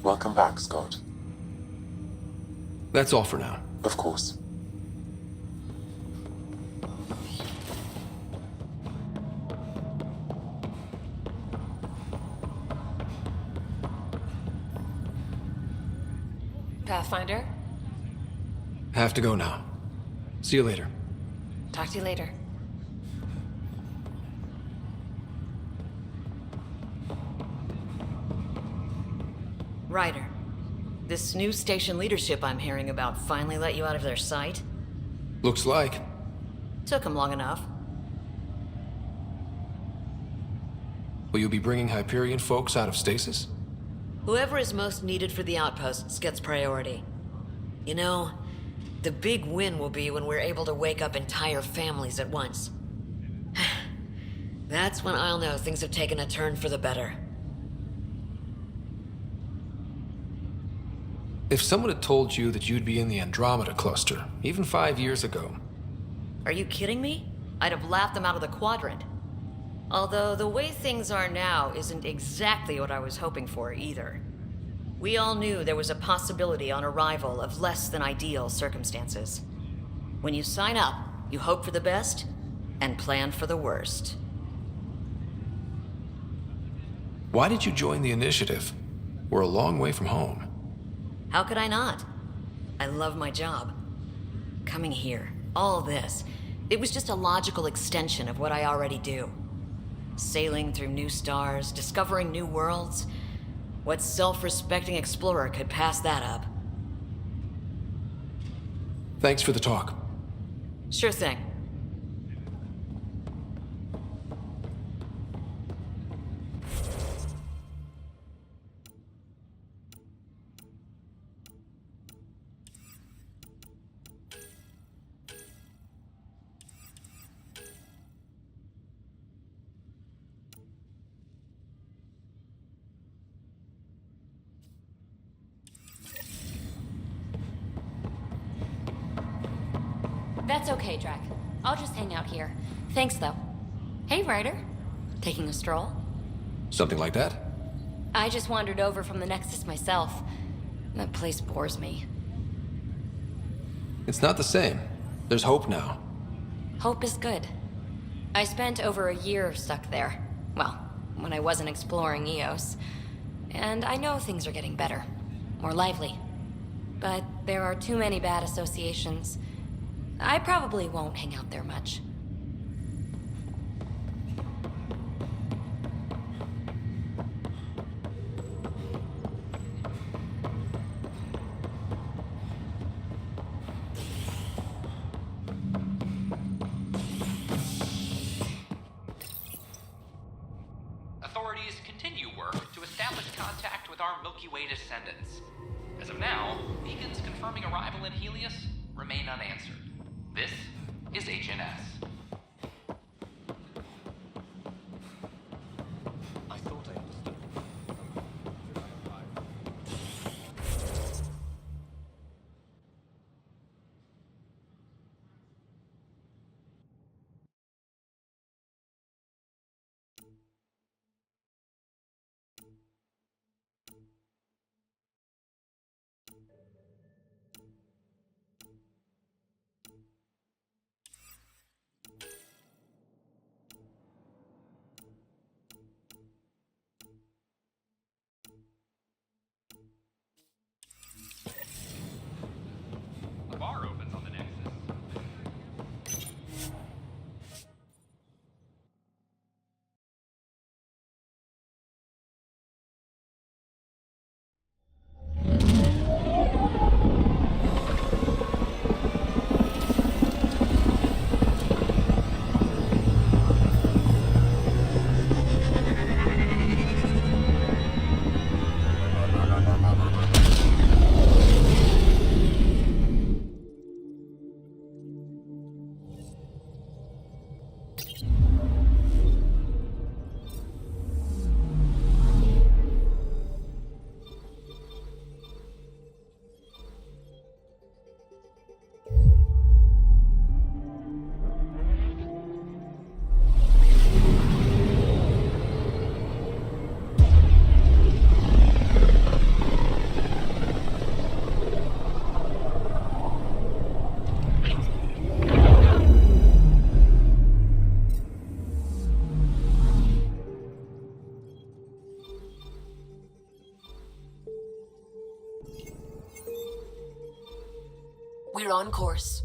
Welcome back, Scott. That's all for now. Of course. Pathfinder, Have to go now. See you later. talk to you later. Ryder, this new station leadership I'm hearing about finally let you out of their sight? Looks like. Took them long enough. Will you be bringing Hyperion folks out of stasis? Whoever is most needed for the outposts gets priority. You know, the big win will be when we're able to wake up entire families at once. That's when I'll know things have taken a turn for the better. If someone had told you that you'd be in the Andromeda cluster, even 5 years ago. Are you kidding me? I'd have laughed them out of the quadrant. Although the way things are now isn't exactly what I was hoping for either. We all knew there was a possibility on arrival of less than ideal circumstances. When you sign up, you hope for the best and plan for the worst. Why did you join the initiative? We're a long way from home. How could I not? I love my job. Coming here, all this, it was just a logical extension of what I already do. Sailing through new stars, discovering new worlds. What self-respecting explorer could pass that up? Thanks for the talk. Sure thing. That's okay, Drac. I'll just hang out here. Thanks, though. Hey, Ryder. Taking a stroll? Something like that? I just wandered over from the Nexus myself. That place bores me. It's not the same. There's hope now. Hope is good. I spent over a year stuck there. Well, when I wasn't exploring Eos. And I know things are getting better. More lively. But there are too many bad associations. I probably won't hang out there much. Authorities continue work to establish contact with our Milky Way descendants. As of now, beacons confirming arrival in Helios remain unanswered. This is HNS. I thought I understood. A bar opens on the Nexus. We're on course.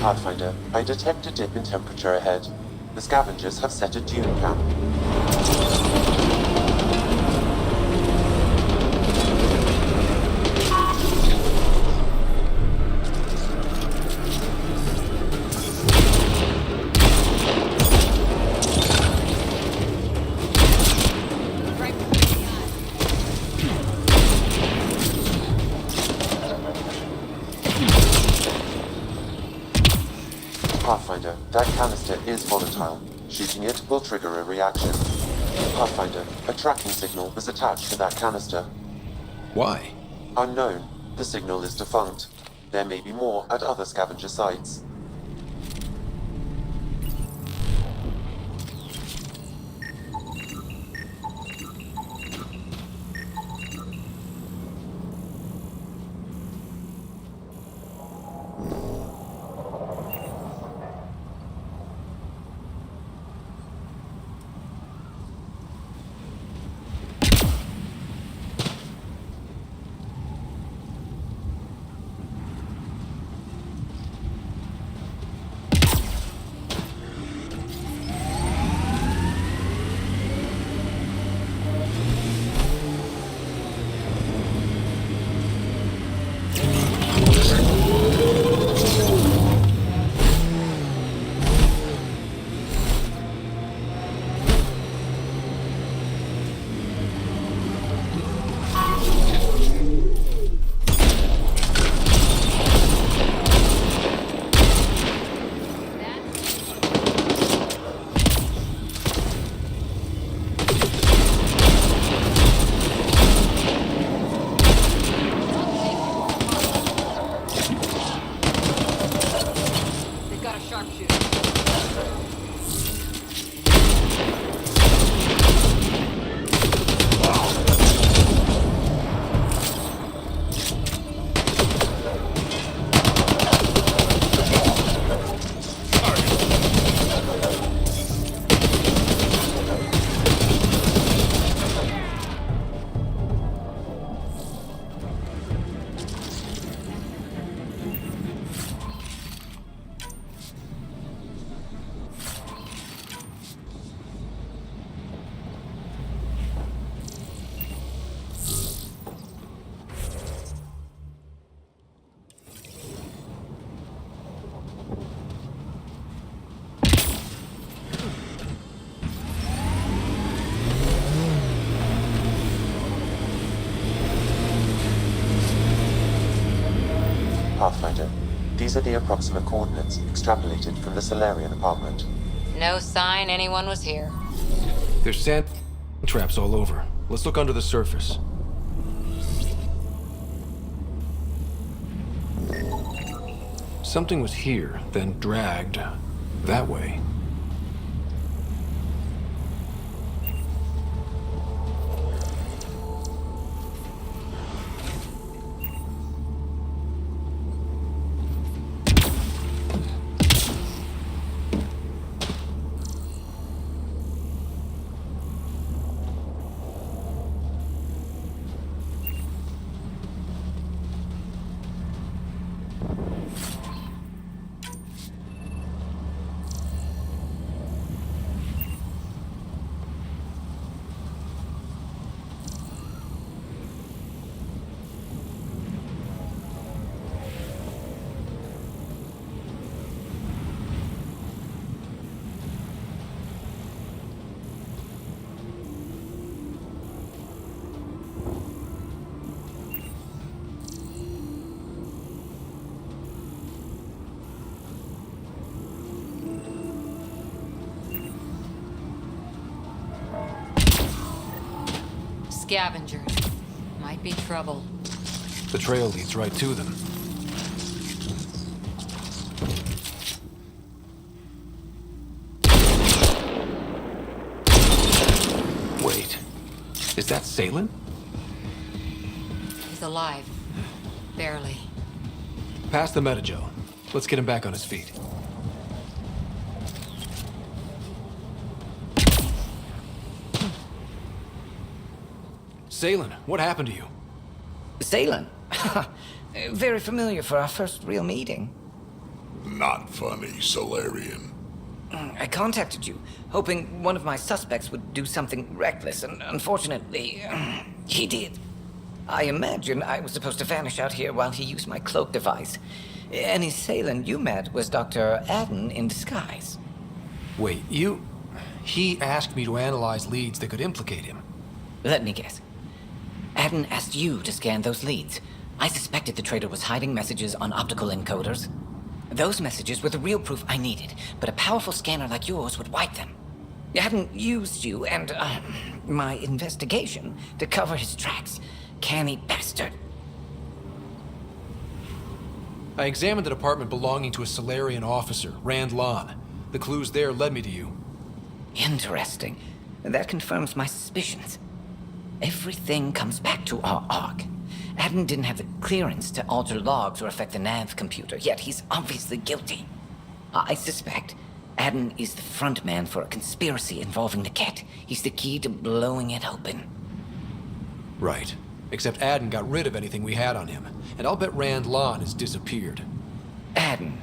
Pathfinder, I detect a dip in temperature ahead. The scavengers have set a dune camp. Pathfinder, that canister is volatile. Shooting it will trigger a reaction. Pathfinder, a tracking signal was attached to that canister. Why? Unknown. The signal is defunct. There may be more at other scavenger sites. Pathfinder, these are the approximate coordinates extrapolated from the Solarian apartment. No sign anyone was here. There's sand traps all over. Let's look under the surface. Something was here, then dragged that way. Scavengers. Might be trouble. The trail leads right to them. Wait. Is that Salen? He's alive. Barely. Pass the Metagel. Let's get him back on his feet. Salen, what happened to you? Salen? Very familiar for our first real meeting. not funny, Solarian. I contacted you, hoping one of my suspects would do something reckless, and unfortunately, he did. I imagine I was supposed to vanish out here while he used my cloak device. Any assailant you met was Dr. Adden in disguise. Wait, He asked me to analyze leads that could implicate him. Let me guess. Adden asked you to scan those leads. I suspected the traitor was hiding messages on optical encoders. Those messages were the real proof I needed, but a powerful scanner like yours would wipe them. Adden used you and, my investigation to cover his tracks. Canny bastard. I examined an apartment belonging to a Solarian officer, Rand Lon. The clues there led me to you. Interesting. That confirms my suspicions. Everything comes back to our Ark. Adden didn't have the clearance to alter logs or affect the nav computer, yet he's obviously guilty. I suspect Adden is the front man for a conspiracy involving the Ket. He's the key to blowing it open. Right. Except Adden got rid of anything we had on him, and I'll bet Rand Lon has disappeared. Adden.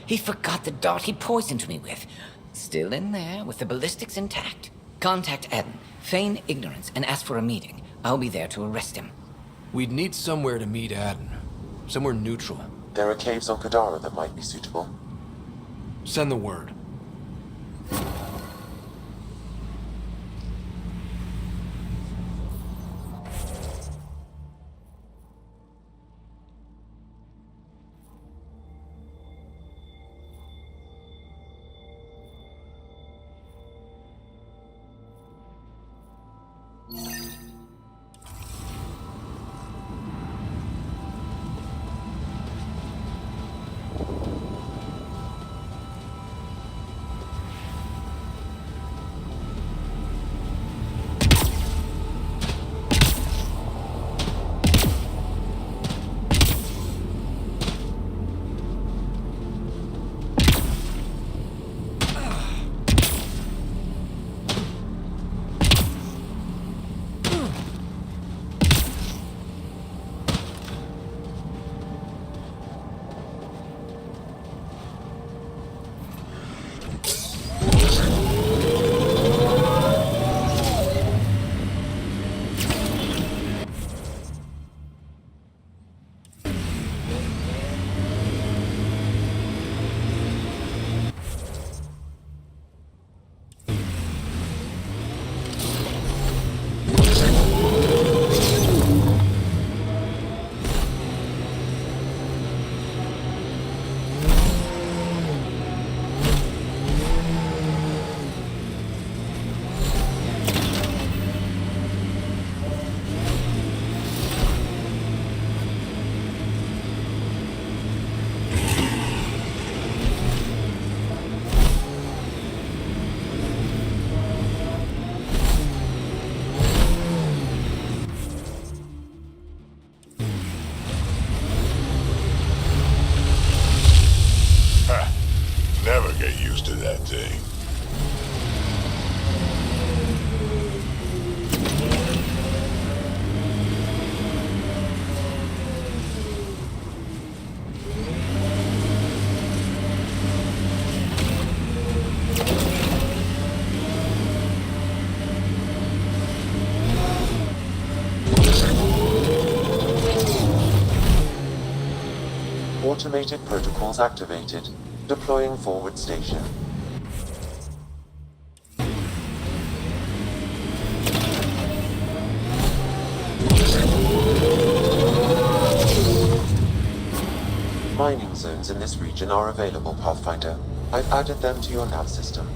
He forgot the dart he poisoned me with. Still in there, with the ballistics intact. Contact Adden, feign ignorance, and ask for a meeting. I'll be there to arrest him. We'd need somewhere to meet Adden. Somewhere neutral. There are caves on Kadara that might be suitable. Send the word. Never get used to that thing. Automated protocols activated. Deploying forward station. Mining zones in this region are available, Pathfinder. I've added them to your nav system.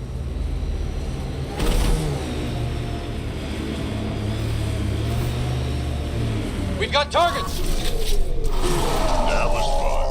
We've got targets! That was fun.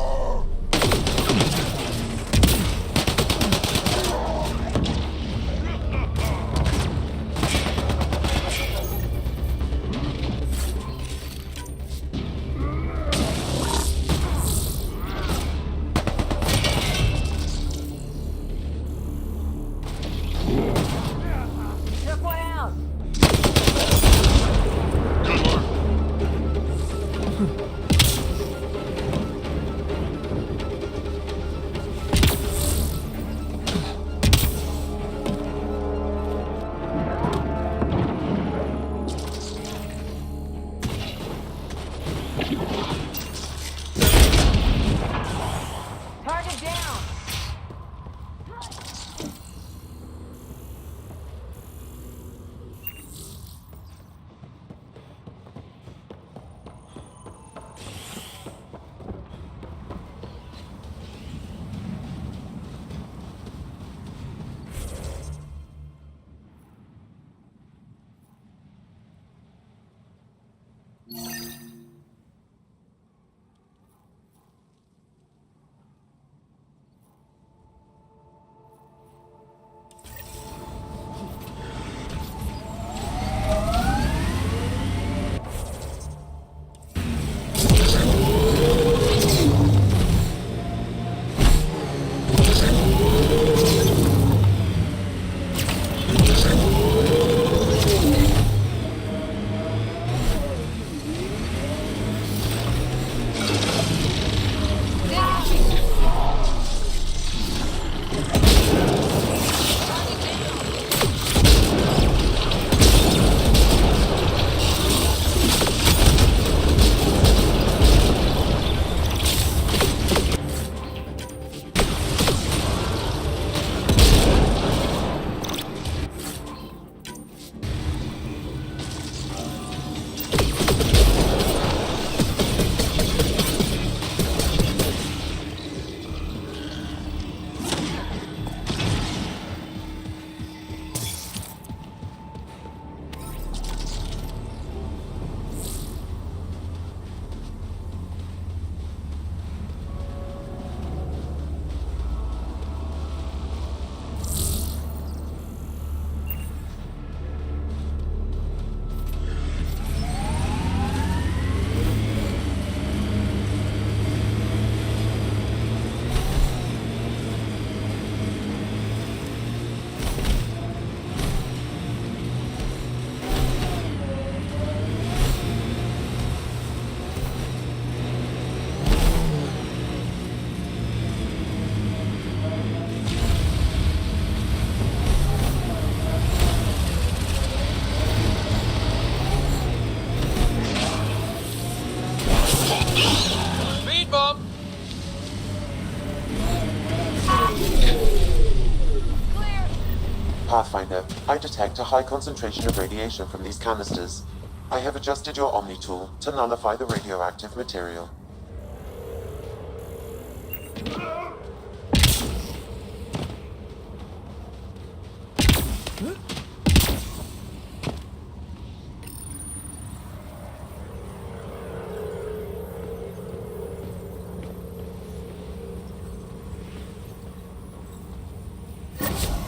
Pathfinder, I detect a high concentration of radiation from these canisters. I have adjusted your Omni tool to nullify the radioactive material.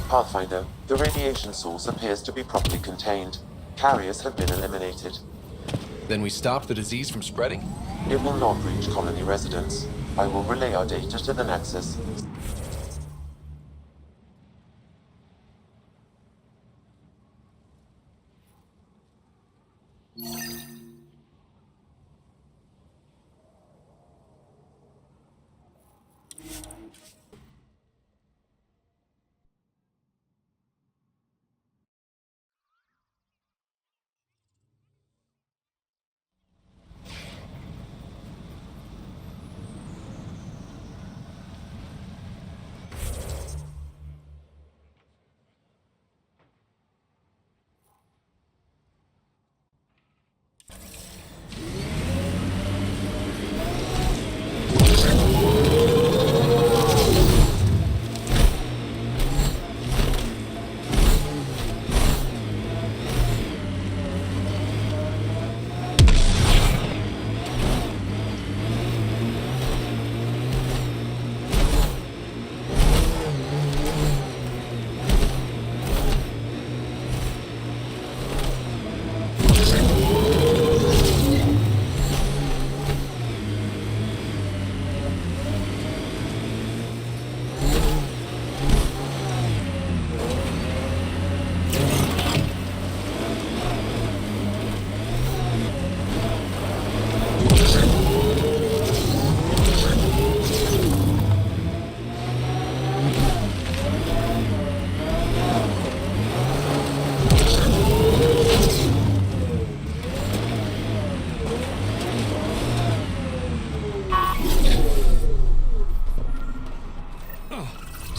Pathfinder, the radiation source appears to be properly contained. Carriers have been eliminated. Then we stop the disease from spreading? It will not reach colony residents. I will relay our data to the Nexus.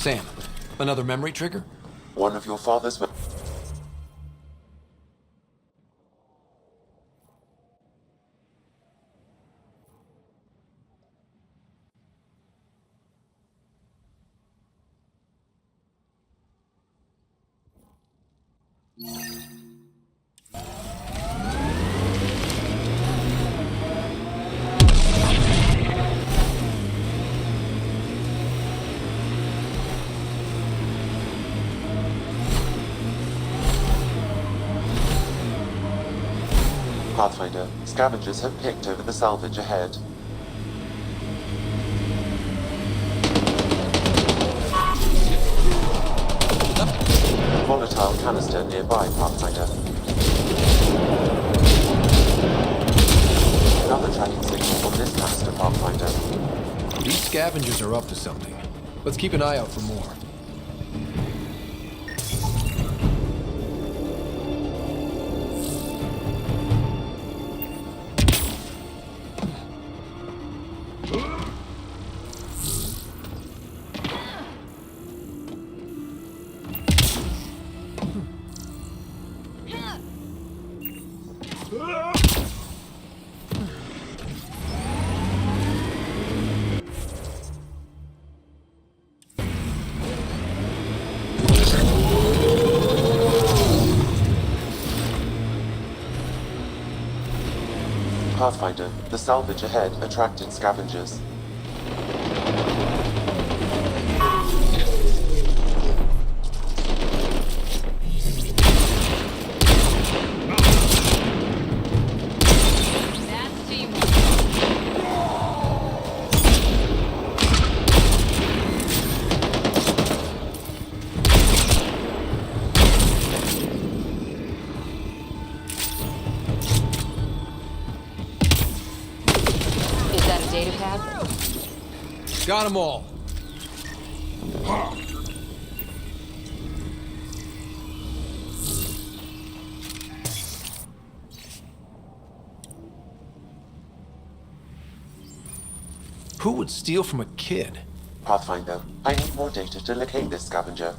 Sam, another memory trigger? One of your father's... Pathfinder, scavengers have picked over the salvage ahead. Volatile canister nearby, Pathfinder. Another tracking signal on this canister, Pathfinder. These scavengers are up to something. Let's keep an eye out for more. Pathfinder, the salvage ahead attracted scavengers. Got them all. Who would steal from a kid? Pathfinder, I need more data to locate this scavenger.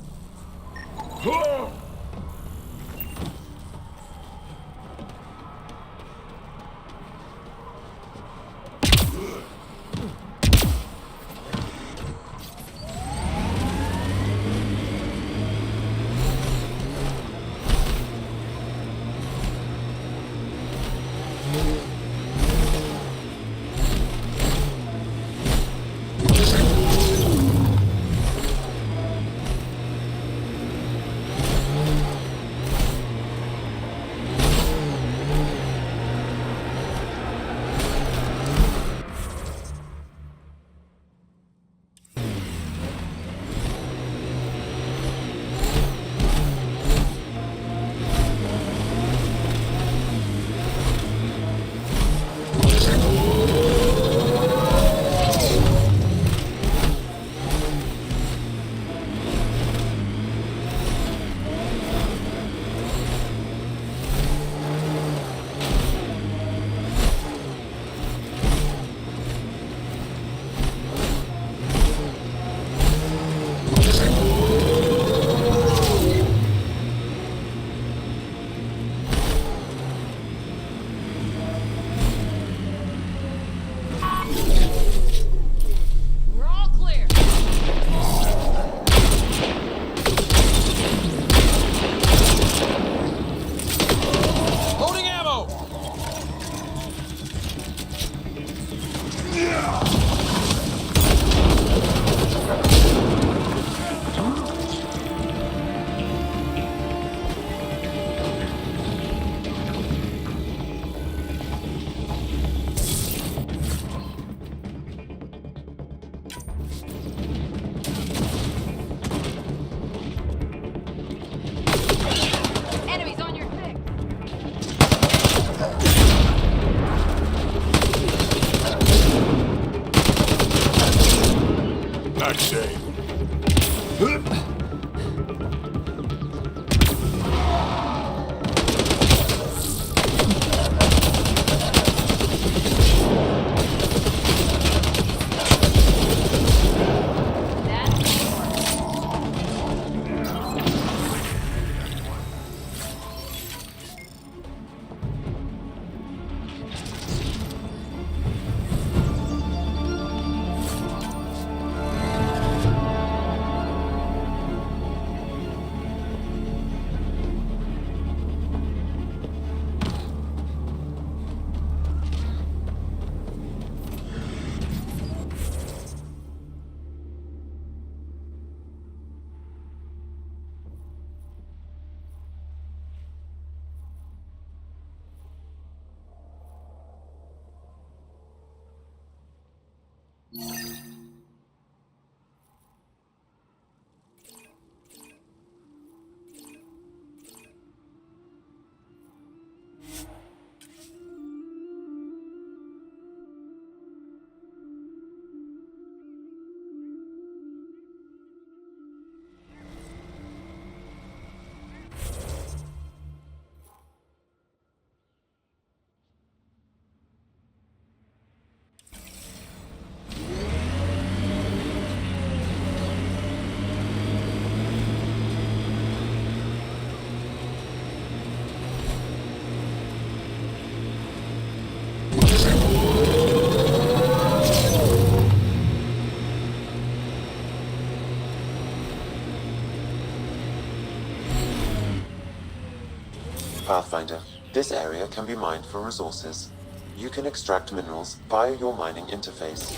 Pathfinder, this area can be mined for resources. You can extract minerals via your mining interface.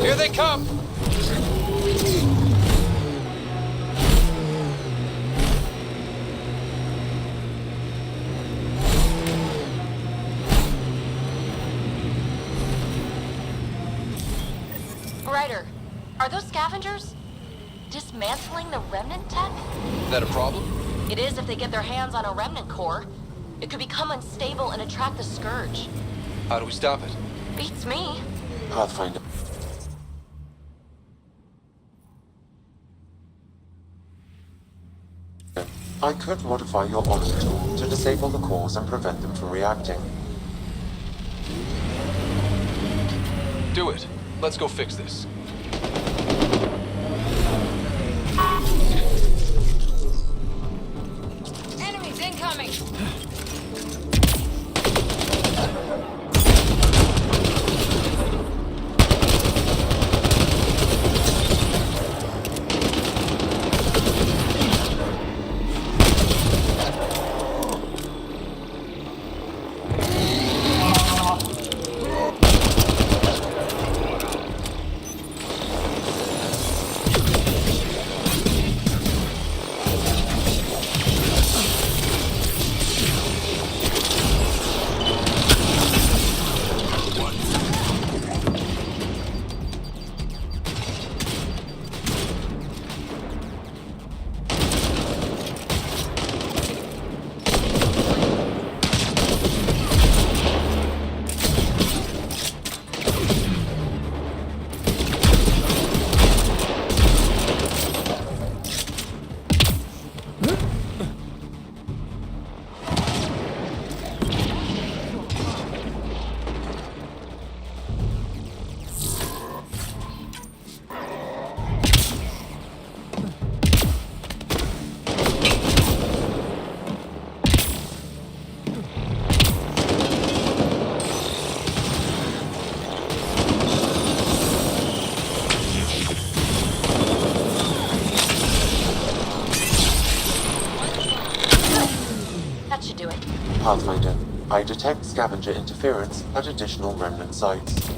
Here they come! Ryder, are those scavengers dismantling the remnant tech? Is that a problem? It is if they get their hands on a remnant core. It could become unstable and attract the Scourge. How do we stop it? Beats me. Pathfinder. I could modify your Omni tool to disable the cores and prevent them from reacting. Do it. Let's go fix this. Enemies incoming! That should do it. Pathfinder, I detect scavenger interference at additional remnant sites.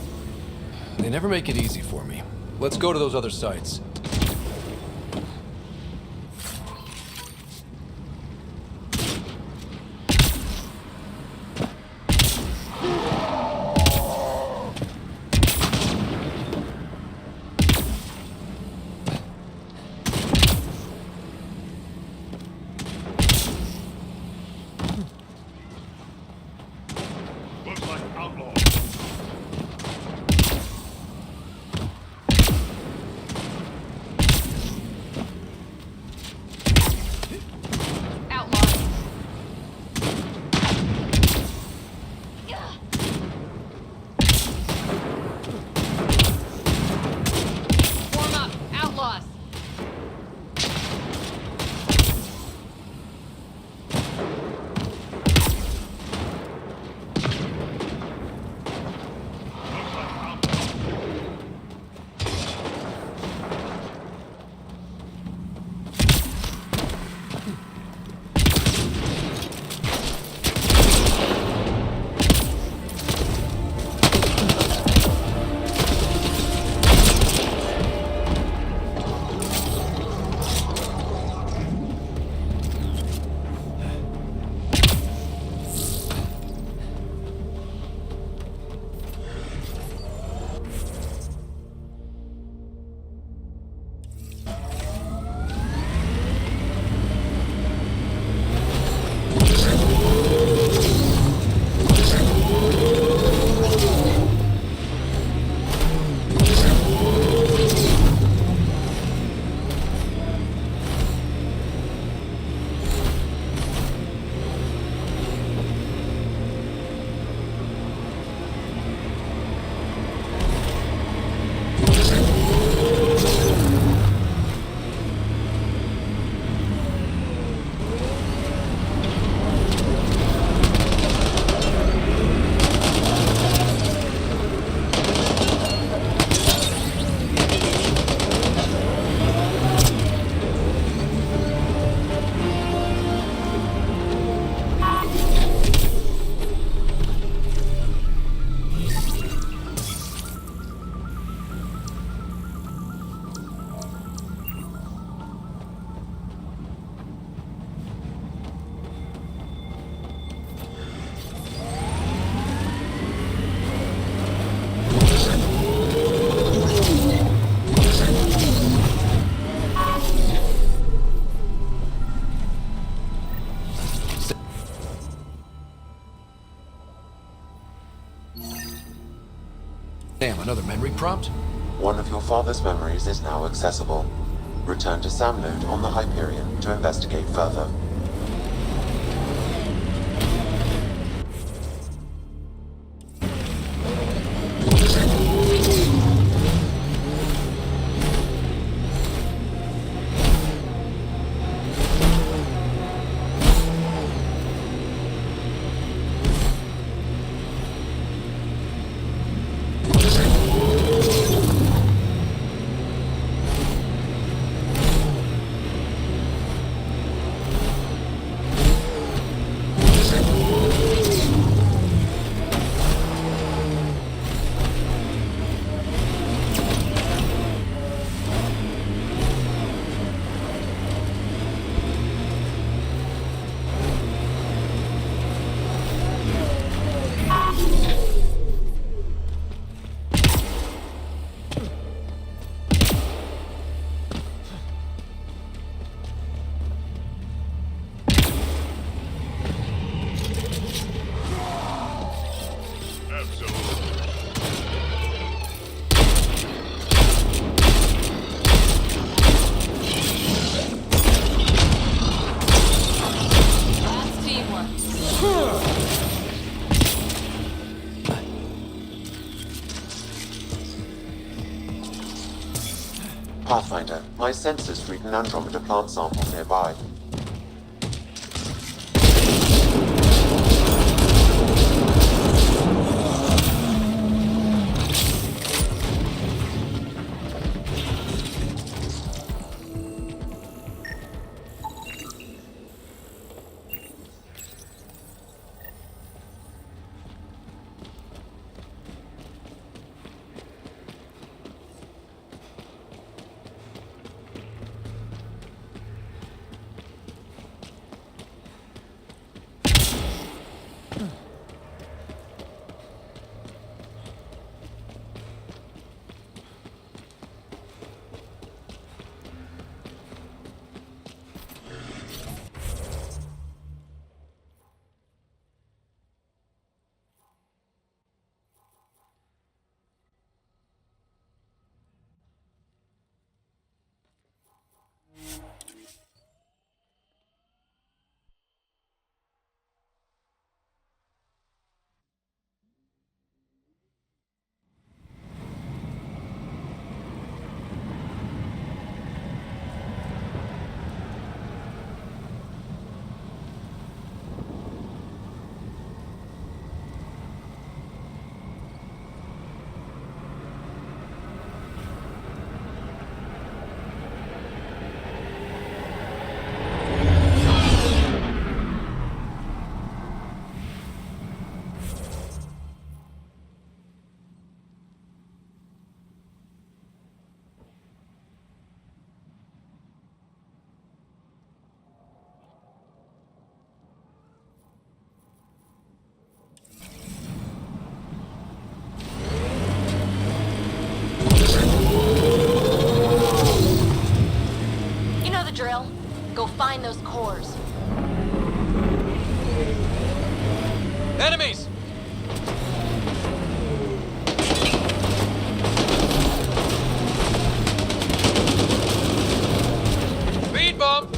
They never make it easy for me. Let's go to those other sites. Looks like outlaws. Warm up, outlaws! Damn, another memory prompt? One of your father's memories is now accessible. Return to Sam Node on the Hyperion to investigate further. Pathfinder, my sensors read an Andromeda plant sample nearby. You know the drill. Go find those cores. Enemies! Speed bump!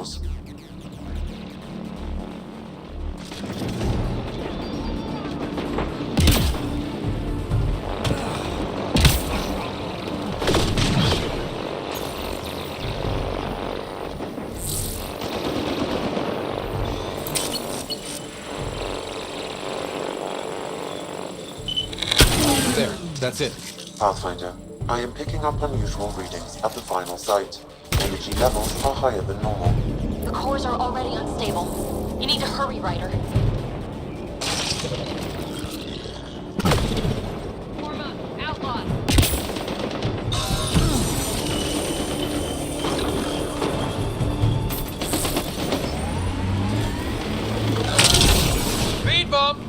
yours. There, that's it. Pathfinder, I am picking up unusual readings at the final site. Energy levels are higher than normal. The cores are already unstable. You need to hurry, Ryder. Form up, outlaws. Speed bump!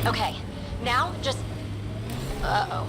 Okay, now just... Uh-oh.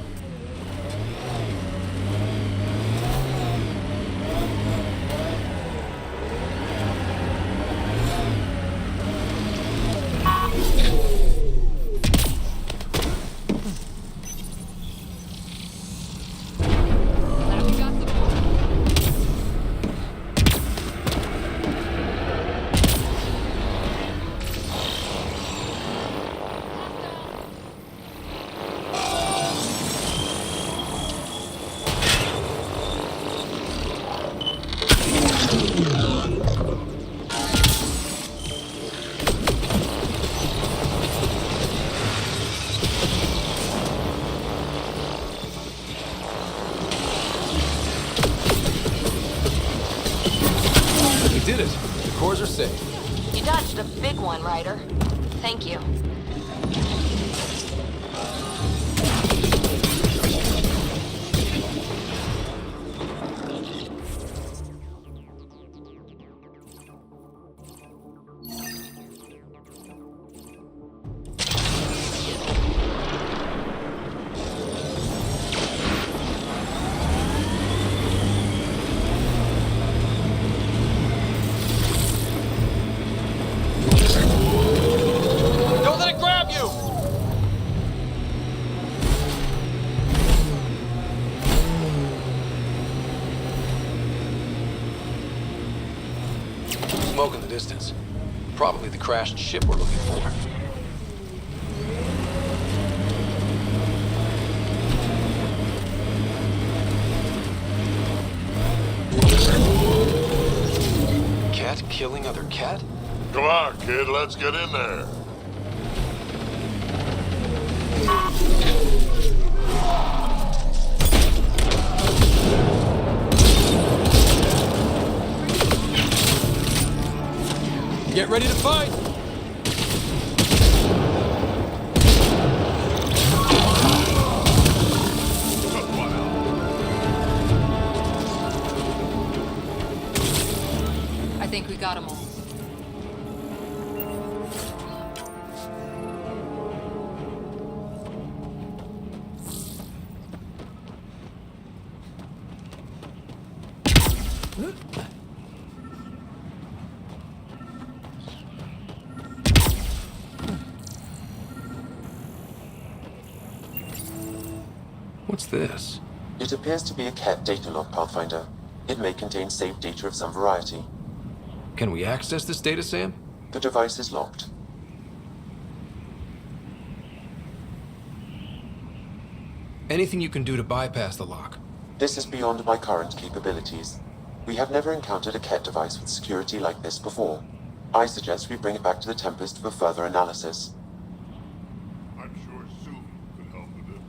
We did it. The cores are safe. You dodged a big one, Ryder. Thank you. Don't let it grab you! Smoke in the distance. Probably the crashed ship we're looking for. Cat killing other cat? Come on, kid, let's get in there. Get ready to fight! I think we got them all. What's this? It appears to be a cat data log, Pathfinder. It may contain saved data of some variety. Can we access this data, Sam? The device is locked. Anything you can do to bypass the lock? This is beyond my current capabilities. We have never encountered a cat device with security like this before. I suggest we bring it back to the Tempest for further analysis. I'm sure Sue could help with it.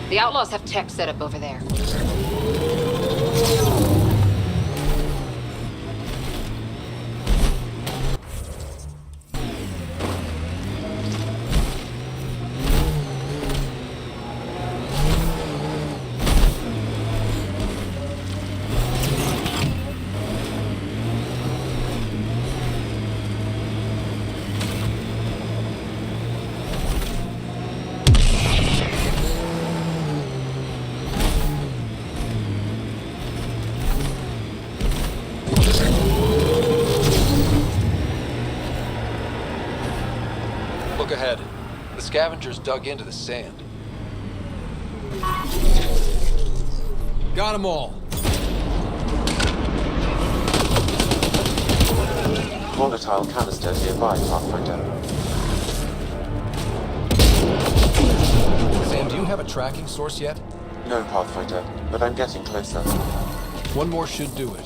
The Outlaws have tech set up over there. Look ahead. The scavengers dug into the sand. Got them all. Volatile canister nearby, Pathfinder. Sam, do you have a tracking source yet? No, Pathfinder, but I'm getting closer. One more should do it.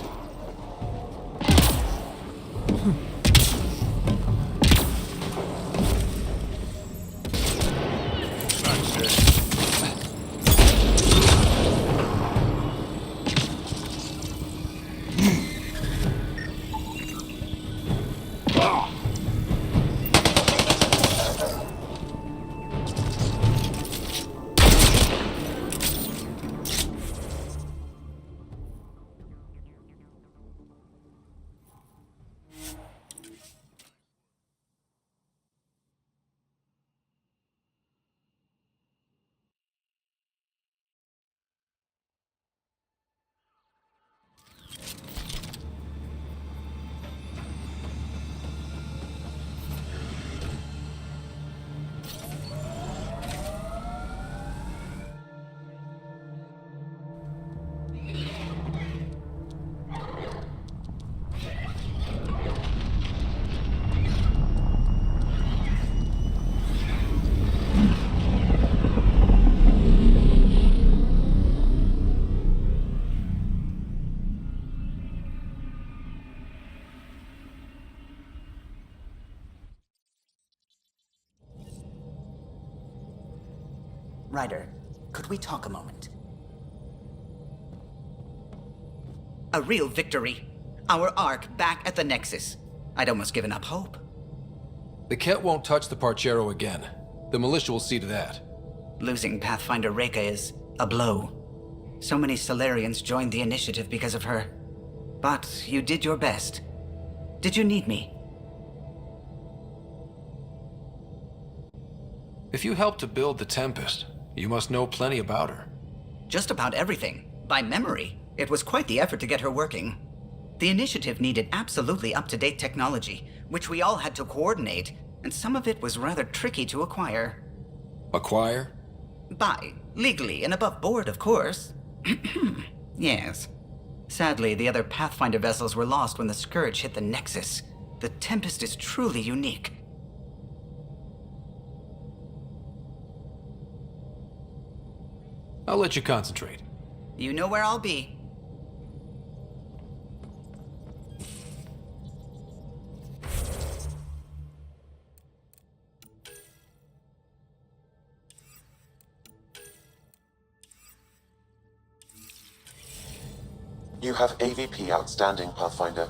Ryder, could we talk a moment? A real victory. Our Ark back at the Nexus. I'd almost given up hope. The Ket won't touch the Parchero again. The militia will see to that. Losing Pathfinder Reka is a blow. So many Solarians joined the initiative because of her. But you did your best. Did you need me? If you helped to build the Tempest, you must know plenty about her. Just about everything. By memory. It was quite the effort to get her working. The initiative needed absolutely up-to-date technology, which we all had to coordinate, and some of it was rather tricky to acquire. Acquire? Buy. Legally and above board, of course. Yes. Sadly, the other Pathfinder vessels were lost when the Scourge hit the Nexus. The Tempest is truly unique. I'll let you concentrate. You know where I'll be. You have AVP outstanding, Pathfinder.